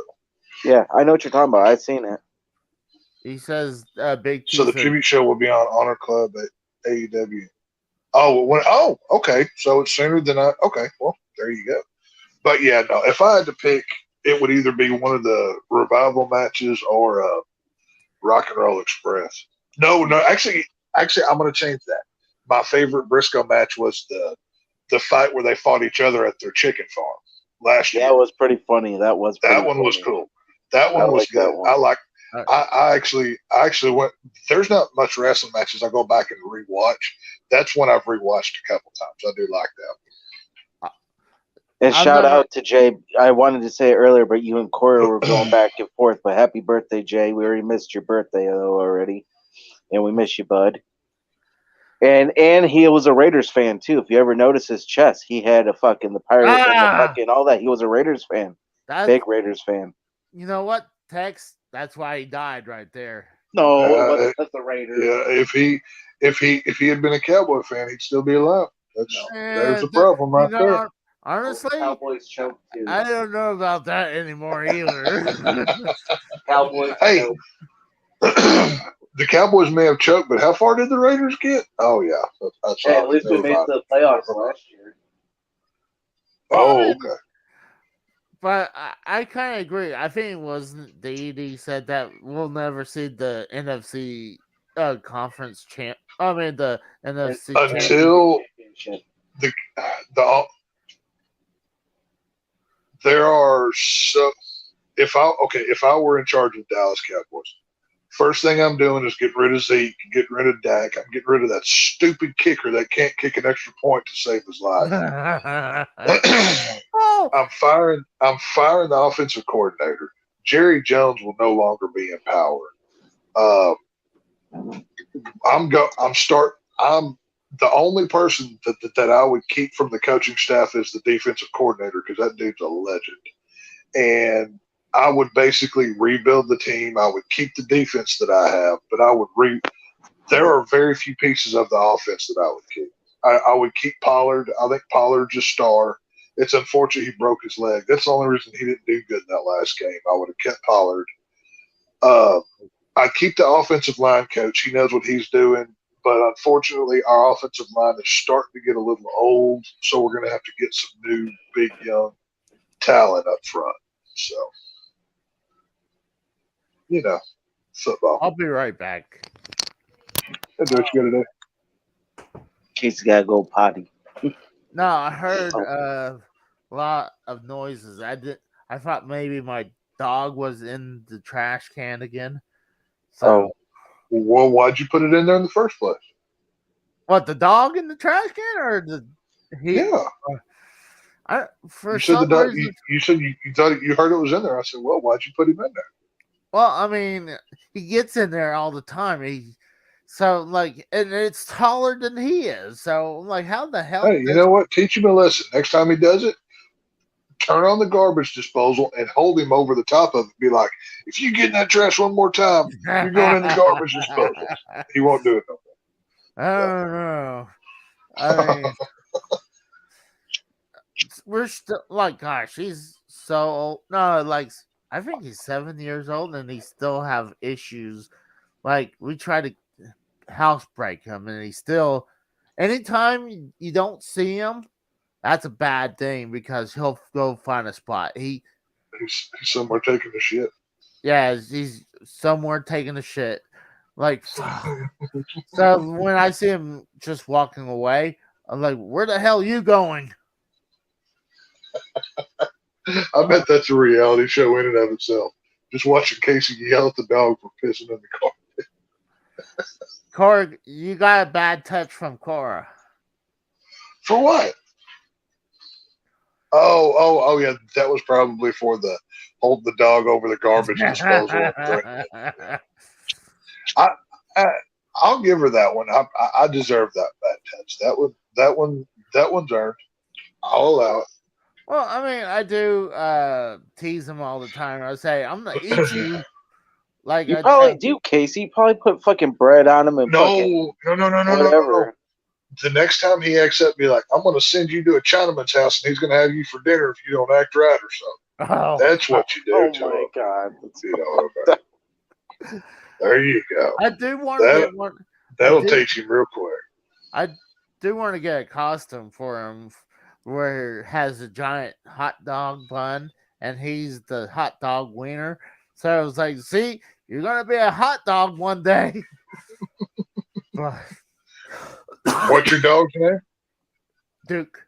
Yeah, I know what you're talking about. I've seen it. He says Big T. So the tribute show will be on Honor Club at AEW. Oh, okay. So it's sooner than okay, well, there you go. But yeah, no, if I had to pick, it would either be one of the Revival matches or Rock and Roll Express. No, actually, I'm going to change that. My favorite Briscoe match was the fight where they fought each other at their chicken farm last year. That was pretty funny. That one was cool. That one was good. I actually went. There's not much wrestling matches I go back and rewatch. That's one I've rewatched a couple times. I do like that. And shout out to Jay. I wanted to say it earlier, but you and Corey were going back and forth. But happy birthday, Jay. We already missed your birthday though already, and we miss you, bud. And he was a Raiders fan too. If you ever notice his chest, he had a fucking the Pirates and the fucking all that. He was a Raiders fan. Big Raiders fan. You know what, Tex? That's why he died right there. No, it wasn't the Raiders. Yeah, if he had been a Cowboy fan, he'd still be alive. There's a problem right there. Honestly, Cowboys choked too. I don't know about that anymore either. Cowboys. Hey, the Cowboys may have choked, but how far did the Raiders get? Oh yeah, at least we made the playoffs last year. Oh, okay. But I kind of agree. I think it was the ED said that we'll never see the NFC conference champ. I mean the NFC until the there are so. If I were in charge of Dallas Cowboys, first thing I'm doing is getting rid of Zeke, getting rid of Dak. I'm getting rid of that stupid kicker that can't kick an extra point to save his life. I'm firing the offensive coordinator. Jerry Jones will no longer be in power. I'm the only person that I would keep from the coaching staff is the defensive coordinator because that dude's a legend. And I would basically rebuild the team. I would keep the defense that I have, but I would there are very few pieces of the offense that I would keep. I would keep Pollard. I think Pollard's a star. It's unfortunate he broke his leg. That's the only reason he didn't do good in that last game. I would have kept Pollard. I'd keep the offensive line coach. He knows what he's doing. But unfortunately, our offensive line is starting to get a little old, so we're going to have to get some new, big, young talent up front. So, football. I'll be right back. Do what you got to do. In case you got to go potty. No, I heard a lot of noises. I thought maybe my dog was in the trash can again. So, well, why'd you put it in there in the first place? What, the dog in the trash can or Yeah. You said you thought you heard it was in there. I said, well, why'd you put him in there? Well, I mean, he gets in there all the time. And it's taller than he is. So, how the hell? Hey, you know what? Teach him a lesson. Next time he does it, turn on the garbage disposal and hold him over the top of it. Be like, if you get in that trash one more time, you're going in the garbage disposal. He won't do it no more. I don't know. I mean, we're still gosh, he's so old. No, I think he's 7 years old and he still have issues. We try to house break him and he still, anytime you don't see him, that's a bad thing because he'll go find a spot. He's somewhere taking a shit. Yeah, he's somewhere taking a shit. Like, so when I see him just walking away, I'm like, "Where the hell are you going?" I bet that's a reality show in and of itself. Just watching Casey yell at the dog for pissing in the car. Cora, you got a bad touch from Cora. For what? Oh, yeah. That was probably for the hold the dog over the garbage disposal. I'll give her that one. I deserve that bad touch. That one's earned. I'll allow it. Well, I mean, I do tease him all the time. I say, "I'm gonna eat you." Like You I probably tell- do, Casey. You probably put fucking bread on him and fucking No. whatever. The next time he acts up, be like, I'm going to send you to a Chinaman's house and he's going to have you for dinner if you don't act right or something. Oh, That's what you do Oh to my him. god. You know, there you go. I do want to get one. That'll teach him real quick. I do want to get a costume for him where it has a giant hot dog bun and he's the hot dog wiener. So I was like, "See, you're gonna be a hot dog one day." But What's your dog's name? Duke.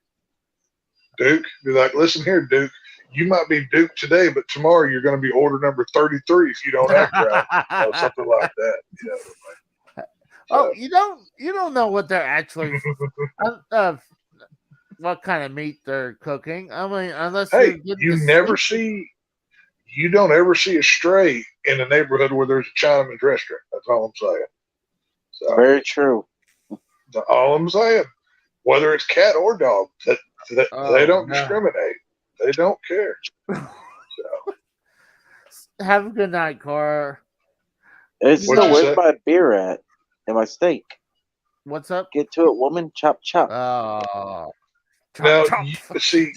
Duke. Be like, listen here, Duke. You might be Duke today, but tomorrow you're going to be order number 33 if you don't act right. Or something like that. Oh, you don't know what they're actually what kind of meat they're cooking. I mean, unless Hey, you don't ever see a stray in a neighborhood where there's a Chinaman's restaurant. That's all I'm saying. So, Very true. all I'm saying, whether it's cat or dog, they don't discriminate. They don't care. So. Have a good night, Cora. It's What'd still you where's say? my beer at and my steak? What's up? Get to it, woman. Chop chop. Oh, Now, chop. see,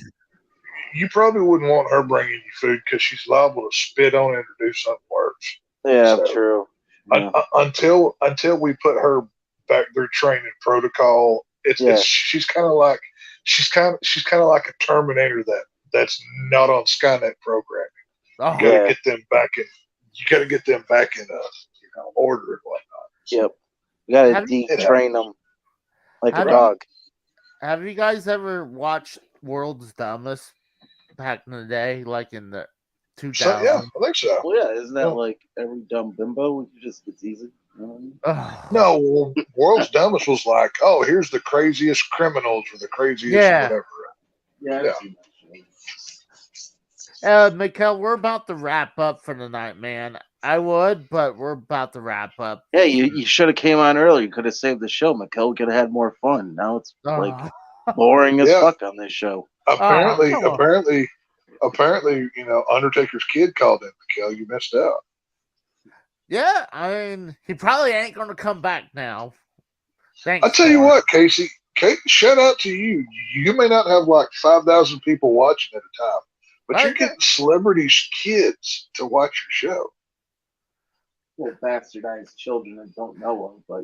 you probably wouldn't want her bringing you food because she's liable to spit on it or do something worse. Yeah, So, true. Yeah. Until we put her back through training protocol, she's kind of like a Terminator that's not on Skynet programming. Oh, You got to get them back in. You got to get them back in order and whatnot. Yep. You gotta Have you- detrain them like a Have dog. Have you guys ever watched World's Dumbest back in the day, like in the 2000s? So, yeah, I think so. Well, yeah, isn't that like every dumb bimbo? It's easy. You know what I mean? Oh, No, well, World's Dumbest was like, oh, here's the craziest criminals or the craziest whatever. Yeah. Yeah. I've seen that show. Mikkel, we're about to wrap up for the night, man. I would, but we're about to wrap up. Yeah, you should have came on earlier. You could have saved the show, Mikkel. We could have had more fun. Now it's like boring as fuck on this show. Apparently, come on. apparently, Undertaker's kid called in. Mikkel, you missed out. Yeah, I mean, he probably ain't going to come back now. Thanks. I tell you what, Casey, shout out to you. You may not have like 5,000 people watching at a time, but you're getting celebrities' kids to watch your show. Well, bastardized children that don't know them.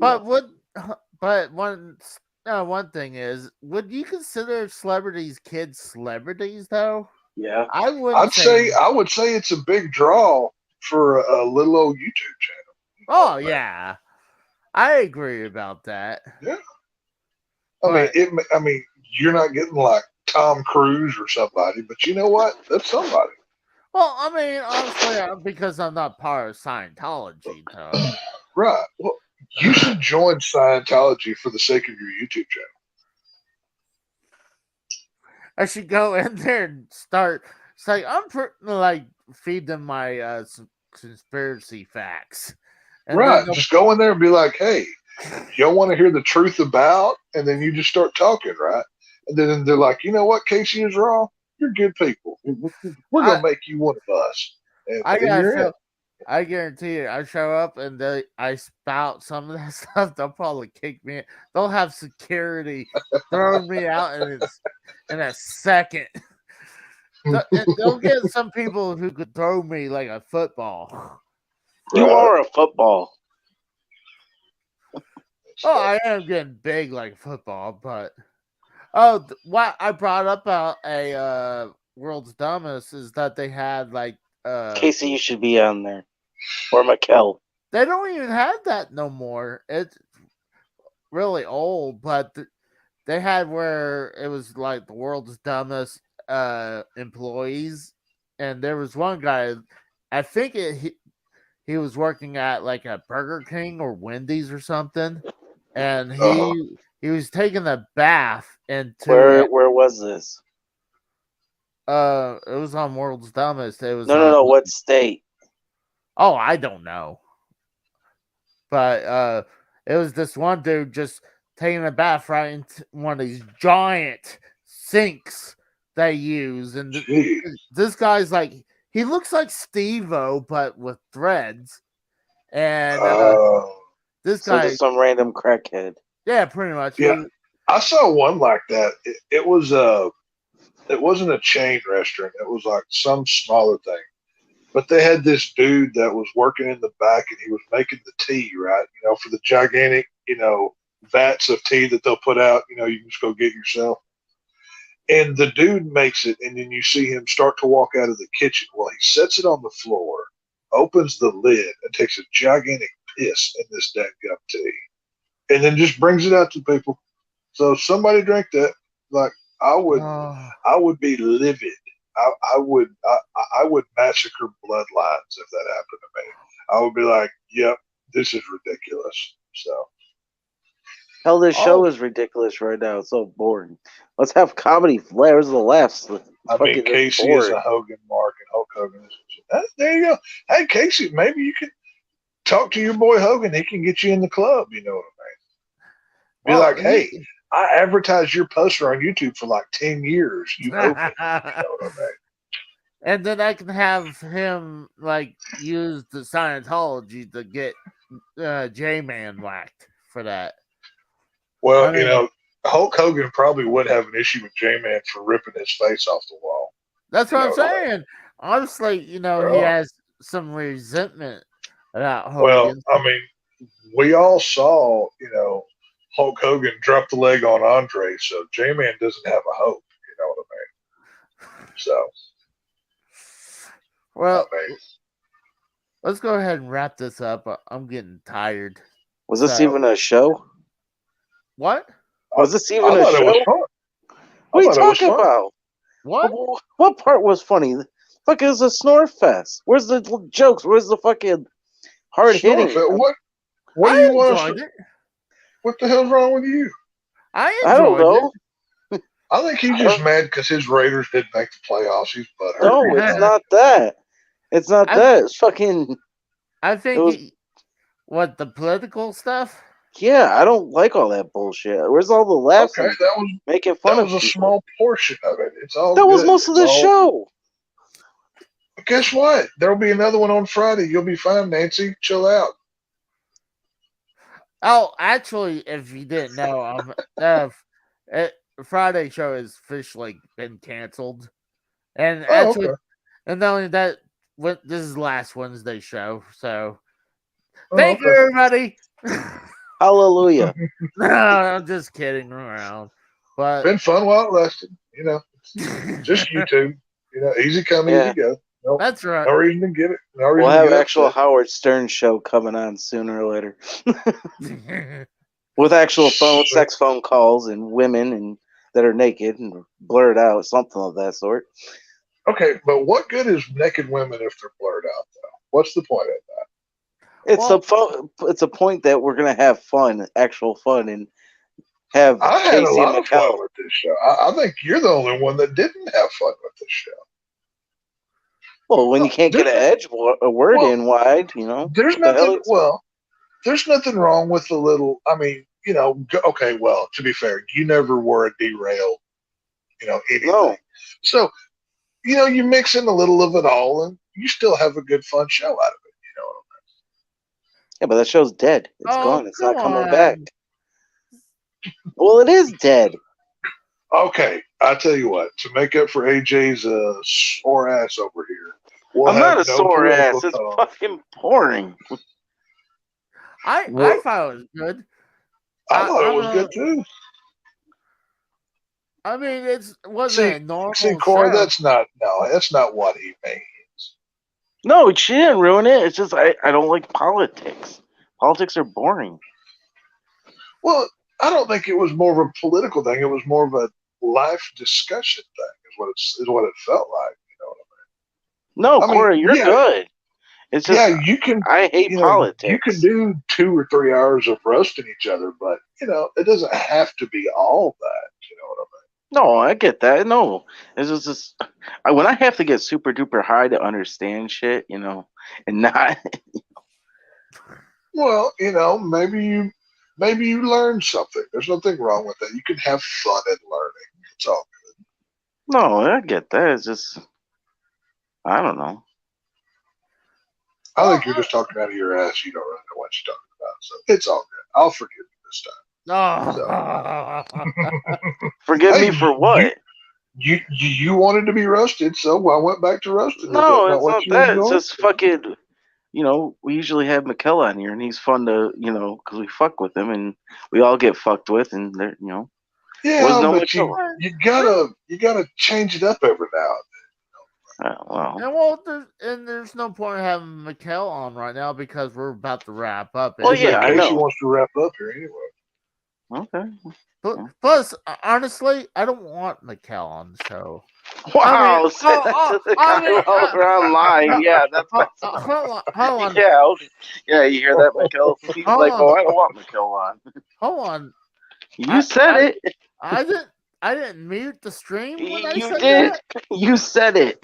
But one thing is, would you consider celebrities' kids celebrities though? Yeah, I would. I would say it's a big draw for a little old YouTube channel. Oh yeah, I agree about that. Yeah, I mean, you're not getting like Tom Cruise or somebody, but you know what? That's somebody. Well, I mean, honestly, because I'm not part of Scientology, though. Right. Well, you should join Scientology for the sake of your YouTube channel. I should go in there and start. It's like I'm feed them my conspiracy facts. And right. Just go in there and be like, "Hey, y'all want to hear the truth about?" And then you just start talking, right? And then they're like, "You know what? Casey is wrong. You're good people. We're gonna make you one of us." And I guarantee you, I show up and I spout some of that stuff. They'll probably kick me. They'll have security throwing me out in a second. They'll get some people who could throw me like a football. You are a football. Oh, I am getting big like football, but what I brought up about a World's Dumbest is that they had like Casey, you should be on there, or Mikkel. They don't even have that no more. It's really old, but they had where it was like the world's dumbest employees, and there was one guy. I think he was working at like a Burger King or Wendy's or something, and Uh-huh. he was taking a bath Where into was this? it was on World's Dumbest. It was No. What state? Oh, I don't know. But it was this one dude just taking a bath right into one of these giant sinks they use. And Jeez. this guy's like, he looks like Steve-O, but with threads. And this So guy, just some random crackhead. yeah, pretty much. Yeah. I saw one like that. It wasn't a chain restaurant. It was like some smaller thing. But they had this dude that was working in the back, and he was making the tea, right? For the gigantic, vats of tea that they'll put out. You can just go get yourself. And the dude makes it, and then you see him start to walk out of the kitchen. Well, he sets it on the floor, opens the lid, and takes a gigantic piss in this dadgum tea, and then just brings it out to people. So if somebody drank that, like I would be livid. I would massacre bloodlines if that happened to me. I would be like, "Yep, this is ridiculous." So, Hell, this show is ridiculous right now. It's so boring. Let's have comedy. Where's the laughs? I mean, Casey is a Hogan mark, and Hulk Hogan is. There you go. Hey, Casey, maybe you can talk to your boy Hogan. He can get you in the club. You know what I mean? Be like, hey, I advertised your poster on YouTube for like 10 years. You open. You know what I mean? And then I can have him like use the Scientology to get J-Man whacked for that. Well, Hulk Hogan probably would have an issue with J-Man for ripping his face off the wall. That's what I'm saying. Honestly, he has some resentment about Hogan. Well, I mean, we all saw, Hulk Hogan drop the leg on Andre, so J-Man doesn't have a hope. You know what I mean? So, well, let's go ahead and wrap this up. I'm getting tired. Was this even a show? What? Was this even a show? It was fun. What are you talking about? What part was funny? Fuck, it was a snore fest. Where's the jokes? Where's the fucking hard hitting? What do you want? What the hell's wrong with you? I don't know. I think he's just mad because his Raiders didn't make the playoffs. He's butthurt. No, it's not that. It's not that. It's fucking. I think what the political stuff. Yeah, I don't like all that bullshit. Where's all the laughs? Okay, that was making fun of. That was a small portion of it. It's all. That was most of the show. But guess what? There'll be another one on Friday. You'll be fine, Nancy. Chill out. Oh, actually, if you didn't know, Friday show has officially been canceled, and actually, and not only that, this is last Wednesday show. So, thank you, everybody. Hallelujah. No, I'm just kidding around. But been fun while it lasted. Just YouTube. Easy come, easy go. Nope. That's right. No reason to get it. We'll have an actual Howard Stern show coming on sooner or later. With actual sex phone calls and women that are naked and blurred out, something of that sort. Okay, but what good is naked women if they're blurred out, though? What's the point of that? It's a point that we're gonna have fun, actual fun, and have. I had a lot of fun with this show. I think you're the only one that didn't have fun with this show. Well, when you can't get a word in wide, there's nothing. Well, there's nothing wrong with the little. I mean, okay. Well, to be fair, you never were a derail. Anything. No. So, you mix in a little of it all, and you still have a good, fun show out of it. You know what I mean? Yeah, but that show's dead. It's gone. It's not coming back. Well, it is dead. Okay, I tell you what. To make up for AJ's sore ass over here, I'm not a sore ass. It's fucking boring. I thought it was good. I thought it was good too. I mean, it wasn't a normal. See, Corey, show. that's not what he means. No, she didn't ruin it. It's just I don't like politics. Politics are boring. Well, I don't think it was more of a political thing. It was more of a life discussion thing. Is what it felt like. No, I mean, Corey, you're good. It's just you can. I hate politics. You can do 2 or 3 hours of roasting each other, but it doesn't have to be all that. You know what I mean? No, I get that. No, it's just when I have to get super duper high to understand shit, and not. Well, maybe you learn something. There's nothing wrong with that. You can have fun in learning. It's all good. No, I get that. It's just I don't know. I think you're just talking out of your ass. You don't really know what you're talking about. So it's all good. I'll forgive you this time. No. Forgive me for what? You wanted to be roasted, so I went back to roasting. No, it's not that. It's just fucking. We usually have Mikkel on here, and he's fun to, because we fuck with him, and we all get fucked with, and there, Yeah, no but you gotta change it up every now and then. Well, There's no point in having Mikkel on right now because we're about to wrap up. Oh yeah, I know. Casey wants to wrap up here anyway. Okay. Plus, honestly, I don't want Mikkel on the show. Wow, send that to the guy while we're online. Yeah, that's hold on. Yeah, okay. Yeah, you hear that, Mikkel? He's like, "Oh, I don't want Mikkel on." Hold on. You said it. I didn't mute the stream when I You said did. that. You said it.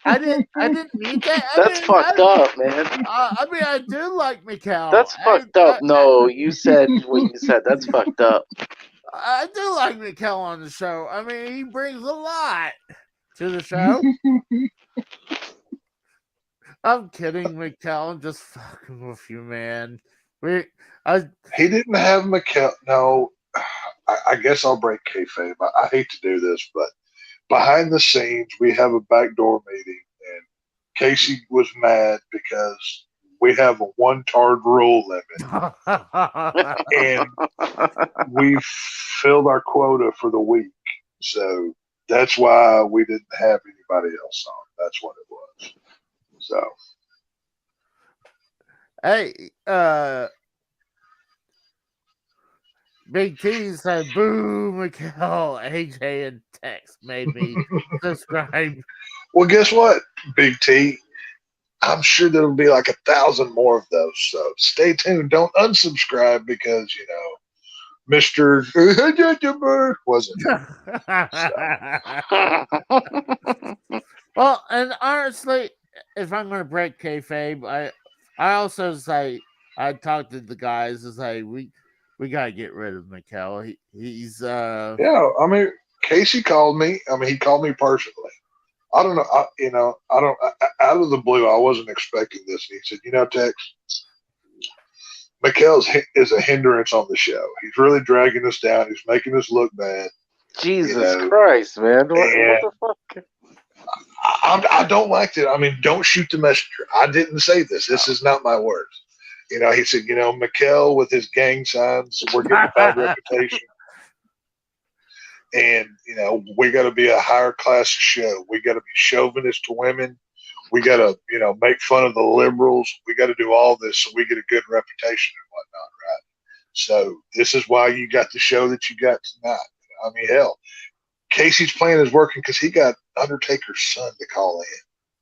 I didn't mute that. That's fucked up, man. I mean, I do like Mikkel. That's fucked up. No, you said what you said. That's fucked up. I do like Mikkel on the show. I mean, he brings a lot to the show. I'm kidding, Mikkel. I'm just fucking with you, man. He didn't have Mikkel. No, I guess I'll break kayfabe. I hate to do this, but behind the scenes, we have a backdoor meeting, and Casey was mad because we have a 1 tard rule limit, and we filled our quota for the week. So that's why we didn't have anybody else on. That's what it was. So, hey, Big T said, "Boo, Mikkel." AJ and Tex made me subscribe. well, guess what, Big T? I'm sure there'll be like 1,000 more of those. So stay tuned. Don't unsubscribe because Mr. wasn't. Well, and honestly, if I'm going to break kayfabe, I also say I talked to the guys and say we got to get rid of Mikkel. He's Yeah. I mean, Casey called me. I mean, he called me personally. I don't know. I don't. Out of the blue, I wasn't expecting this. And he said, Tex, Mikkel is a hindrance on the show. He's really dragging us down. He's making us look bad. Jesus Christ, man! What the fuck? I don't like it. I mean, don't shoot the messenger. I didn't say this. This is not my words. He said, Mikkel with his gang signs, we're getting a bad reputation. And, we got to be a higher class show. We got to be chauvinist to women. We got to, make fun of the liberals. We got to do all this so we get a good reputation and whatnot, right? So this is why you got the show that you got tonight. I mean, hell, Casey's plan is working because he got Undertaker's son to call in.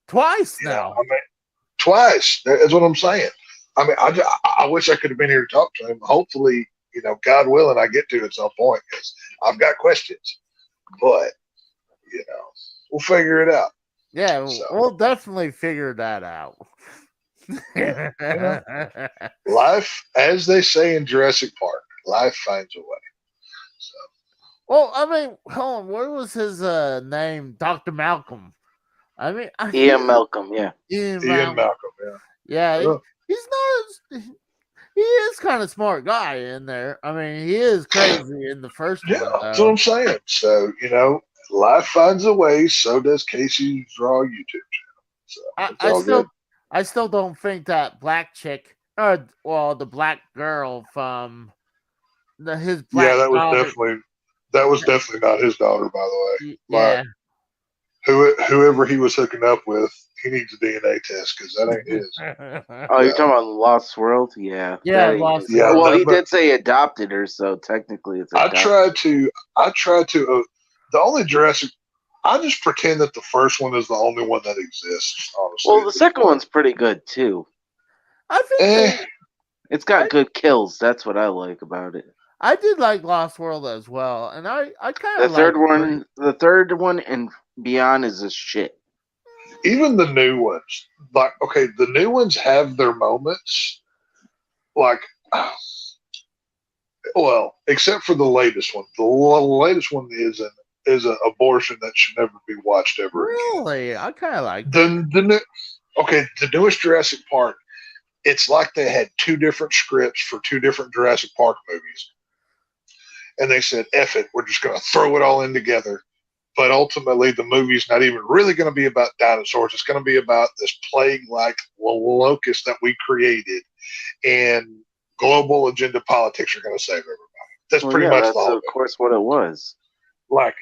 Twice now. I mean, twice. That's what I'm saying. I mean, I wish I could have been here to talk to him. Hopefully, God willing, I get to at some point because I've got questions. But, we'll figure it out. Yeah, we'll definitely figure that out. Life, as they say in Jurassic Park, life finds a way. So. Well, I mean, hold on. What was his name? Dr. Malcolm. I mean, Ian Malcolm, yeah. Ian Malcolm, yeah. Yeah, he's not. He is kind of smart guy in there. I mean, he is crazy in the first one. Yeah, that's what I'm saying. So, life finds a way. So does Casey's Raw YouTube channel. So I still don't think that black chick, the black girl from his black that was definitely not his daughter, by the way. Yeah. whoever he was hooking up with, he needs a DNA test because that ain't his. Oh, you're talking about Lost World? Yeah. Yeah, that ain't Lost his. World. Well, he But- did say adopted her, so technically it's I adopted. tried to. The only Jurassic, I just pretend that the first one is the only one that exists. Honestly, Well, the second one's pretty good too. I think Eh, It's got good kills. That's what I like about it. I did like Lost World as well, and I kind The of third one and beyond is a shit. even the new ones, like okay, the new ones have their moments. Like, well, except for the latest one. The latest one is an abortion that should never be watched ever again. Really, I kind of like The newest Jurassic Park. It's like they had two different scripts for two different Jurassic Park movies, and they said, "F it, we're just going to throw it all in together." But ultimately, the movie's not even really going to be about dinosaurs. It's going to be about this plague-like locust that we created, and global agenda politics are going to save everybody. That's pretty much that's the whole of course what it was. Like,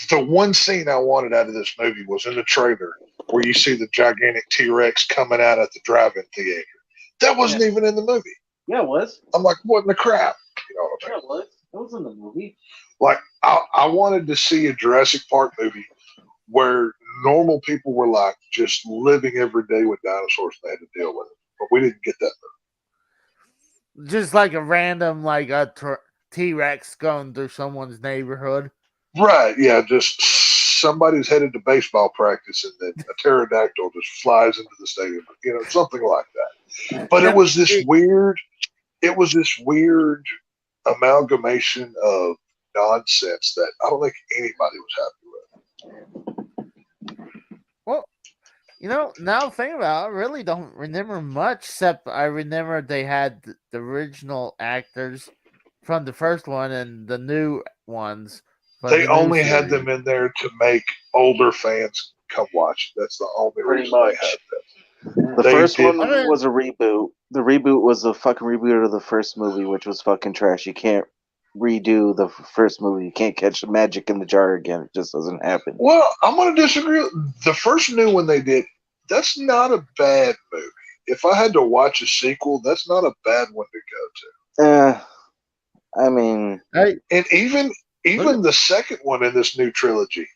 the one scene I wanted out of this movie was in the trailer where you see the gigantic T-Rex coming out at the drive-in theater. That wasn't even in the movie. Yeah, it was. I'm like, what in the crap? You know what I mean? Yeah, it was. It was in the movie. Like, I wanted to see a Jurassic Park movie where normal people were like just living every day with dinosaurs and they had to deal with it. But we didn't get that movie. just like a random like a T-Rex going through someone's neighborhood. Right, yeah, just somebody's headed to baseball practice and then a pterodactyl just flies into the stadium, you know, something like that. But it was this weird amalgamation of nonsense that I don't think anybody was happy with. Well, you know, now thinking about it, I really don't remember much, except I remember they had the original actors from the first one and the new ones. They only had them in there to make older fans come watch. That's the only reason they had them. The first one was a reboot. The reboot was a fucking reboot of the first movie, which was fucking trash. You can't redo the first movie. You can't catch the magic in the jar again. It just doesn't happen. Well, I'm going to disagree. The first new one they did, that's not a bad movie. If I had to watch a sequel, that's not a bad one to go to. I mean, and even the second one in this new trilogy,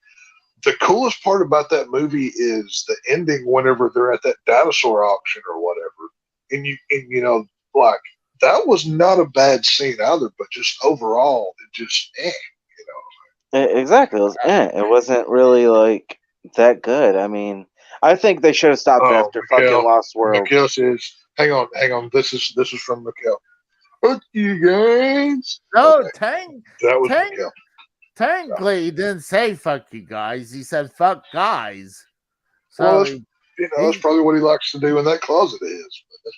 the coolest part about that movie is the ending whenever they're at that dinosaur auction or whatever. And you know, like, that was not a bad scene either, but just overall, it just, you know. Exactly. It was, It wasn't really, like, that good. I mean, I think they should have stopped after fucking Lost World. Mikhail says, hang on. This is from Mikhail. Fuck you guys. No, okay. That was Mikhail. Technically, he didn't say "fuck you guys." He said "fuck guys." So well, that's probably what he likes to do in that closet.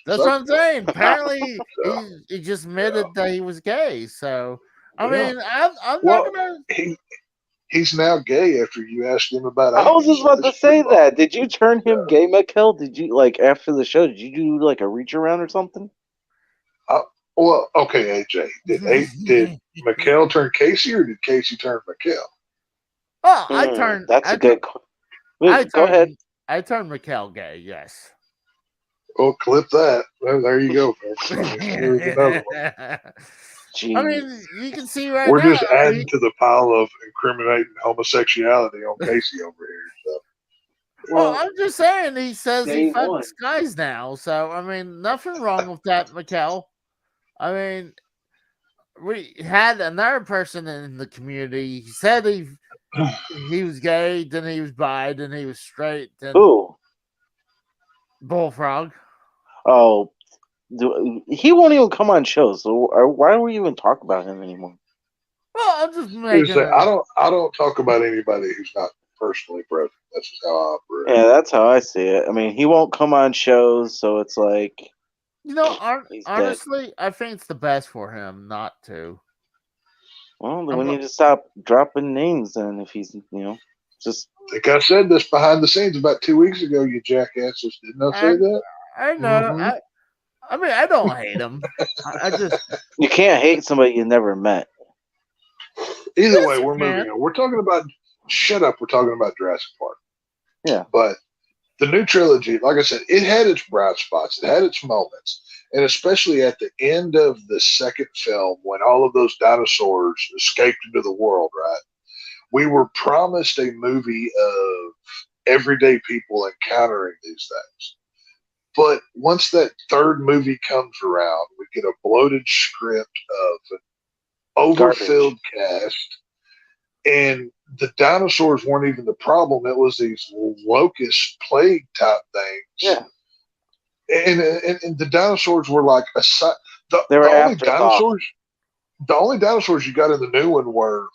That's what I'm saying. Apparently, he just admitted that he was gay. So I mean, I'm not gonna. He's now gay after you asked him about. I was just about to say that. Did you turn him gay, Mikhail? Did you after the show? Did you do like a reach around or something? Well, okay, AJ. Did Mikhail turn Casey or did Casey turn Mikhail? Oh, I turned. That's a good. Go ahead. I turned Mikhail gay. Yes. Oh, clip that. There you go, folks. Here's another one. Jeez. I mean, you can see right We're now. just adding to the pile of incriminating homosexuality on Casey over here. So. Well, I'm just saying he says he fucks guys now. So I mean, nothing wrong with that, Mikhail. I mean, we had another person in the community. He said he was gay, then he was bi, then he was straight. Then who? Bullfrog. Oh, he won't even come on shows. So why do we even talk about him anymore? Well, I'm just making. I don't talk about anybody who's not personally present. That's just how I operate. Yeah, that's how I see it. I mean, he won't come on shows, so it's like. You know, honestly, I think it's the best for him not to. Well, then we need to stop dropping names then if he's, just... I think I said this behind the scenes about 2 weeks ago, you jackasses. Didn't I say that? I know. Mm-hmm. I mean, I don't hate him. I just... You can't hate somebody you never met. Either way, we're moving on. We're talking about... Shut up. We're talking about Jurassic Park. Yeah. But the new trilogy, like I said, it had its bright spots. It had its moments. And especially at the end of the second film, when all of those dinosaurs escaped into the world, right? We were promised a movie of everyday people encountering these things. But once that third movie comes around, we get a bloated script of an overfilled cast, and the dinosaurs weren't even the problem. It was these locust plague type things. Yeah. And the dinosaurs were like They were the only afterthought. dinosaurs you got in the new one were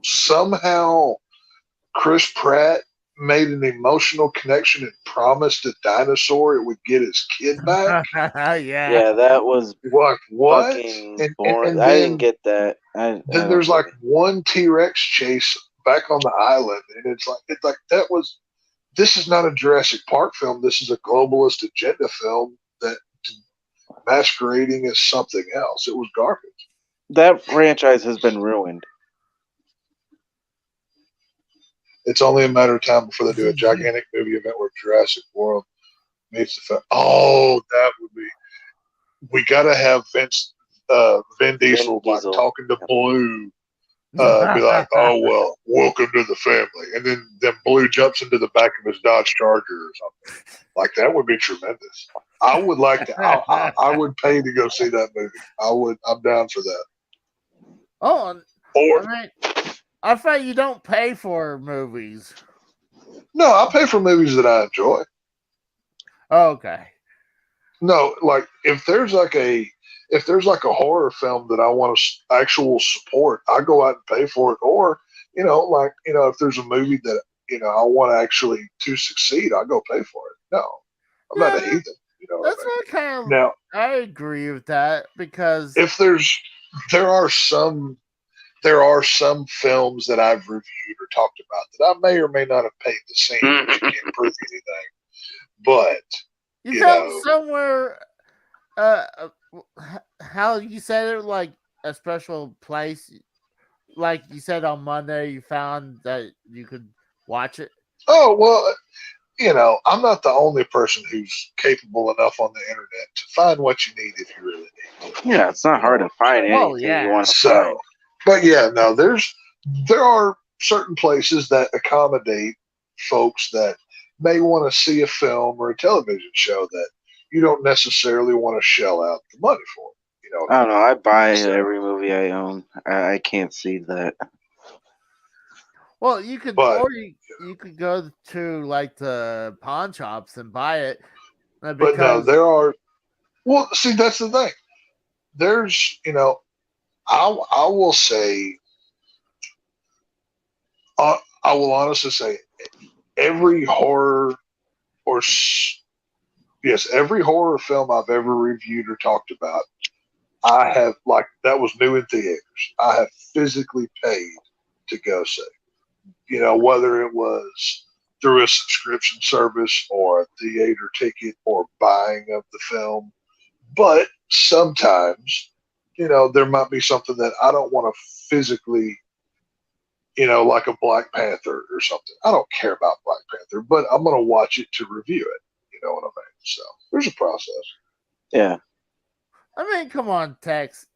somehow Chris Pratt made an emotional connection and promised a dinosaur it would get his kid back. Yeah, that was what? fucking And boring. I then didn't get that. then there's like one T-Rex chase back on the island, and it's like that was. This is not a Jurassic Park film. This is a globalist agenda film that masquerading as something else. It was garbage. That franchise has been ruined. It's only a matter of time before they do a gigantic movie event where Jurassic World meets the film. Oh, that would be. We got to have Vin Diesel like talking to Blue. Be like, oh well, welcome to the family, and then Blue jumps into the back of his Dodge Charger or something. Like that would be tremendous. I would like to. I would pay to go see that movie. I would. I'm down for that. Oh, or I thought you don't pay for movies. No, I pay for movies that I enjoy. Oh, okay. No, like if there's like a horror film that I want to actual support, I go out and pay for it. Or, if there's a movie that, I want actually to succeed, I go pay for it. No, I'm not a heathen. That's what kind of. Now, I agree with that because if there are some films that I've reviewed or talked about that I may or may not have paid the same, which can't prove anything. But you found somewhere. How you said it, like a special place, like you said on Monday, you found that you could watch it. Oh well, I'm not the only person who's capable enough on the internet to find what you need if you really need it. Yeah, it's not hard to find anything you want to find. But yeah, no, there are certain places that accommodate folks that may want to see a film or a television show that you don't necessarily want to shell out the money for. I don't know. I buy every movie I own. I can't see that. Well, you could, or you could go to like the pawn shops and buy it. But no, there are. Well, see, that's the thing. There's, I will say, I will honestly say, every horror every horror film I've ever reviewed or talked about, I have, like, that was new in theaters. I have physically paid to go see. Whether it was through a subscription service or a theater ticket or buying of the film. But sometimes, there might be something that I don't want to physically, like a Black Panther or something. I don't care about Black Panther, but I'm going to watch it to review it. You know what I mean? So there's a process. Yeah. I mean, come on, Tex.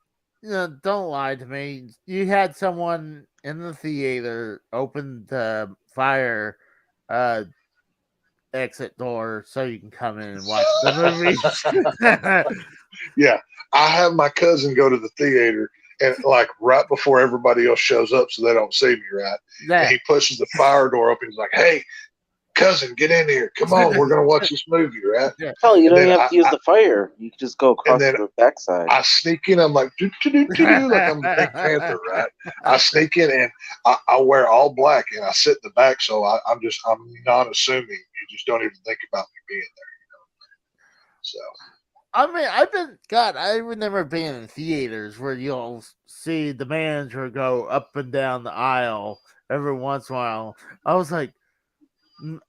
Don't lie to me. You had someone in the theater open the fire exit door so you can come in and watch the movie. Yeah. I have my cousin go to the theater and like right before everybody else shows up so they don't see me, right? Yeah. And he pushes the fire door open. He's like, hey, cousin, get in here. Come on, we're going to watch this movie, right? Yeah. Hell, you don't even have to use the fire. You can just go across the backside. I sneak in. I'm like, like I'm the Pink Panther, right? I sneak in and I wear all black and I sit in the back. So I'm not assuming. You just don't even think about me being there, So. I mean, I remember being in theaters where you'll see the manager go up and down the aisle every once in a while. I was like,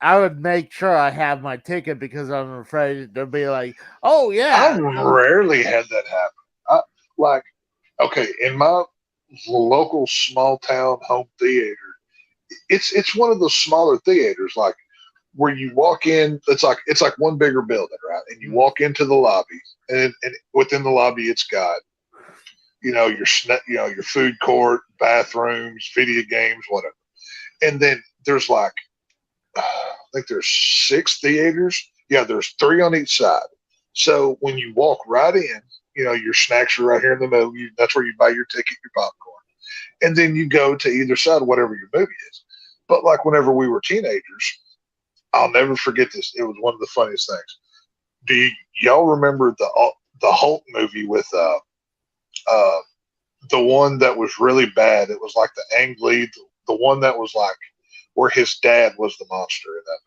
I would make sure I have my ticket because I'm afraid they'll be like, oh, yeah. I've rarely had that happen. In my local small town home theater, it's one of those smaller theaters, like where you walk in. It's like one bigger building, right? And you walk into the lobby, and within the lobby, it's got your food court, bathrooms, video games, whatever. And then there's like I think there's 6 theaters. Yeah, there's 3 on each side. So when you walk right in, your snacks are right here in the middle. That's where you buy your ticket, your popcorn. And then you go to either side, whatever your movie is. But like whenever we were teenagers, I'll never forget this. It was one of the funniest things. Do y'all remember the Hulk movie with the one that was really bad? It was like the Ang Lee, the one that was like where his dad was the monster in that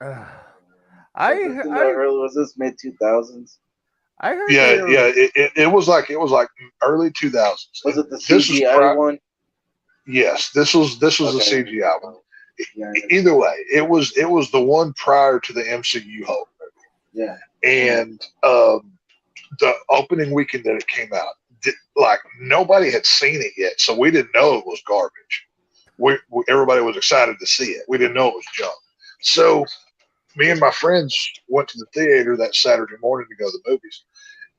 movie. Was this mid 2000s? I heard. Yeah. It was like early 2000s. Was it the CGI one? Yes, this was the CGI one. Yeah. Either way, it was the one prior to the MCU Hulk movie. Yeah. And the opening weekend that it came out, like nobody had seen it yet, so we didn't know it was garbage. Everybody was excited to see it. We didn't know it was junk. So me and my friends went to the theater that Saturday morning to go to the movies,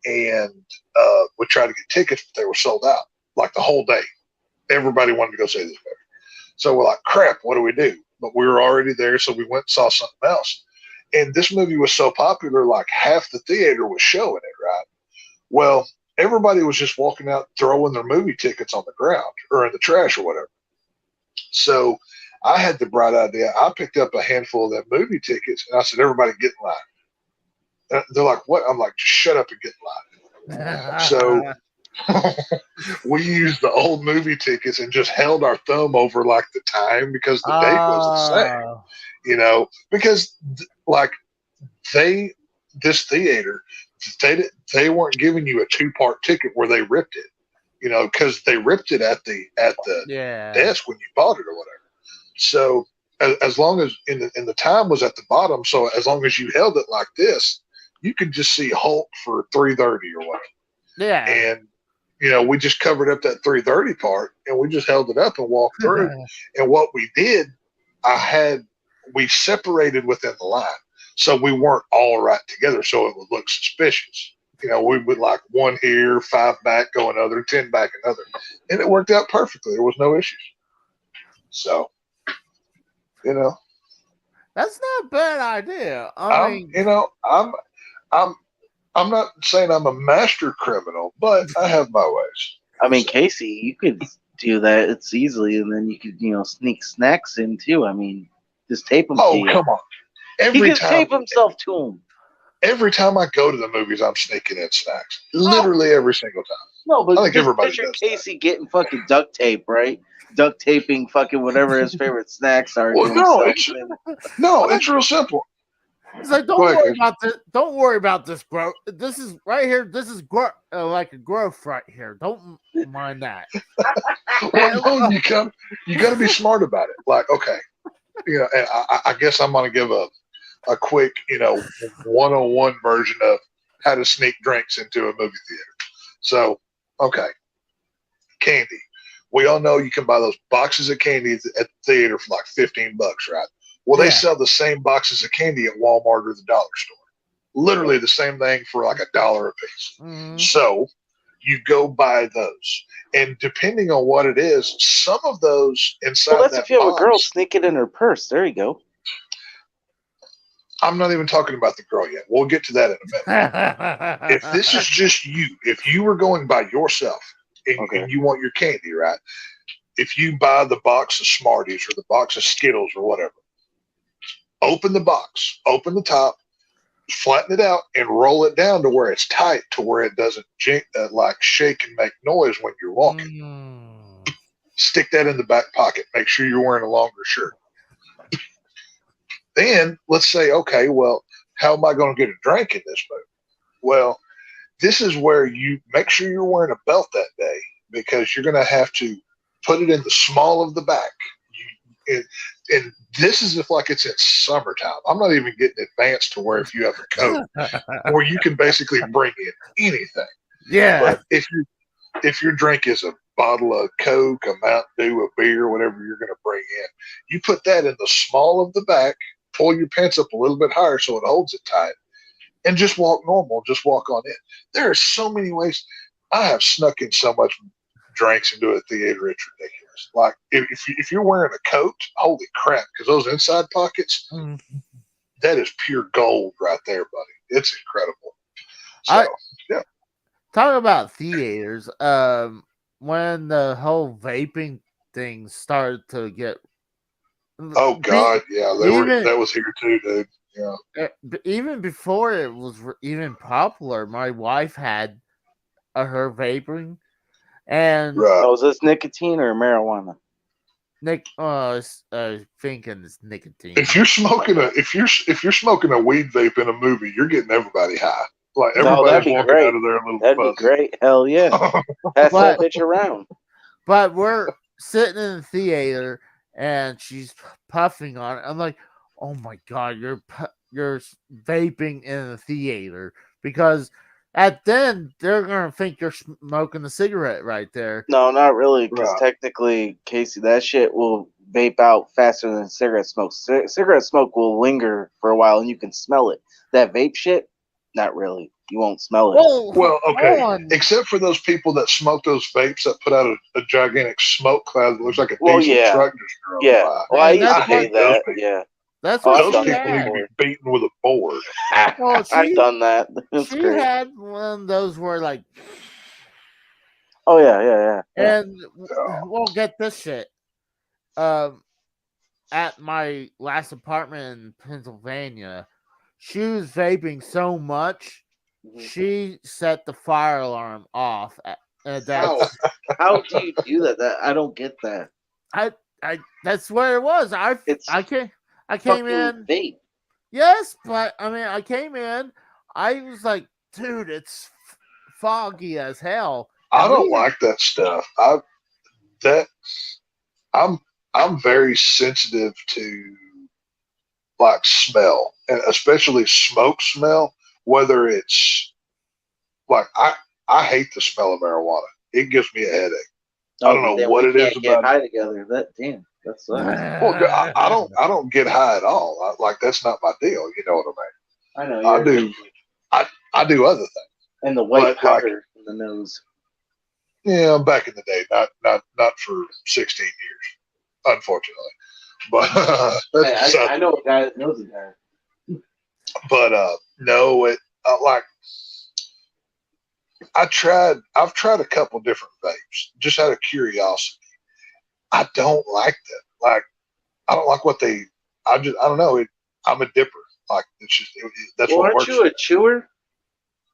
and we tried to get tickets, but they were sold out like the whole day. Everybody wanted to go see this movie. So we're like, crap, what do we do? But we were already there, so we went and saw something else. And this movie was so popular, like half the theater was showing it, right? Well, everybody was just walking out, throwing their movie tickets on the ground or in the trash or whatever. So I had the bright idea. I picked up a handful of that movie tickets, and I said, everybody get in line. They're like, what? I'm like, just shut up and get in line. So we used the old movie tickets and just held our thumb over like the time because the date was the same, because like this theater, they weren't giving you a 2-part ticket where they ripped it, because they ripped it at the desk when you bought it or whatever. So as long as in the time was at the bottom, so as long as you held it like this, you could just see Hulk for $3.30 or whatever. Yeah. And we just covered up that 3:30 part, and we just held it up and walked through. And what we did, we separated within the line, so we weren't all right together, so it would look suspicious. We would like 1 here, 5 back, go another, 10 back, another, and it worked out perfectly. There was no issues. So, that's not a bad idea. I'm not saying I'm a master criminal, but I have my ways. I mean, Casey, you could do that. It's easily, and then you could, sneak snacks in too. I mean, just tape them. Oh, come on! He can tape himself to them. Every time I go to the movies, I'm sneaking in snacks. Literally every single time. No, but I think everybody picture does Casey getting fucking duct tape, right? Duct taping fucking whatever his favorite snacks are. Well, it's real simple. It's like, don't worry about this. Don't worry about this growth. This is right here. This is like a growth right here. Don't mind that. Well, no, you got to be smart about it. Like, okay, and I guess I'm gonna give a quick 101 version of how to sneak drinks into a movie theater. So, okay, candy. We all know you can buy those boxes of candy at the theater for like $15, right? Well, they sell the same boxes of candy at Walmart or the dollar store. Literally the same thing for like $1 a piece. Mm-hmm. So you go buy those. And depending on what it is, some of those inside well, that's that if you have box, a girl sneak it in her purse. There you go. I'm not even talking about the girl yet. We'll get to that in a minute. If this is just you, if you were going by yourself and you want your candy, right? If you buy the box of Smarties or the box of Skittles or whatever, open the box, open the top, flatten it out, and roll it down to where it's tight, to where it doesn't like shake and make noise when you're walking. Stick that in the back pocket. Make sure you're wearing a longer shirt. Then let's say, okay, well, how am I going to get a drink in this movie? Well, this is where you make sure you're wearing a belt that day, because you're going to have to put it in the small of the back. And this is if like it's in summertime. I'm not even getting advanced to where if you have a coat where you can basically bring in anything. Yeah. But if your drink is a bottle of Coke, a Mountain Dew, a beer, whatever you're going to bring in. You put that in the small of the back, pull your pants up a little bit higher so it holds it tight, and just walk normal. Just walk on in. There are so many ways. I have snuck in so much drinks into a theater. It's ridiculous. Like if you're wearing a coat, holy crap! Because those inside pockets, that is pure gold right there, buddy. It's incredible. So yeah. Talking about theaters, when the whole vaping thing started to get, Oh God, yeah, that was here too, dude. Yeah. Even before it was even popular, my wife had her vaping, and Right. Oh, is this nicotine or marijuana? Thinking it's nicotine. If you're smoking if you're smoking a weed vape in a movie, you're getting everybody high. Like everybody's walking great. out of there a little That'd fuzzy. be great. Hell yeah. Pass that bitch around. But we're sitting in the theater and she's puffing on it. I'm like, oh my God, you're vaping in the theater, because then they're gonna think you're smoking a cigarette right there. No, not really, because technically, Casey, that shit will vape out faster than cigarette smoke. Cigarette smoke will linger for a while and you can smell it. That vape shit, not really. You won't smell it. Well, okay. Except for those people that smoke those vapes that put out a gigantic smoke cloud that looks like a diesel truck just drove by. Well, I used to hate that. Yeah. That's what those people need to be beaten with a board. Well, I've done that. She had one of those where like, oh yeah. And we'll get this shit. At my last apartment in Pennsylvania, she was vaping so much, she set the fire alarm off. How do you do that? I don't get that. That's what it was. I came in. Vape. Yes, but I mean, I came in. I was like, dude, it's foggy as hell. I don't like that stuff. I'm very sensitive to like smell, and especially smoke smell. Whether it's like I hate the smell of marijuana. It gives me a headache. I don't know what it is about. Get high together. That's well, I don't get high at all. That's not my deal. You know what I mean? I do. I do other things. And the white powder in the nose. Yeah, back in the day, not for 16 years, unfortunately. But I know a guy that knows a guy. But no, it like I've tried a couple different vapes just out of curiosity. I don't like them. Like I don't like what they. I don't know. I'm a dipper. Like it's just that's what works. Aren't you a chewer?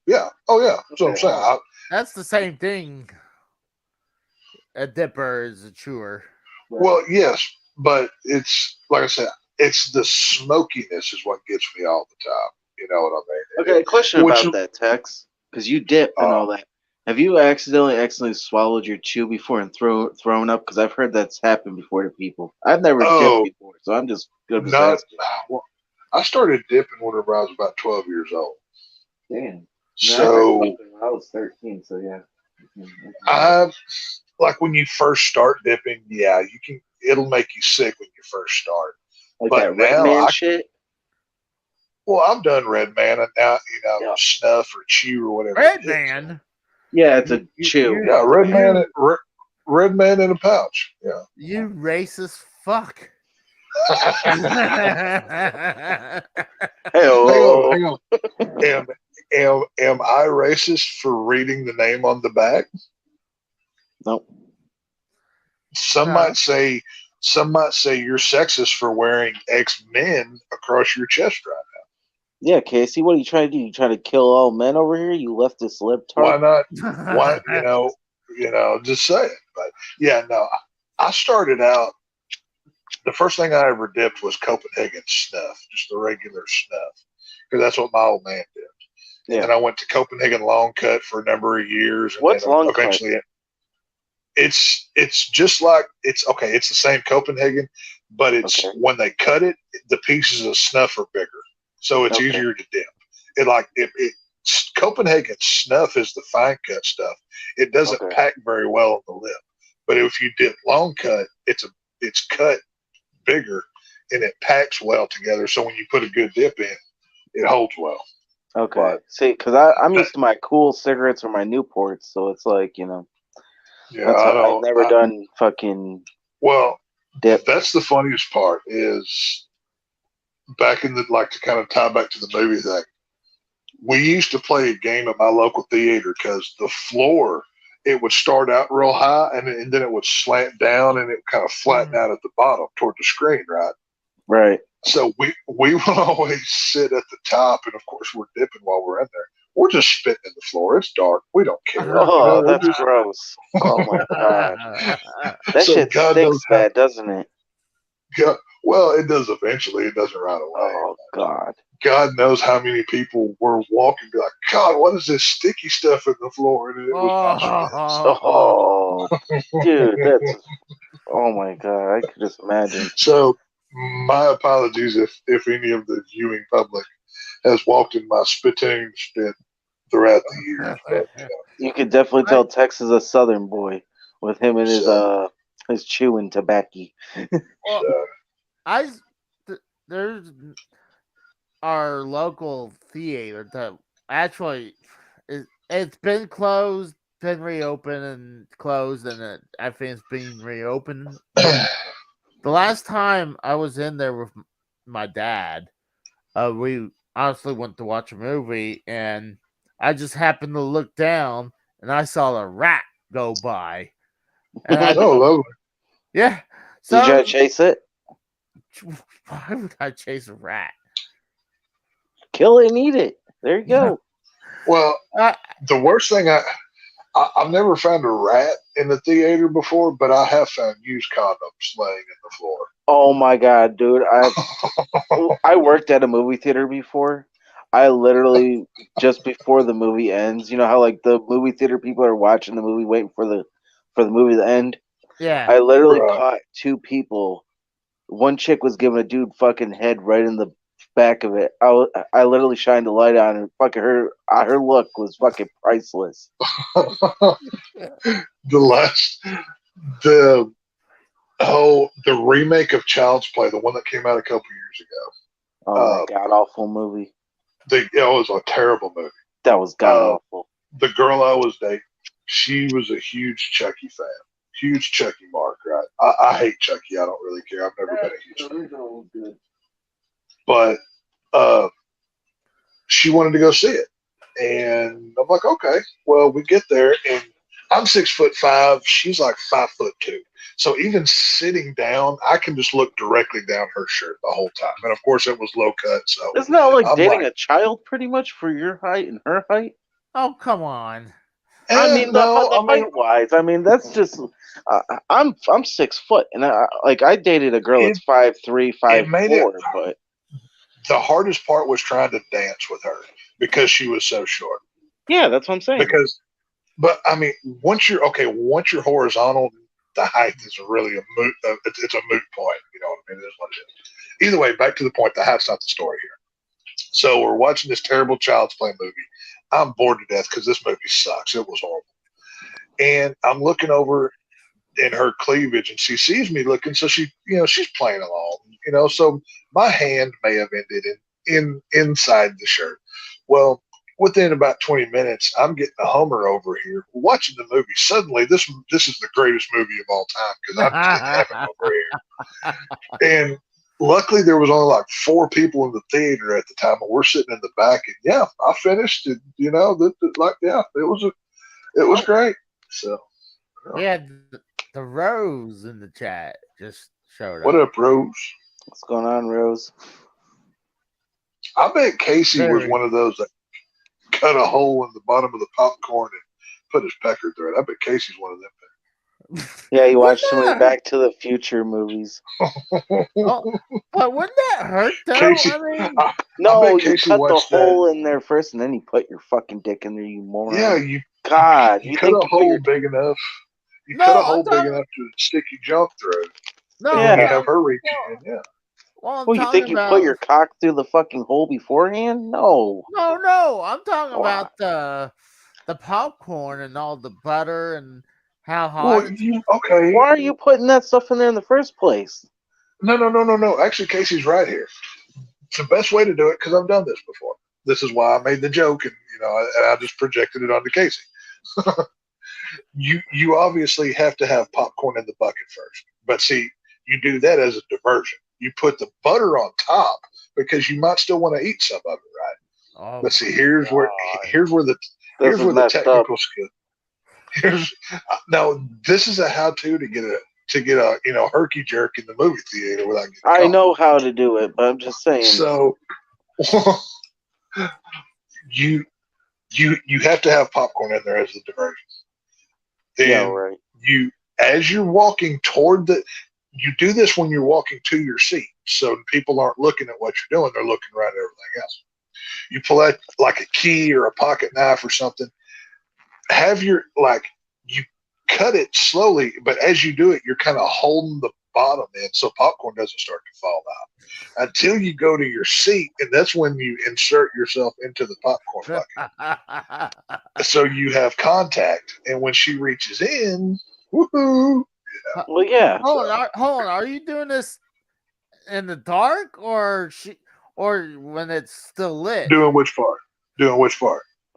Yeah. Oh yeah. That's what I'm saying. That's the same thing. A dipper is a chewer. Well, yes, but it's like I said, it's the smokiness is what gets me all the time. You know what I mean? Okay, question about that, Tex, because you dip and all that. Have you accidentally swallowed your chew before and thrown up? Because I've heard that's happened before to people. I've never dipped before, so I'm just good with that. Well, I started dipping whenever I was about 12 years old. Damn. So I was 13, so yeah. Like when you first start dipping, yeah, it'll make you sick when you first start. Like but that Red Man shit? Well, I've done Red Man and now, snuff or chew or whatever. Red Man? Yeah, it's a chew. Yeah, Red Man in a pouch. Yeah. You racist fuck. Hang on. Am I racist for reading the name on the back? Nope. Some might say you're sexist for wearing X-Men across your chest right now. Yeah, Casey, what are you trying to do? You trying to kill all men over here? You leftist libtard? Why not? Why, just say it. But yeah, no, I started out, the first thing I ever dipped was Copenhagen snuff, just the regular snuff, because that's what my old man did. Yeah. And I went to Copenhagen Long Cut for a number of years. And what's Long eventually Cut? It's just like it's the same Copenhagen, but it's when they cut it, the pieces of snuff are bigger, so it's easier to dip. Copenhagen snuff is the fine cut stuff. It doesn't pack very well on the lip. But if you dip long cut, it's cut bigger and it packs well together. So when you put a good dip in, it holds well. Okay. But See, because I'm used to my cool cigarettes or my Newports, so it's like, yeah, that's I why I've don't. never done fucking Well, dip. that's the funniest part is back in the like to kind of tie back to the movie thing. We used to play a game at my local theater because the floor it would start out real high and then it would slant down and it would kind of flatten out at the bottom toward the screen, right? Right. So we would always sit at the top, and of course we're dipping while we're in there. We're just spitting in the floor. It's dark. We don't care. Oh, We're that's just gross. Oh my god. That so shit God stinks knows how. bad, doesn't it? God, well, it does eventually. It doesn't right away. Oh god. God knows how many people were walking, be like, God, what is this sticky stuff in the floor? And it was not Oh, dude, that's. Oh my god, I could just imagine. so. My apologies if any of the viewing public has walked in my spitting spit throughout the years. But, You could definitely tell Tex is a Southern boy with him and his chewing tobacco. Well, there's our local theater that actually it's been closed, been reopened and closed, and I think it's being reopened. The last time I was in there with my dad, we honestly went to watch a movie, and I just happened to look down, and I saw a rat go by. And oh, lovely. yeah. Did you try So to chase it? why would I chase a rat? Kill it and eat it. There you go. Well, Uh, the worst thing I've never found a rat in the theater before, but I have found used condoms laying in the floor. Oh my god, dude! I worked at a movie theater before. I literally just before the movie ends, you know how like the movie theater people are watching the movie, waiting for the movie to end. yeah. I literally Right. caught two people. One chick was giving a dude fucking head right in the back of it. I literally shined a light on her. Fucking her look was fucking priceless. the remake of Child's Play, the one that came out a couple years ago. Oh my god, awful movie. It was a terrible movie. That was god awful. The girl I was dating, she was a huge Chucky fan. Huge Chucky mark, right? I hate Chucky. I don't really care. I've never been a huge fan. But she wanted to go see it. And I'm like, okay. Well, we get there, and I'm 6'5". She's like 5'2". So even sitting down, I can just look directly down her shirt the whole time. And of course, it was low cut. So isn't that like I'm dating a child pretty much for your height and her height? Oh, come on. I mean, no, height wise, I mean that's just. I'm 6 foot, and I dated a girl that's 5'3", 5'4", but the hardest part was trying to dance with her because she was so short. Yeah, that's what I'm saying. But I mean, once you're horizontal, the height is really a moot. It's a moot point. You know what I mean? It is what it is. Either way, back to the point. The height's not the story here. So we're watching this terrible Child's Play movie. I'm bored to death because this movie sucks. It was horrible. And I'm looking over in her cleavage, and she sees me looking, so she's playing along. So my hand may have ended inside the shirt. Well, within about 20 minutes, I'm getting a Hummer over here, watching the movie. Suddenly, this is the greatest movie of all time because I'm just in heaven over here. And luckily, there was only like 4 people in the theater at the time, and we're sitting in the back. And yeah, I finished it. It was great. So Yeah, the Rose in the chat just showed up. What up, Rose? What's going on, Rose? I bet Casey was one of those that cut a hole in the bottom of the popcorn and put his pecker through it. I bet Casey's one of them. Yeah, he watched so many Back to the Future movies. But wouldn't that hurt, though? Casey, no, you cut the hole in there first, and then you put your fucking dick in there, you moron. Yeah, you cut a hole big enough. You cut a hole big enough to stick your jump through. No, and you have her reach in. Yeah. Well, you think you put your cock through the fucking hole beforehand? No. No. I'm talking about the popcorn and all the butter and how hot. Well, okay. Why are you putting that stuff in there in the first place? No. Actually, Casey's right here. It's the best way to do it because I've done this before. This is why I made the joke, and I just projected it onto Casey. You obviously have to have popcorn in the bucket first, but see, you do that as a diversion. You put the butter on top because you might still want to eat some of it, right? Oh But see, my here's where the This is messed up. technical skill. No, this is a how-to to get a herky jerk in the movie theater without getting I caught. know how to do it, but I'm just saying. So you have to have popcorn in there as a diversion. Yeah, right. As you're walking you do this when you're walking to your seat, so people aren't looking at what you're doing; they're looking right at everything else. You pull out like a key or a pocket knife or something. You cut it slowly, but as you do it, you're kind of holding the bottom in so popcorn doesn't start to fall out until you go to your seat, and that's when you insert yourself into the popcorn bucket. So you have contact, and when she reaches in, woohoo! Well, yeah. Hold on. Are you doing this in the dark or when it's still lit? Doing which part?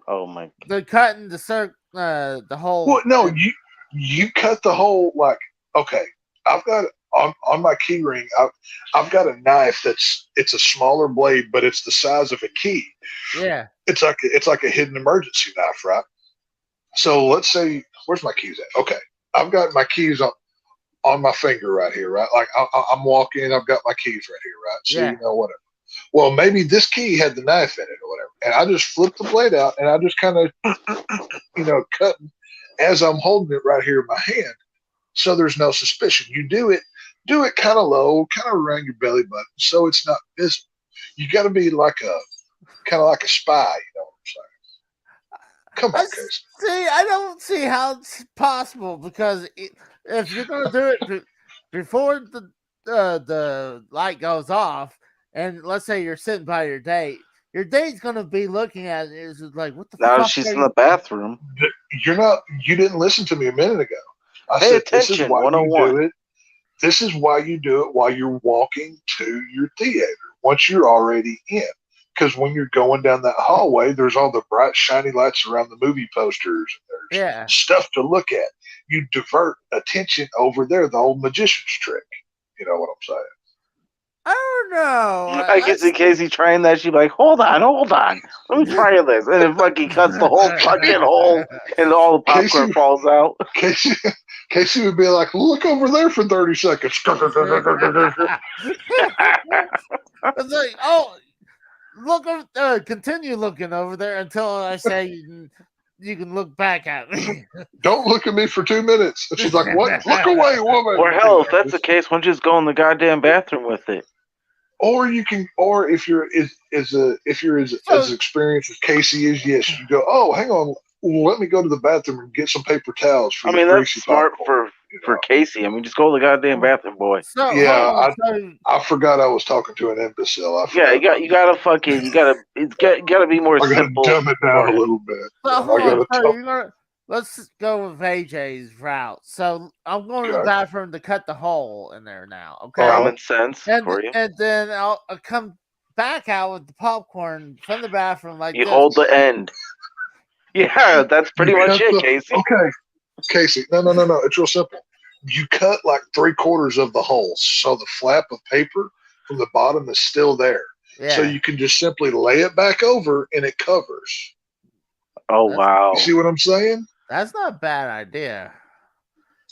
Oh my. The cutting the whole. Well, no, you cut the whole okay. I've got on my key ring. I've got a knife it's a smaller blade, but it's the size of a key. Yeah. It's like a hidden emergency knife, right? So let's say, where's my keys at? Okay, I've got my keys on my finger right here, right? Like I'm walking, I've got my keys right here, right? So Yeah. whatever. Well, maybe this key had the knife in it or whatever, and I just flip the blade out and I just kind of cut as I'm holding it right here in my hand, so there's no suspicion. You do it kind of low, kind of around your belly button, so it's not visible. You got to be kind of like a spy, you know what I'm saying? Come on, Casey. See, I don't see how it's possible because if you're going to do it before the light goes off, and let's say you're sitting by your date's going to be looking at it. It's like, what the fuck? Now she's in the bathroom. You didn't listen to me a minute ago. I Pay said attention, this is why 101. you do it. This is why you do it while you're walking to your theater. Once you're already in, because when you're going down that hallway, there's all the bright, shiny lights around the movie posters, and there's stuff to look at. You divert attention over there, the old magician's trick. You know what I'm saying? I don't know. I can see Casey trying that. She'd be like, hold on. Let me try this. And it fucking cuts the whole fucking hole and all the popcorn falls out. Casey would be like, look over there for 30 seconds. It's like, oh, look, continue looking over there until I say you can look back at me. Don't look at me for 2 minutes. And she's like, what? Look away, woman. Or hell, if that's the case, why don't you just go in the goddamn bathroom with it? Or if you're as experienced as Casey is, yes, you go, oh, hang on, let me go to the bathroom and get some paper towels for that's smart for Casey. Just go to the goddamn bathroom, boy. So, I forgot I was talking to an imbecile. You gotta be more simple. I gotta dumb it down a little bit. Let's go with AJ's route. So I'm going to the bathroom to cut the hole in there now. Okay, common sense for you. And then I'll come back out with the popcorn from the bathroom like you this. hold the end. Yeah, that's pretty much it, Casey. Okay, Casey. No. It's real simple. You cut like 3/4 of the hole, so the flap of paper from the bottom is still there. Yeah. So you can just simply lay it back over, and it covers. Oh, wow. You see what I'm saying? That's not a bad idea.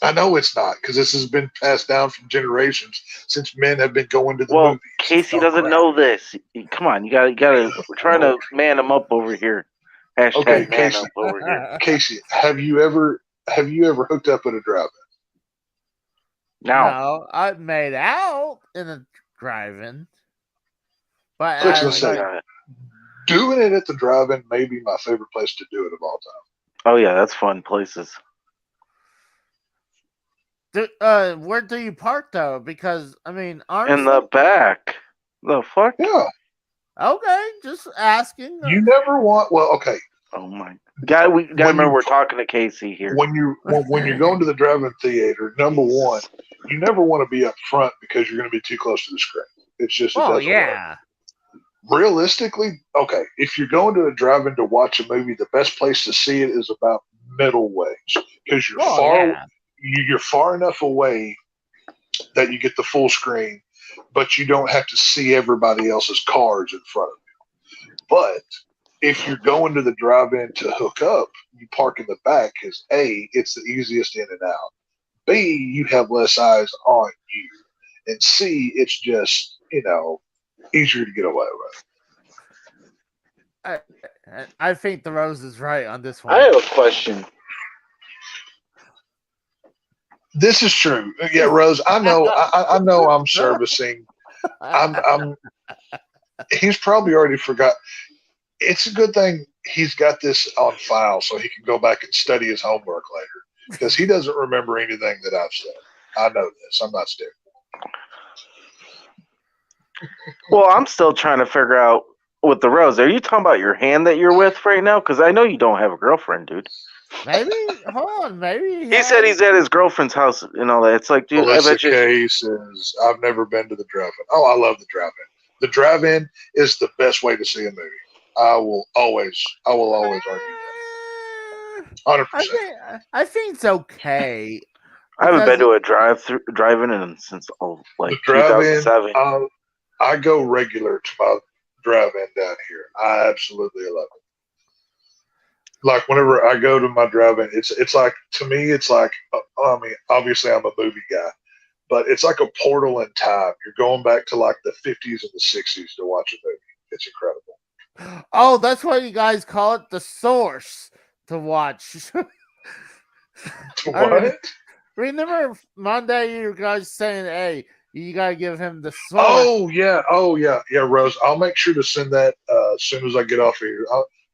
I know it's not, because this has been passed down from generations since men have been going to the movies. Casey doesn't know this. Come on, you gotta. We're trying to man him up over here. Hashtag man up over here. Casey, have you ever hooked up at a drive-in? No, I've made out in a drive-in, but doing it at the drive-in may be my favorite place to do it of all time. Oh yeah, that's fun places. Where do you park though? Because honestly, in the back. The fuck? Yeah. Okay, just asking. You never want. Well, okay. Oh my God! We gotta remember we're talking to Casey here. When you're going to the drive-in theater, number one, you never want to be up front because you're going to be too close to the screen. It's just it doesn't work. Realistically, okay, if you're going to a drive-in to watch a movie, the best place to see it is about middle ways because you're far enough away that you get the full screen, but you don't have to see everybody else's cars in front of you. But if you're going to the drive-in to hook up, you park in the back because A, it's the easiest in and out. B, you have less eyes on you. And C, it's just, easier to get away with. I think the Rose is right on this one. I have a question. This is true. Yeah, Rose, I know I'm servicing. He's probably already forgot. It's a good thing he's got this on file so he can go back and study his homework later because he doesn't remember anything that I've said. I know this. I'm not stupid. Well, I'm still trying to figure out with the Rose. Are you talking about your hand that you're with right now? Because I know you don't have a girlfriend, dude. Maybe. Hold on. Maybe he said he's at his girlfriend's house and all that. It's like, dude, well, the case is I've never been to the drive-in. Oh, I love the drive-in. The drive-in is the best way to see a movie. I will always argue that. 100%. I think it's okay. I haven't been to a drive-in since the 2007. I go regular to my drive-in down here. I absolutely love it. Like whenever I go to my drive-in, it's like, to me, it's like, I mean, obviously I'm a movie guy, but it's like a portal in time. You're going back to like the 50s and the 60s to watch a movie. It's incredible. Oh, that's why you guys call it the source to watch. What? Remember Monday you guys saying, hey, you got to give him the source. Oh, yeah, Rose. I'll make sure to send that as soon as I get off here.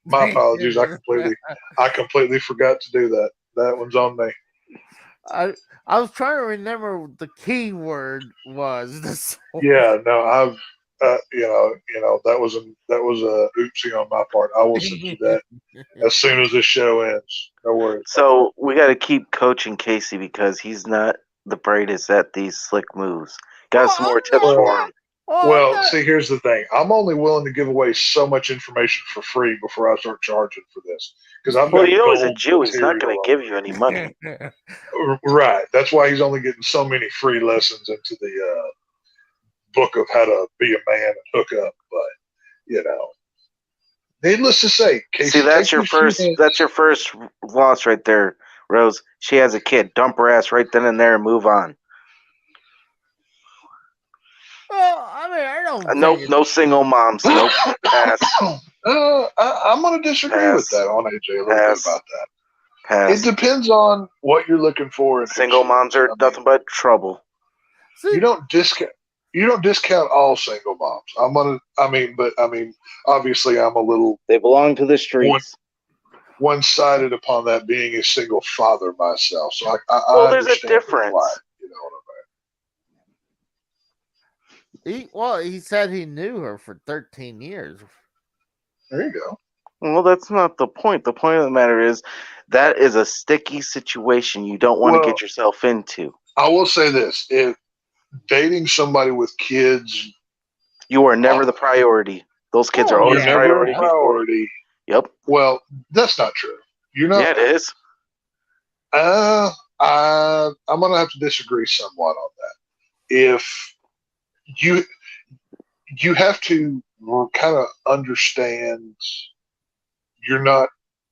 My apologies. I completely forgot to do that. That one's on me. I was trying to remember what the key word was. The source. Yeah, no, I've that was a oopsie on my part. I will send you that as soon as this show ends. No worries. So we got to keep coaching Casey because he's not the brightest at these slick moves. Got some more tips for him. Well, see, here's the thing. I'm only willing to give away so much information for free before I start charging for this. Because he's a Jew. He's not going to give you any money. Right. That's why he's only getting so many free lessons into the book of how to be a man and hook up. But, needless to say, Casey, see, that's your first loss right there, Rose. She has a kid. Dump her ass right then and there and move on. Well, I mean, I don't. No single moms. Nope. Pass. I'm going to disagree with that on AJ a little bit about that. Pass. It depends on what you're looking for. Single moms are nothing but trouble. You don't discount all single moms. Obviously I'm a little. They belong to the streets. One-sided upon that being a single father myself. So there's a difference. Why, you know what I mean? He said he knew her for 13 years. There you go. Well, that's not the point. The point of the matter is that is a sticky situation you don't want to get yourself into. I will say this. If dating somebody with kids... You are never the priority. Those kids are always priority. Yep. Well, that's not true. You're not. Yeah, it is. I'm going to have to disagree somewhat on that. If you have to kind of understand you're not.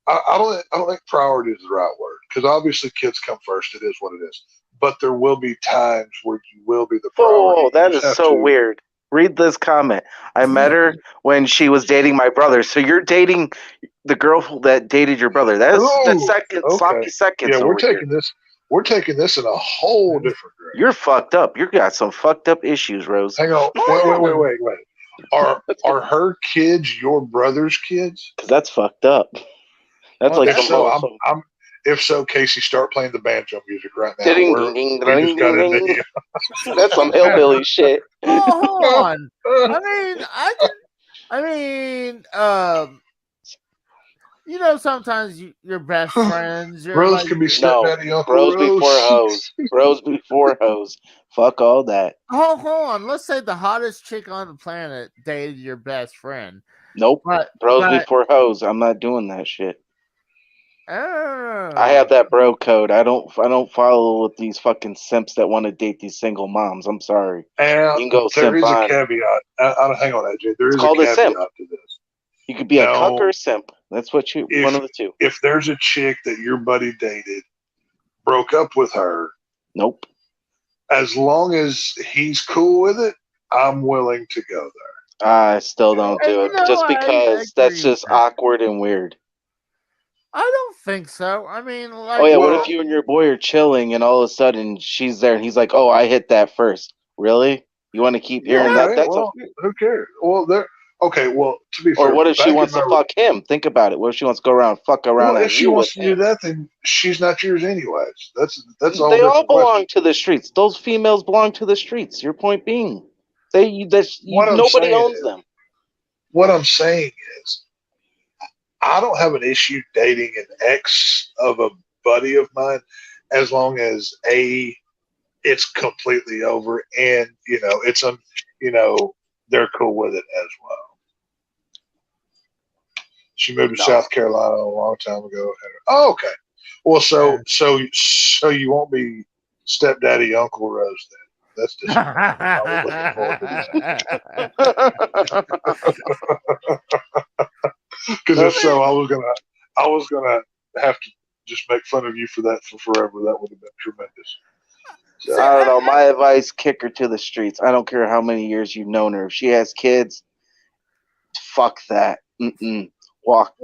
I don't think priority is the right word because obviously kids come first. It is what it is. But there will be times where you will be the priority. Oh, that is so weird. Read this comment. I met her when she was dating my brother. So you're dating the girl that dated your brother. That's sloppy seconds. Yeah, we're taking this in a whole different direction. You're fucked up. You got some fucked up issues, Rose. Hang on. Wait. Are her kids your brother's kids? Because that's fucked up. That's like if so, Casey, start playing the banjo music right now. That's some hillbilly shit. Oh, hold on. You know, sometimes your best friends, you're Rose like, can be No, stepdaddy Uncle bros Rose. before hoes. Bros before hoes. Fuck all that. hold on. Let's say the hottest chick on the planet dated your best friend. Nope. But Bros before hoes. I'm not doing that shit. I have oh, that bro code. I don't follow with these fucking simps that want to date these single moms. I'm sorry. And You can go there simp is a on. caveat. Hang on, AJ. There It's is a called a caveat simp. to this. You could be a cuck No, or a simp. That's what you one of the two. if there's a chick that your buddy dated, broke up with her, Nope. as long as he's cool with it, I'm willing to go there. I still don't do it no, just I because that's agree with just that. awkward and weird. I don't think so. I mean, like, Oh yeah, what well- if you and your boy are chilling and all of a sudden she's there and he's like, "Oh, I hit that first." Really? You want to keep hearing that? Okay, That's well, who cares? Well, there. Okay, well, to be or fair, what if she back wants in to my- fuck him? Think about it. What if she wants to go around fuck around Well, on if she you wants with to do him? that, then she's not yours anyways. That's all. They all different belong question. to the streets. Those females belong to the streets. Your point being, What I'm nobody saying owns is- them. What I'm saying is, I don't have an issue dating an ex of a buddy of mine, as long as it's completely over, and they're cool with it as well. She moved to No. South Carolina a long time ago. Oh, okay. Well, so you won't be stepdaddy Uncle Rose then. That's just I was looking forward to that. Because if so, I was gonna have to just make fun of you for that for forever. That would have been tremendous. So, I don't know. My advice: kick her to the streets. I don't care how many years you've known her. If she has kids, fuck that. Walk.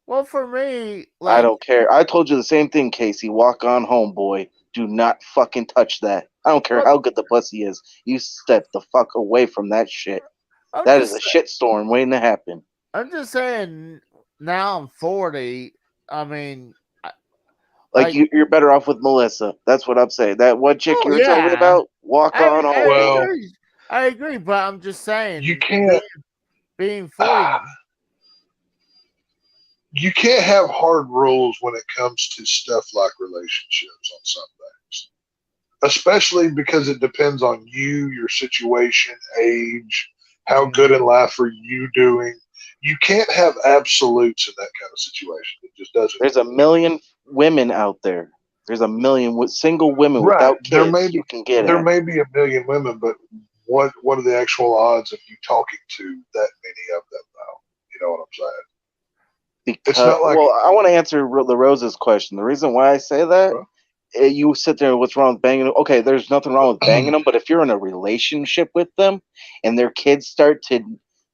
well, for me, I like, don't care. I told you the same thing, Casey. Walk on home, boy. Do not fucking touch that. I don't care how good the pussy is. You step the fuck away from that shit. That is a shitstorm waiting to happen. I'm just saying. Now I'm 40. I mean, You're better off with Melissa. That's what I'm saying. That one chick you were telling me about, walk on home. Well, I agree, but I'm just saying you can't being 40. You can't have hard rules when it comes to stuff like relationships on some things, especially because it depends on you, your situation, age, how good in life are you doing. You can't have absolutes in that kind of situation. It just doesn't. There's a million women out there. There's a million single women without kids. You can get there at. may be a million women, but what are the actual odds of you talking to that many of them now? You know what I'm saying? Because, It's not like- well, I want to answer the Rose's question. The reason why I say that, you sit there, what's wrong with banging them? Okay, there's nothing wrong with banging them, but if you're in a relationship with them and their kids start to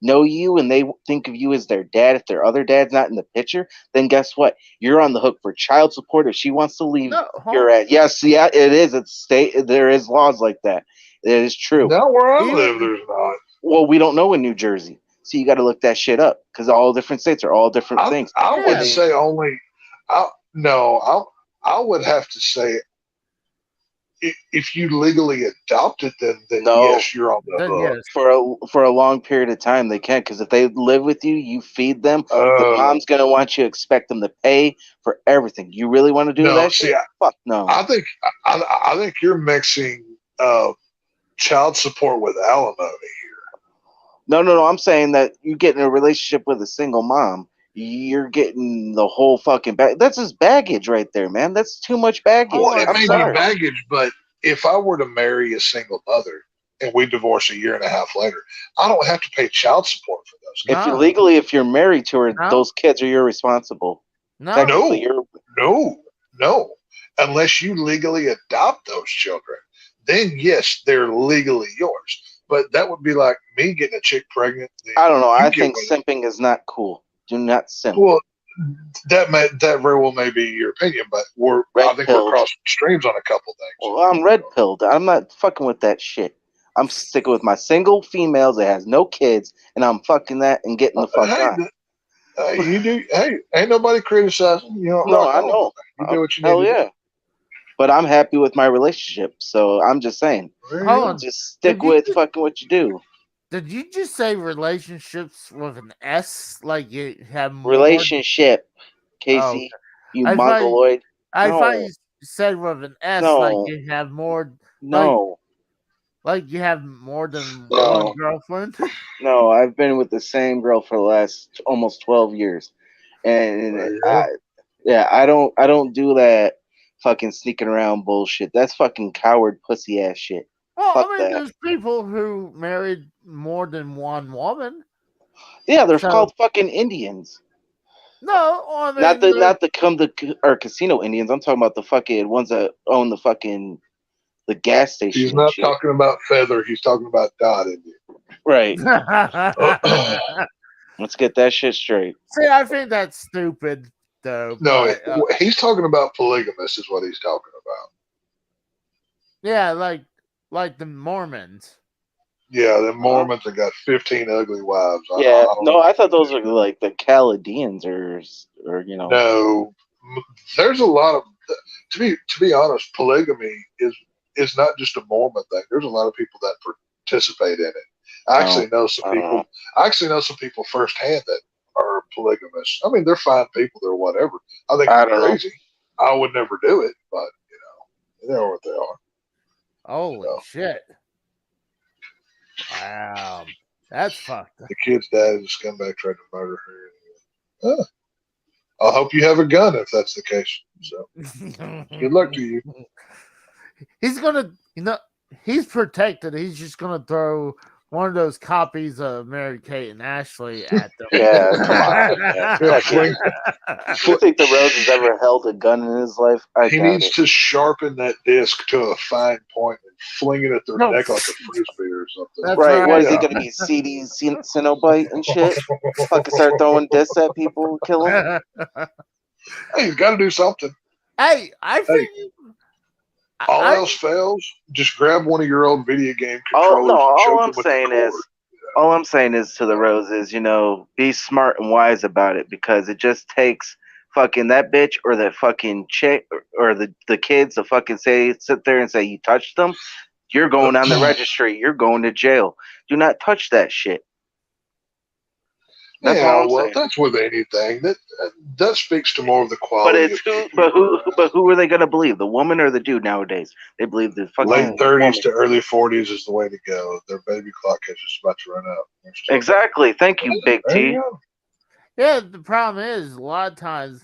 know you and they think of you as their dad, if their other dad's not in the picture, then guess what? You're on the hook for child support if she wants to leave. You're at yes, yeah, it is. It's state. There is laws like that. It is true. Not where I live, there's not. Well, we don't know in New Jersey. So you got to look that shit up because all different states are all different things. I would say only. I would have to say if you legally adopted them, then No. yes, you're on the hook. For a long period of time, they can't because if they live with you, you feed them. The mom's gonna want you to expect them to pay for everything. You really want to do that? See, shit? Fuck no. I think you're mixing child support with alimony. No. I'm saying that you get in a relationship with a single mom, you're getting the whole fucking bag. That's just baggage right there, man. That's too much baggage. Well, it I'm may sorry. be baggage, but if I were to marry a single mother and we divorce a year and a half later, I don't have to pay child support for those kids. If you're married to her, those kids are irresponsible. Technically, No. Unless you legally adopt those children, then yes, they're legally yours. But that would be like me getting a chick pregnant. I don't know. I think simping is not cool. Do not simp. Well, that very well may be your opinion, but I think we're crossing streams on a couple things. Well, I'm red pilled. I'm not fucking with that shit. I'm sticking with my single females that has no kids, and I'm fucking that and getting the fuck on. You do. Hey, ain't nobody criticizing. You know. No, I know. You do what you Hell need to yeah. do. But I'm happy with my relationship, so I'm just saying. Just stick with fucking what you do. Did you just say relationships with an S? Like you have more? Relationship, Casey. okay. You I thought mongoloid. thought No, you said with an S, like no, you have more, no, like you have more than one no, girlfriend. no. I've been with the same girl for the last almost 12 years, and There you go. yeah, I don't do that fucking sneaking around bullshit. That's fucking coward pussy ass shit. Well, Fuck I mean, that. there's people who married more than one woman. Yeah, they're So called fucking Indians. no, I mean, Not the or casino Indians. I'm talking about the fucking ones that own the fucking the gas station He's and not shit. talking about feather. He's talking about dot in Right. you. Let's get that shit straight. see, I think that's stupid, though. No, But he's talking about polygamous is what he's talking about. yeah, like the Mormons. Yeah, the Mormons have got 15 ugly wives. I Yeah. don't No, know. I thought those were like the Chaldeans or you know. No, there's a lot of to be honest, polygamy is not just a Mormon thing. There's a lot of people that participate in it. I actually know some people. I actually know some people firsthand that are polygamous. I mean, they're fine people. They're whatever. I think I they're don't know. crazy. I would never do it, but they are what they are. Holy So. shit! Wow, that's fucked. The kid's dad is a scumbag tried to murder her. I hope you have a gun if that's the case. So good luck to you. He's gonna, he's protected. He's just gonna throw one of those copies of Mary Kate and Ashley at them. Yeah, come on. Man. Yeah, fling, You think the Rose has ever held a gun in his life? he doubt needs it. to sharpen that disc to a fine point and fling it at their No. neck like a frisbee or something. That's Right, what is he Yeah. gonna be? CD Cenobite and shit? Fucking start throwing discs at people, kill them? Hey, he's got to do something. Hey, I think All else fails, just grab one of your old video game controllers. No, and choke all them I'm with the saying cord. is all I'm saying is to the Rose is, be smart and wise about it, because it just takes fucking that bitch or that fucking chick or the kids to fucking sit there and say you touched them, you're going on the registry, you're going to jail. Do not touch that shit. That's all I'm saying. That's with anything. That speaks to more of the quality. But who are they gonna believe? The woman or the dude nowadays? They believe the fucking late 30s woman. to early 40s is the way to go. Their baby clock is just about to run out. Exactly. Thank you, Big There T. you go. Yeah, the problem is a lot of times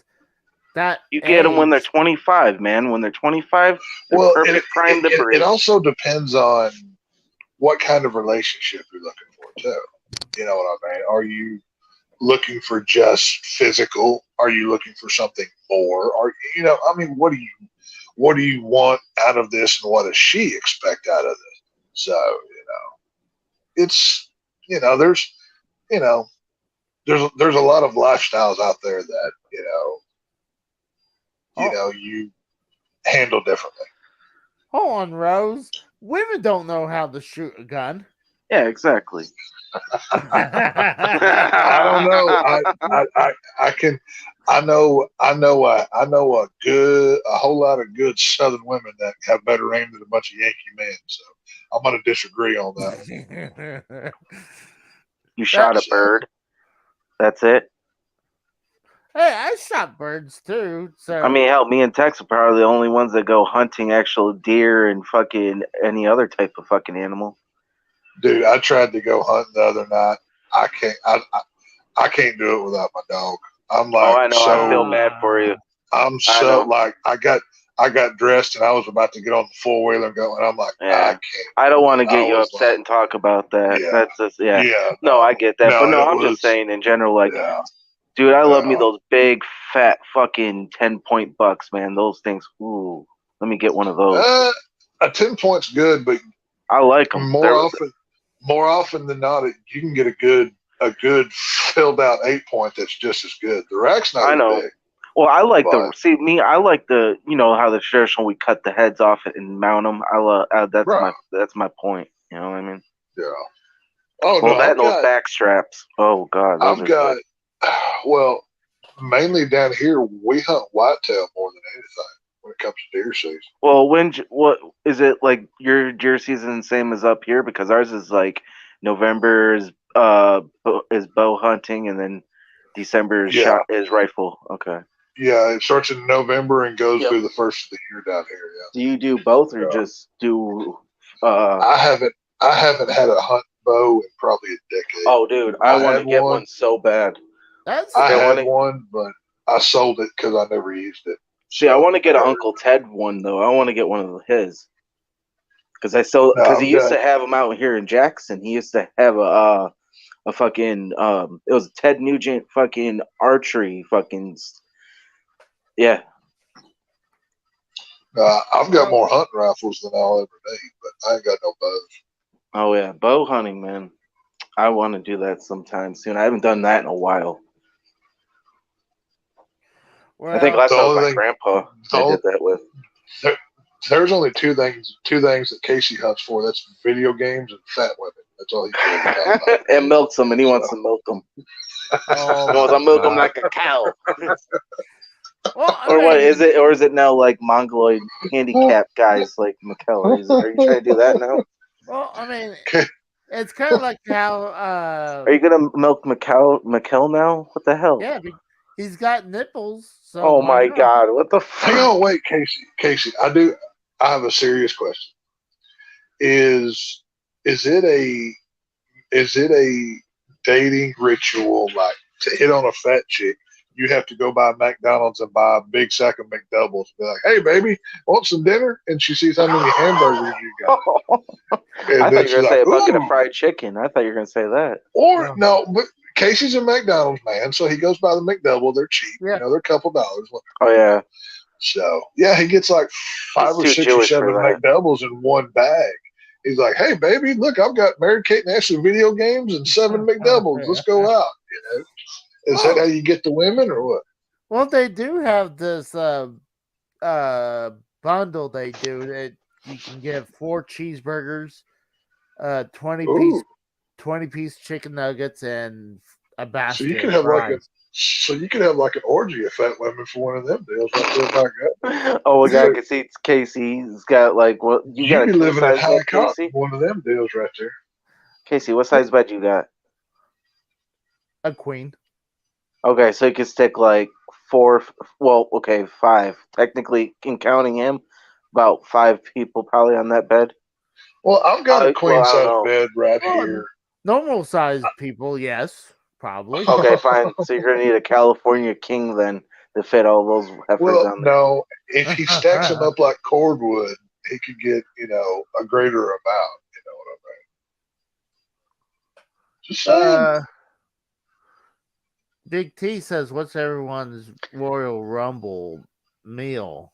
that You get them when they're 25, man. When they're 25, they're perfect prime to breed. It also depends on what kind of relationship you're looking for, too. You know what I mean? Are you looking for just physical? Are you looking for something more? Or I mean, what do you want out of this, and what does she expect out of this? So it's there's there's a lot of lifestyles out there that you handle differently. Hold on, Rose. Women don't know how to shoot a gun. Yeah, exactly. I don't know. I know a whole lot of good Southern women that have better aim than a bunch of Yankee men. So I'm going to disagree on that. You shot a bird. That's it. Hey, I shot birds too. So I mean, hell, me and Tex are probably the only ones that go hunting actual deer and fucking any other type of fucking animal. Dude, I tried to go hunting the other night. I can't. I can't do it without my dog. I'm like, I know. I feel bad for you. I'm so like I got dressed and I was about to get on the 4-wheeler and go, and I'm like, I can't. I don't want to get you upset and talk about that. Yeah, that's just No, I get that, but no, I'm just saying in general, like, dude, I love me those big, fat, fucking 10-point bucks, man. Those things. Ooh, let me get one of those. A 10-point's good, but I like them more often than not. You can get a good filled out 8-point that's just as good. The rack's not. I know. Big. Well, I like I like the how the traditional we cut the heads off and mount them. I love that's my point. You know what I mean? Yeah. Oh well, no, those back straps. Oh God, well, mainly down here we hunt whitetail more than anything when it comes to deer season. Well, what is it like? Your deer season the same as up here, because ours is like November is bow hunting, and then December is rifle. Okay. Yeah, it starts in November and goes Yep. through the first of the year down here. Yeah. Do you do both or just do? I haven't had a hunt bow in probably a decade. Oh, dude, I want to get one so bad. I had one, but I sold it because I never used it. See, I want to get an Uncle Ted one though. I want to get one of his because he used to have them out here in Jackson. He used to have a fucking it was Ted Nugent fucking archery fucking yeah. I've got more hunting rifles than I'll ever need, but I ain't got no bows. Oh yeah, bow hunting, man. I want to do that sometime soon. I haven't done that in a while. Well, I think last time was my grandpa I did that with. There's only two things that Casey hunts for. That's video games and fat women. That's all he cares about. And milks them, and he wants to milk them. Oh, he wants to milk them like a cow. Well, what is it? Or is it now like Mongoloid handicap guys like Mikkel? Are you trying to do that now? Well, I mean, it's kind of like how. Are you gonna milk Mikkel now? What the hell? Yeah, he's got nipples. So oh my God! What the? Hang on, wait, Casey. I have a serious question. Is it a dating ritual like to hit on a fat chick? You have to go by McDonald's and buy a big sack of McDoubles. Be like, hey, baby, want some dinner? And she sees how many hamburgers you got. And I thought you were going to say a bucket of ooh. fried chicken. I thought you were going to say that. Or, no, but Casey's a McDonald's man, so he goes by the McDouble. They're cheap. Yeah. They're a couple dollars. Oh, yeah. So, yeah, he gets like 5 or 6 or 7 McDoubles in one bag. He's like, hey, baby, look, I've got Mary Kate and Ashley video games and 7 McDoubles. Let's go out, you know. Is that how you get the women or what? Well, they do have this bundle they do that you can get 4 cheeseburgers, 20 piece chicken nuggets, and a basket. So you could have like an orgy of fat women for one of them deals right there. My God. Oh, my God, I can see it's Casey. He's got like what you got. You be living at high cost one of them deals right there. Casey, what size bed you got? A queen. Okay, so you could stick like 4. Well, okay, 5. Technically, in counting him, about 5 people probably on that bed. Well, I've got a queen size bed right here. Normal size people, yes, probably. Okay, fine. So you're gonna need a California king then to fit all those heifers on there. No, if he stacks them up like cordwood, he could get a greater amount. You know what I mean? Just saying. Big T says, "What's everyone's Royal Rumble meal?"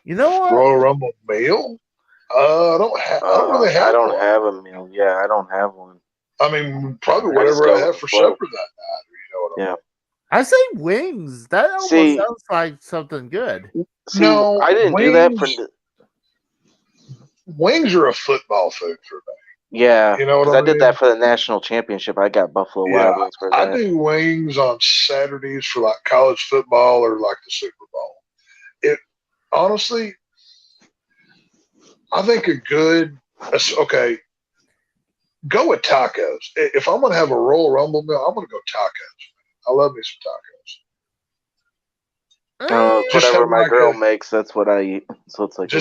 You know what? Royal Rumble meal? I don't really have. I don't have a meal. Yeah, I don't have one. I mean, probably whatever I have for supper that night. You know what I mean? I say wings. That almost sounds like something good. No, I didn't do that for. Wings are a football food for me. Yeah, you know what I mean? did that for the national championship. I got Buffalo Wild Wings for that. I do wings on Saturdays for like college football or like the Super Bowl. Honestly, I think go with tacos. If I'm going to have a Royal Rumble meal, I'm going to go tacos. I love me some tacos. Whatever my girl makes, that's what I eat. So it's like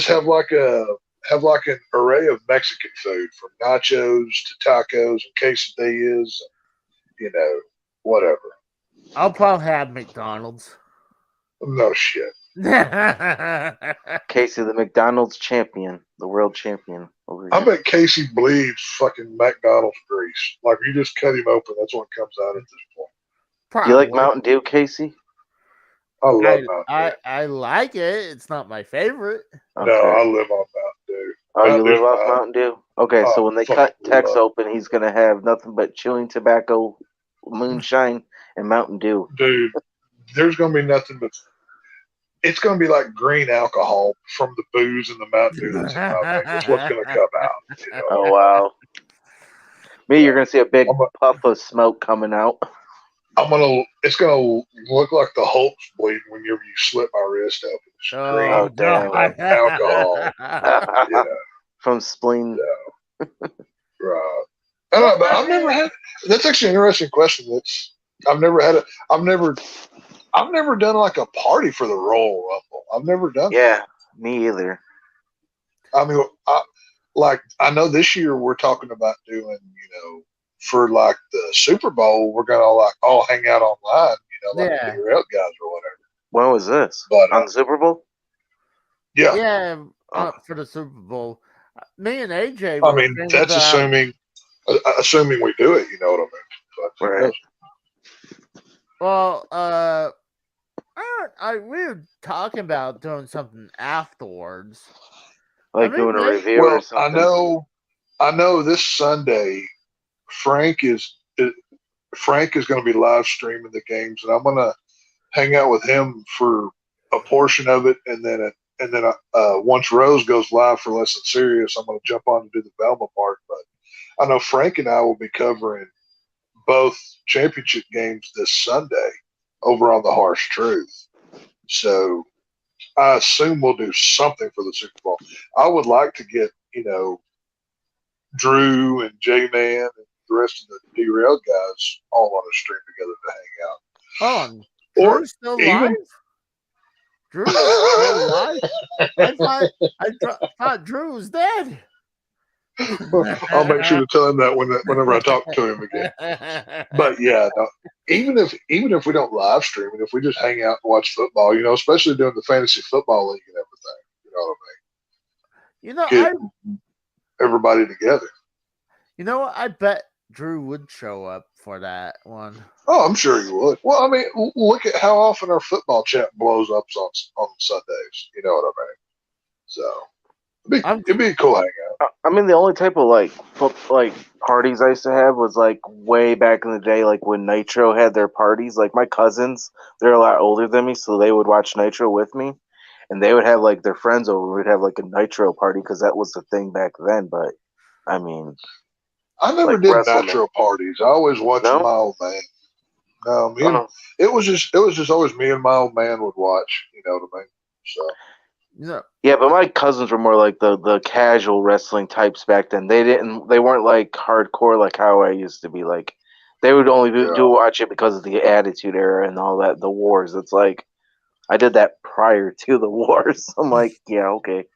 have like an array of Mexican food, from nachos to tacos and quesadillas, whatever. I'll probably have McDonald's. No shit. Casey, the McDonald's champion, the world champion over here. I bet Casey bleeds fucking McDonald's grease. Like, you just cut him open, that's what comes out at this point. Probably. Do you like Mountain Dew, Casey? I love Mountain Dew. I like it. It's not my favorite. Okay. No, I live on Mountain Dew. Oh, you live off Mountain Dew? Okay, so when they cut Tex open, he's going to have nothing but chewing tobacco, moonshine, and Mountain Dew. Dude, there's going to be nothing but... It's going to be like green alcohol from the booze and the Mountain Dew that's in my veins. That's what's going to come out. Oh, wow. You're going to see a big puff of smoke coming out. It's gonna look like the Hulk's bleeding whenever you slit my wrist open. Oh, damn. Alcohol. From spleen. Yeah. Right. I don't know, but I've never had. That's actually an interesting question. I've never had I've never done like a party for the Royal Rumble. I've never done. Yeah, me either. I mean, I know this year we're talking about doing, for like the Super Bowl, we're gonna like all hang out online, like the Derailed guys or whatever. When was this? But on the Super Bowl? Yeah. Yeah, for the Super Bowl. Me and AJ. I mean, that's assuming we do it. You know what I mean? But, right. Well, we were talking about doing something afterwards, like doing a review or something. I know. This Sunday, Frank is going to be live streaming the games, and I'm going to hang out with him for a portion of it, and then once Rose goes live for Less Than Serious, I'm going to jump on to do the Velma part. But I know Frank and I will be covering both championship games this Sunday over on the Harsh Truth. So I assume we'll do something for the Super Bowl. I would like to get, Drew and J-Man and the rest of the Derailed guys all on a stream together to hang out. Drew's still live? Drew's still live? I thought Drew was dead. I'll make sure to tell him that whenever I talk to him again. But yeah, no, even if we don't live stream and if we just hang out and watch football, especially doing the fantasy football league and everything, you know what I mean? Get everybody together. You know what? I bet Drew would show up for that one. Oh, I'm sure he would. Well, I mean, look at how often our football chat blows up on Sundays. You know what I mean? So it'd be a cool hangout. I mean, the only type of like parties I used to have was like way back in the day, like when Nitro had their parties. Like my cousins, they're a lot older than me, so they would watch Nitro with me, and they would have like their friends over. We'd have like a Nitro party because that was the thing back then. But I mean, I never did Nitro parties. I always watched my old man. No, it was just always me and my old man would watch. You know what I mean? So. Yeah, but my cousins were more like the casual wrestling types back then. They weren't like hardcore like how I used to be. Like they would only do watch it because of the Attitude Era and all that, the wars. It's like I did that prior to the wars. I'm like, yeah, okay.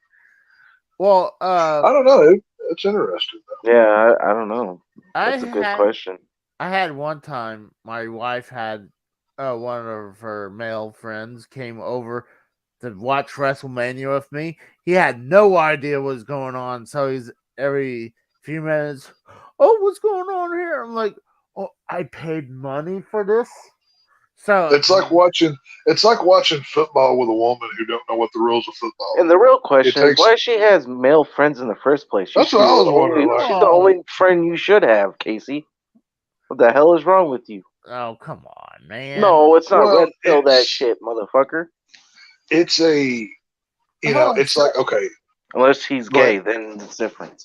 Well, I don't know. It's interesting though. Yeah, I don't know. That's a good question. I had one time my wife had one of her male friends came over to watch WrestleMania with me. He had no idea what was going on, so he's every few minutes, "Oh, what's going on here?" I'm like, "Oh, I paid money for this." So it's like watching football with a woman who don't know what the rules of football are. And the real question is why she has male friends in the first place. That's what I was wondering. She's the only friend you should have, Casey. What the hell is wrong with you? Oh, come on, man. No, it's not red pill that shit, motherfucker. It's it's like, okay. Unless he's gay, then it's different.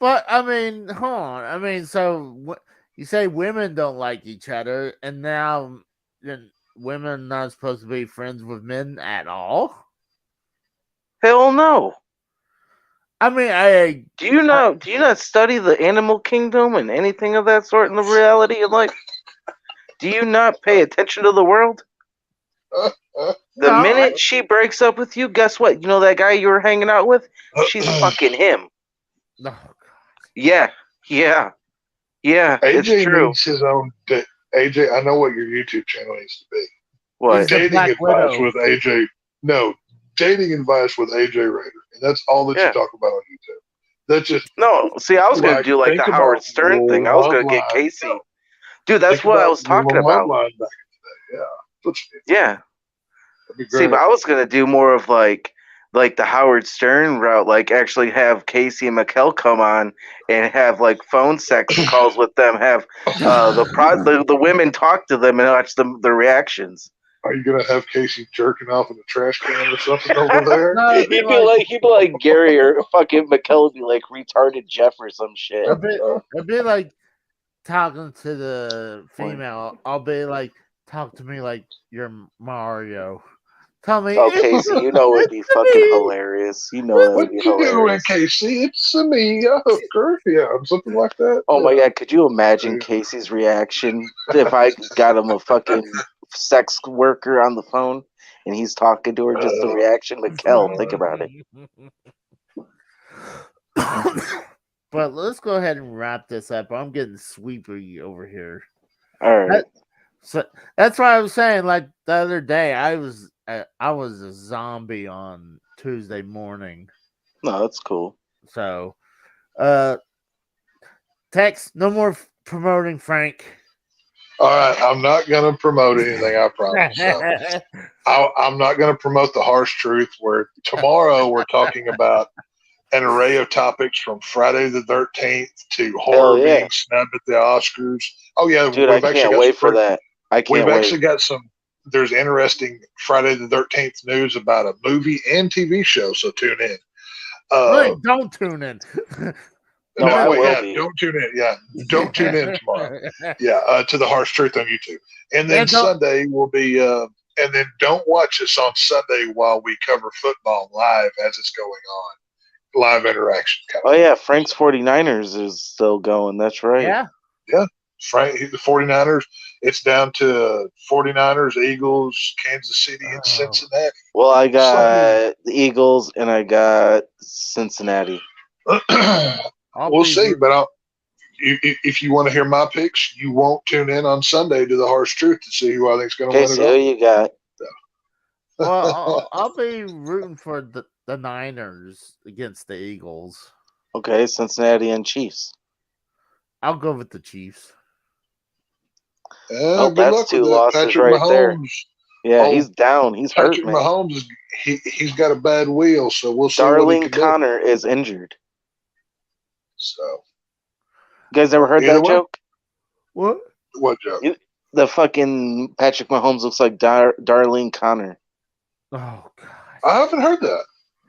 But, I mean, hold on. I mean, so you say women don't like each other, and now women are not supposed to be friends with men at all? Hell no. I mean, do you not study the animal kingdom and anything of that sort in the reality of life? Do you not pay attention to the world? The minute she breaks up with you, guess what? You know that guy you were hanging out with? She's fucking him. Oh, God. Yeah. AJ it's true. Needs his own. AJ, I know what your YouTube channel needs to be. What? Dating advice with AJ. No, dating advice with AJ Raider, and that's all that you talk about on YouTube. That's just See, I was gonna do like the Howard Stern thing. I was gonna get Casey. Dude, that's what I was talking about. Yeah. See, but I was gonna do more of like the Howard Stern route, like actually have Casey and Mikkel come on and have like phone sex calls with them, have the women talk to them and watch their reactions. Are you gonna have Casey jerking off in a trash can or something over there? No, he'd be like Gary or fucking Mikkel would be like retarded Jeff or some shit. It'd be like talking to the female. I'll be like, talk to me like you're Mario. Tell me. Oh, Casey, you know it'd be It's fucking me. hilarious. You know that What would be you doing, hilarious. Casey? It's me, a hooker. Yeah, something like that. Oh my Yeah. god, could you imagine Yeah. Casey's reaction if I got him a fucking sex worker on the phone and he's talking to her, just the reaction? But Kel, think about it. But let's go ahead and wrap this up. I'm getting sweepy over here. All right. So that's why I was saying, like the other day, I was a zombie on Tuesday morning. No, that's cool. So, Tex, no more promoting Frank. All right, I'm not going to promote anything, I promise. So, I'm not going to promote the harsh truth, where tomorrow we're talking about an array of topics from Friday the 13th to horror yeah. being snubbed at the Oscars. Oh, yeah. Dude, I can't wait for that. I can't wait. Actually got there's interesting Friday the 13th news about a movie and TV show, so tune in. Wait, don't tune in. No, I will yeah, be. don't tune in. Yeah, don't tune in tomorrow. Yeah, to the harsh truth on YouTube, and then Sunday will be. And then don't watch us on Sunday while we cover football live as it's going on, live interaction. Oh yeah, Frank's 49ers is still going. That's right. Yeah. Frank, the 49ers. It's down to 49ers, Eagles, Kansas City, and Cincinnati. Well, I got the Eagles and I got Cincinnati. We'll see, but if you want to hear my picks, you won't tune in on Sunday to the harsh truth to see who I think is going to win it all. Who you got? Well, I'll be rooting for the Niners against the Eagles. Okay, Cincinnati and Chiefs. I'll go with the Chiefs. Good that's luck 2 with losses Patrick right Mahomes. there. Yeah, he's down. He's hurt, Patrick man. Mahomes, he's got a bad wheel, so we'll see what he can Connor is injured. So, you guys ever heard that joke? What? What joke? The fucking Patrick Mahomes looks like Darlene Connor. Oh God! I haven't heard that.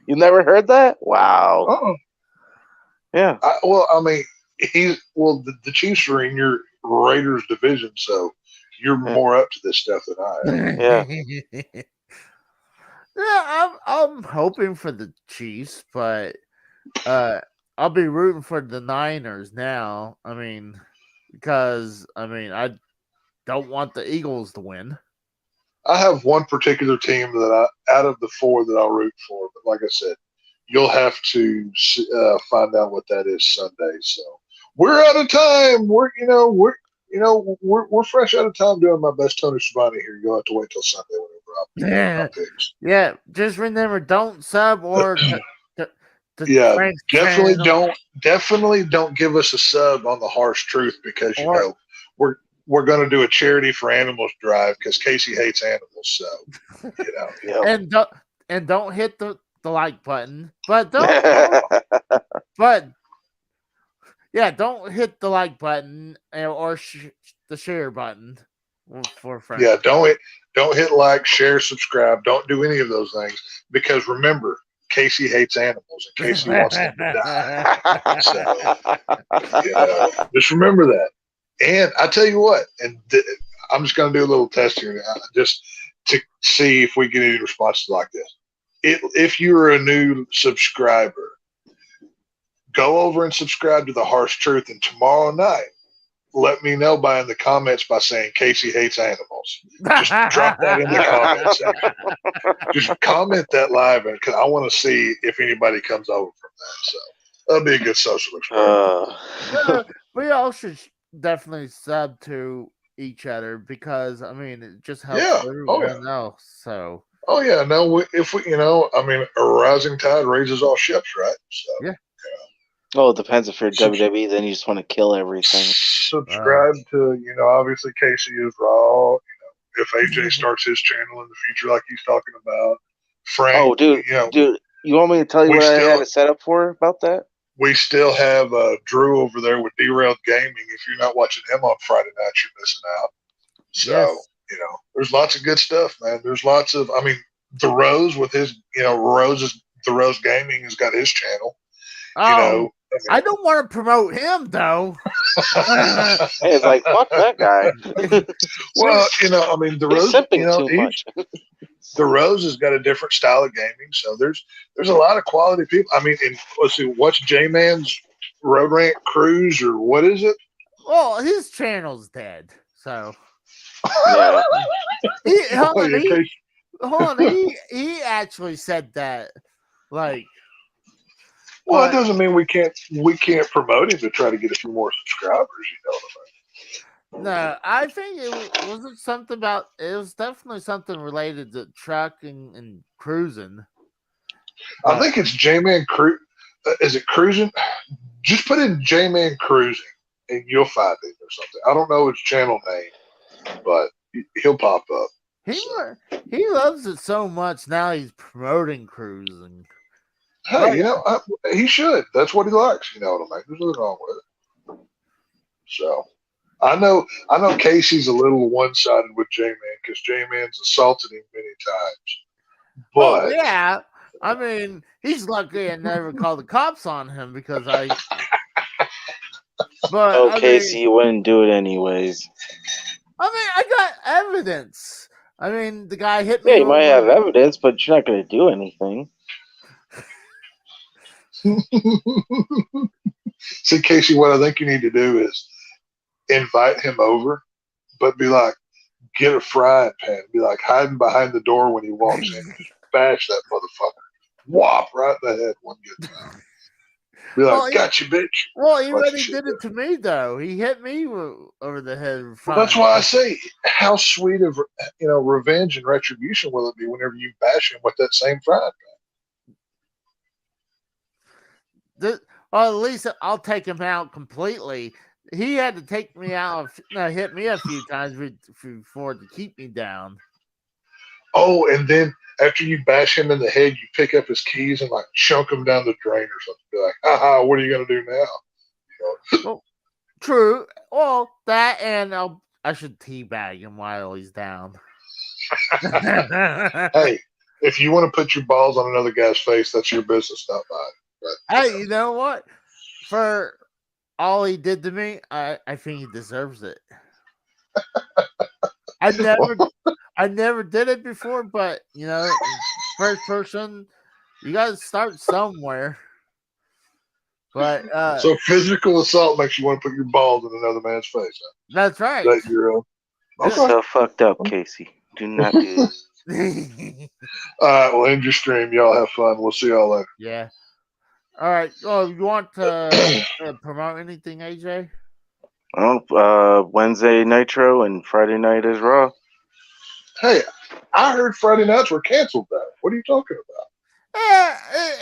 You never heard that? Wow. Uh-uh. Yeah. The Chiefs are in your Raiders division, so you're more up to this stuff than I am. Yeah. Yeah, I'm hoping for the Chiefs, but I'll be rooting for the Niners now. I mean, because I don't want the Eagles to win. I have one particular team that out of the 4 that I'll root for, but like I said, you'll have to find out what that is Sunday. So we're out of time. We're fresh out of time doing my best Tony Schiavone here. You'll have to wait till Sunday whenever I picks. Yeah, just remember, don't sub or definitely don't give us a sub on the harsh truth, because we're going to do a charity for animals drive because Casey hates animals. So and don't hit the like button, but don't don't hit the like button or the share button for friends. Yeah, don't hit like, share, subscribe. Don't do any of those things, because remember, Casey hates animals and Casey wants them to die. So, just remember that. And I tell you what, and I'm just going to do a little test here now, just to see if we get any responses like this. If you're a new subscriber, go over and subscribe to The Harsh Truth, and tomorrow night, let me know in the comments by saying Casey hates animals. Just drop that in the comments section. Just comment that live, because I want to see if anybody comes over from that. So that'll be a good social experiment. We all should definitely sub to each other, because it just helps everyone else. So. Oh yeah, no. If we, a rising tide raises all ships, right? So yeah. Well, it depends. If you're WWE, then you just want to kill everything. Subscribe to, obviously Casey is Raw. If AJ starts his channel in the future, like he's talking about, Frank. Oh, dude, you want me to tell you what I had to set up for about that? We still have Drew over there with Derailed Gaming. If you're not watching him on Friday night, you're missing out. So, there's lots of good stuff, man. There's lots of, The Rose with his, The Rose Gaming has got his channel. I don't want to promote him, though. It's like, fuck that guy. Well, The Rose, simping too much. The Rose has got a different style of gaming, so there's a lot of quality people. I mean, let's see, what's J Man's Road Rant Cruise or what is it? Well, his channel's dead, so Yeah. he actually said that, like. Well, that doesn't mean we can't promote him to try to get a few more subscribers. You know what I mean? No, I think it wasn't something about. It was definitely something related to trucking and cruising. I think it's J Man Cruise. Is it cruising? Just put in J Man Cruising and you'll find it or something. I don't know his channel name, but he'll pop up. He loves it so much now. He's promoting cruising. Hey, he should. That's what he likes. You know what I mean? There's nothing wrong with it. So I know Casey's a little one-sided with J-Man because J-Man's assaulted him many times. But yeah, I mean, he's lucky I never called the cops on him because I. But Casey, you wouldn't do it anyways. I mean, I got evidence. I mean, the guy hit me. Yeah, you might have evidence, but you're not going to do anything. See, Casey, what I think you need to do is invite him over, but be like, get a frying pan. Be like hiding behind the door when he walks in. Bash that motherfucker. Whop right in the head one good time. Be like, got you, bitch. Well, he already did it to me, though. He hit me over the head. Well, that's why I say, how sweet of revenge and retribution will it be whenever you bash him with that same frying pan? Well, at least I'll take him out completely. He had to take me out, hit me a few times before to keep me down. Oh, and then after you bash him in the head, you pick up his keys and like chunk him down the drain or something. Be like, haha, what are you going to do now? Well, true. Well, that and I should teabag him while he's down. Hey, if you want to put your balls on another guy's face, that's your business, not mine. But, hey, you know what? For all he did to me, I think he deserves it. I never did it before, but first person, you got to start somewhere. But so physical assault makes you want to put your balls in another man's face. Huh? That's right. That you're That's so fucked up, Casey. Do not do it. All right, well, end your stream. Y'all have fun. We'll see y'all later. Yeah. All right. Oh, you want to promote anything, AJ? Wednesday Nitro and Friday night is Raw. Hey, I heard Friday nights were canceled though. What are you talking about?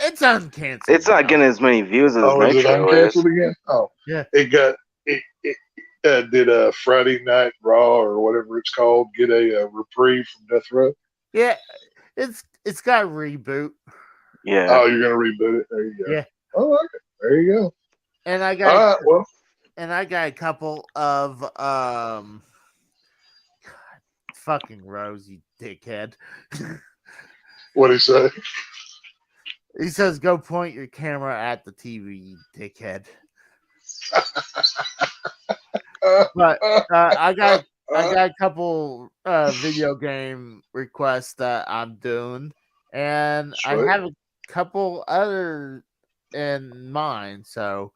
It's uncanceled. It's not getting as many views as Nitro is. It uncanceled again? Oh, yeah. It did a Friday Night Raw or whatever it's called get a reprieve from Death Row? Yeah, it's got a reboot. Yeah. Oh, you're gonna reboot it? There you go. Yeah. Oh, okay. There you go. And I got. All right. Well. And I got a couple of God, fucking Rose, you dickhead. What'd he say? He says, "Go point your camera at the TV, you dickhead." But I got a couple video game requests that I'm doing, and Sweet. I have a couple other in mind. So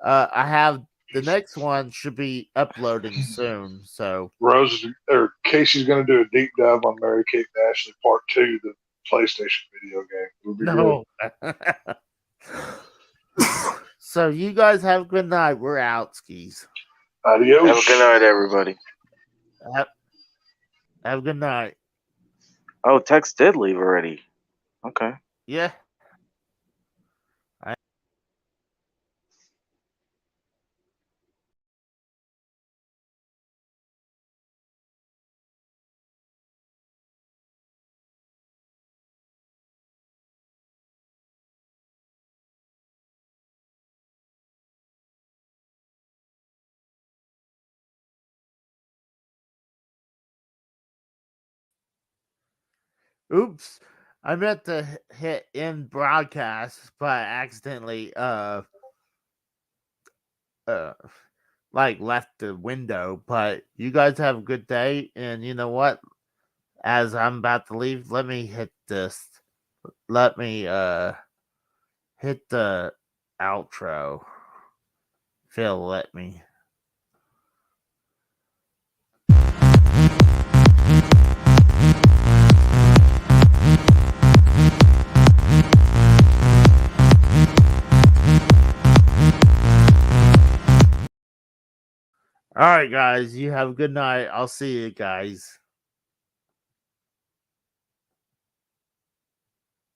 I have the next one should be uploading soon. So Casey's going to do a deep dive on Mary Kate and Ashley Part 2, the PlayStation video game. No. So you guys have a good night. We're out, skis. Adios. Have a good night, everybody. Have a good night. Oh, Tex did leave already. Okay. Yeah. Oops. I meant to hit end broadcast, but I accidentally left the window. But you guys have a good day, and you know what? as I'm about to leave, let me hit this. Let me hit the outro. Phil, let me. All right, guys. You have a good night. I'll see you guys.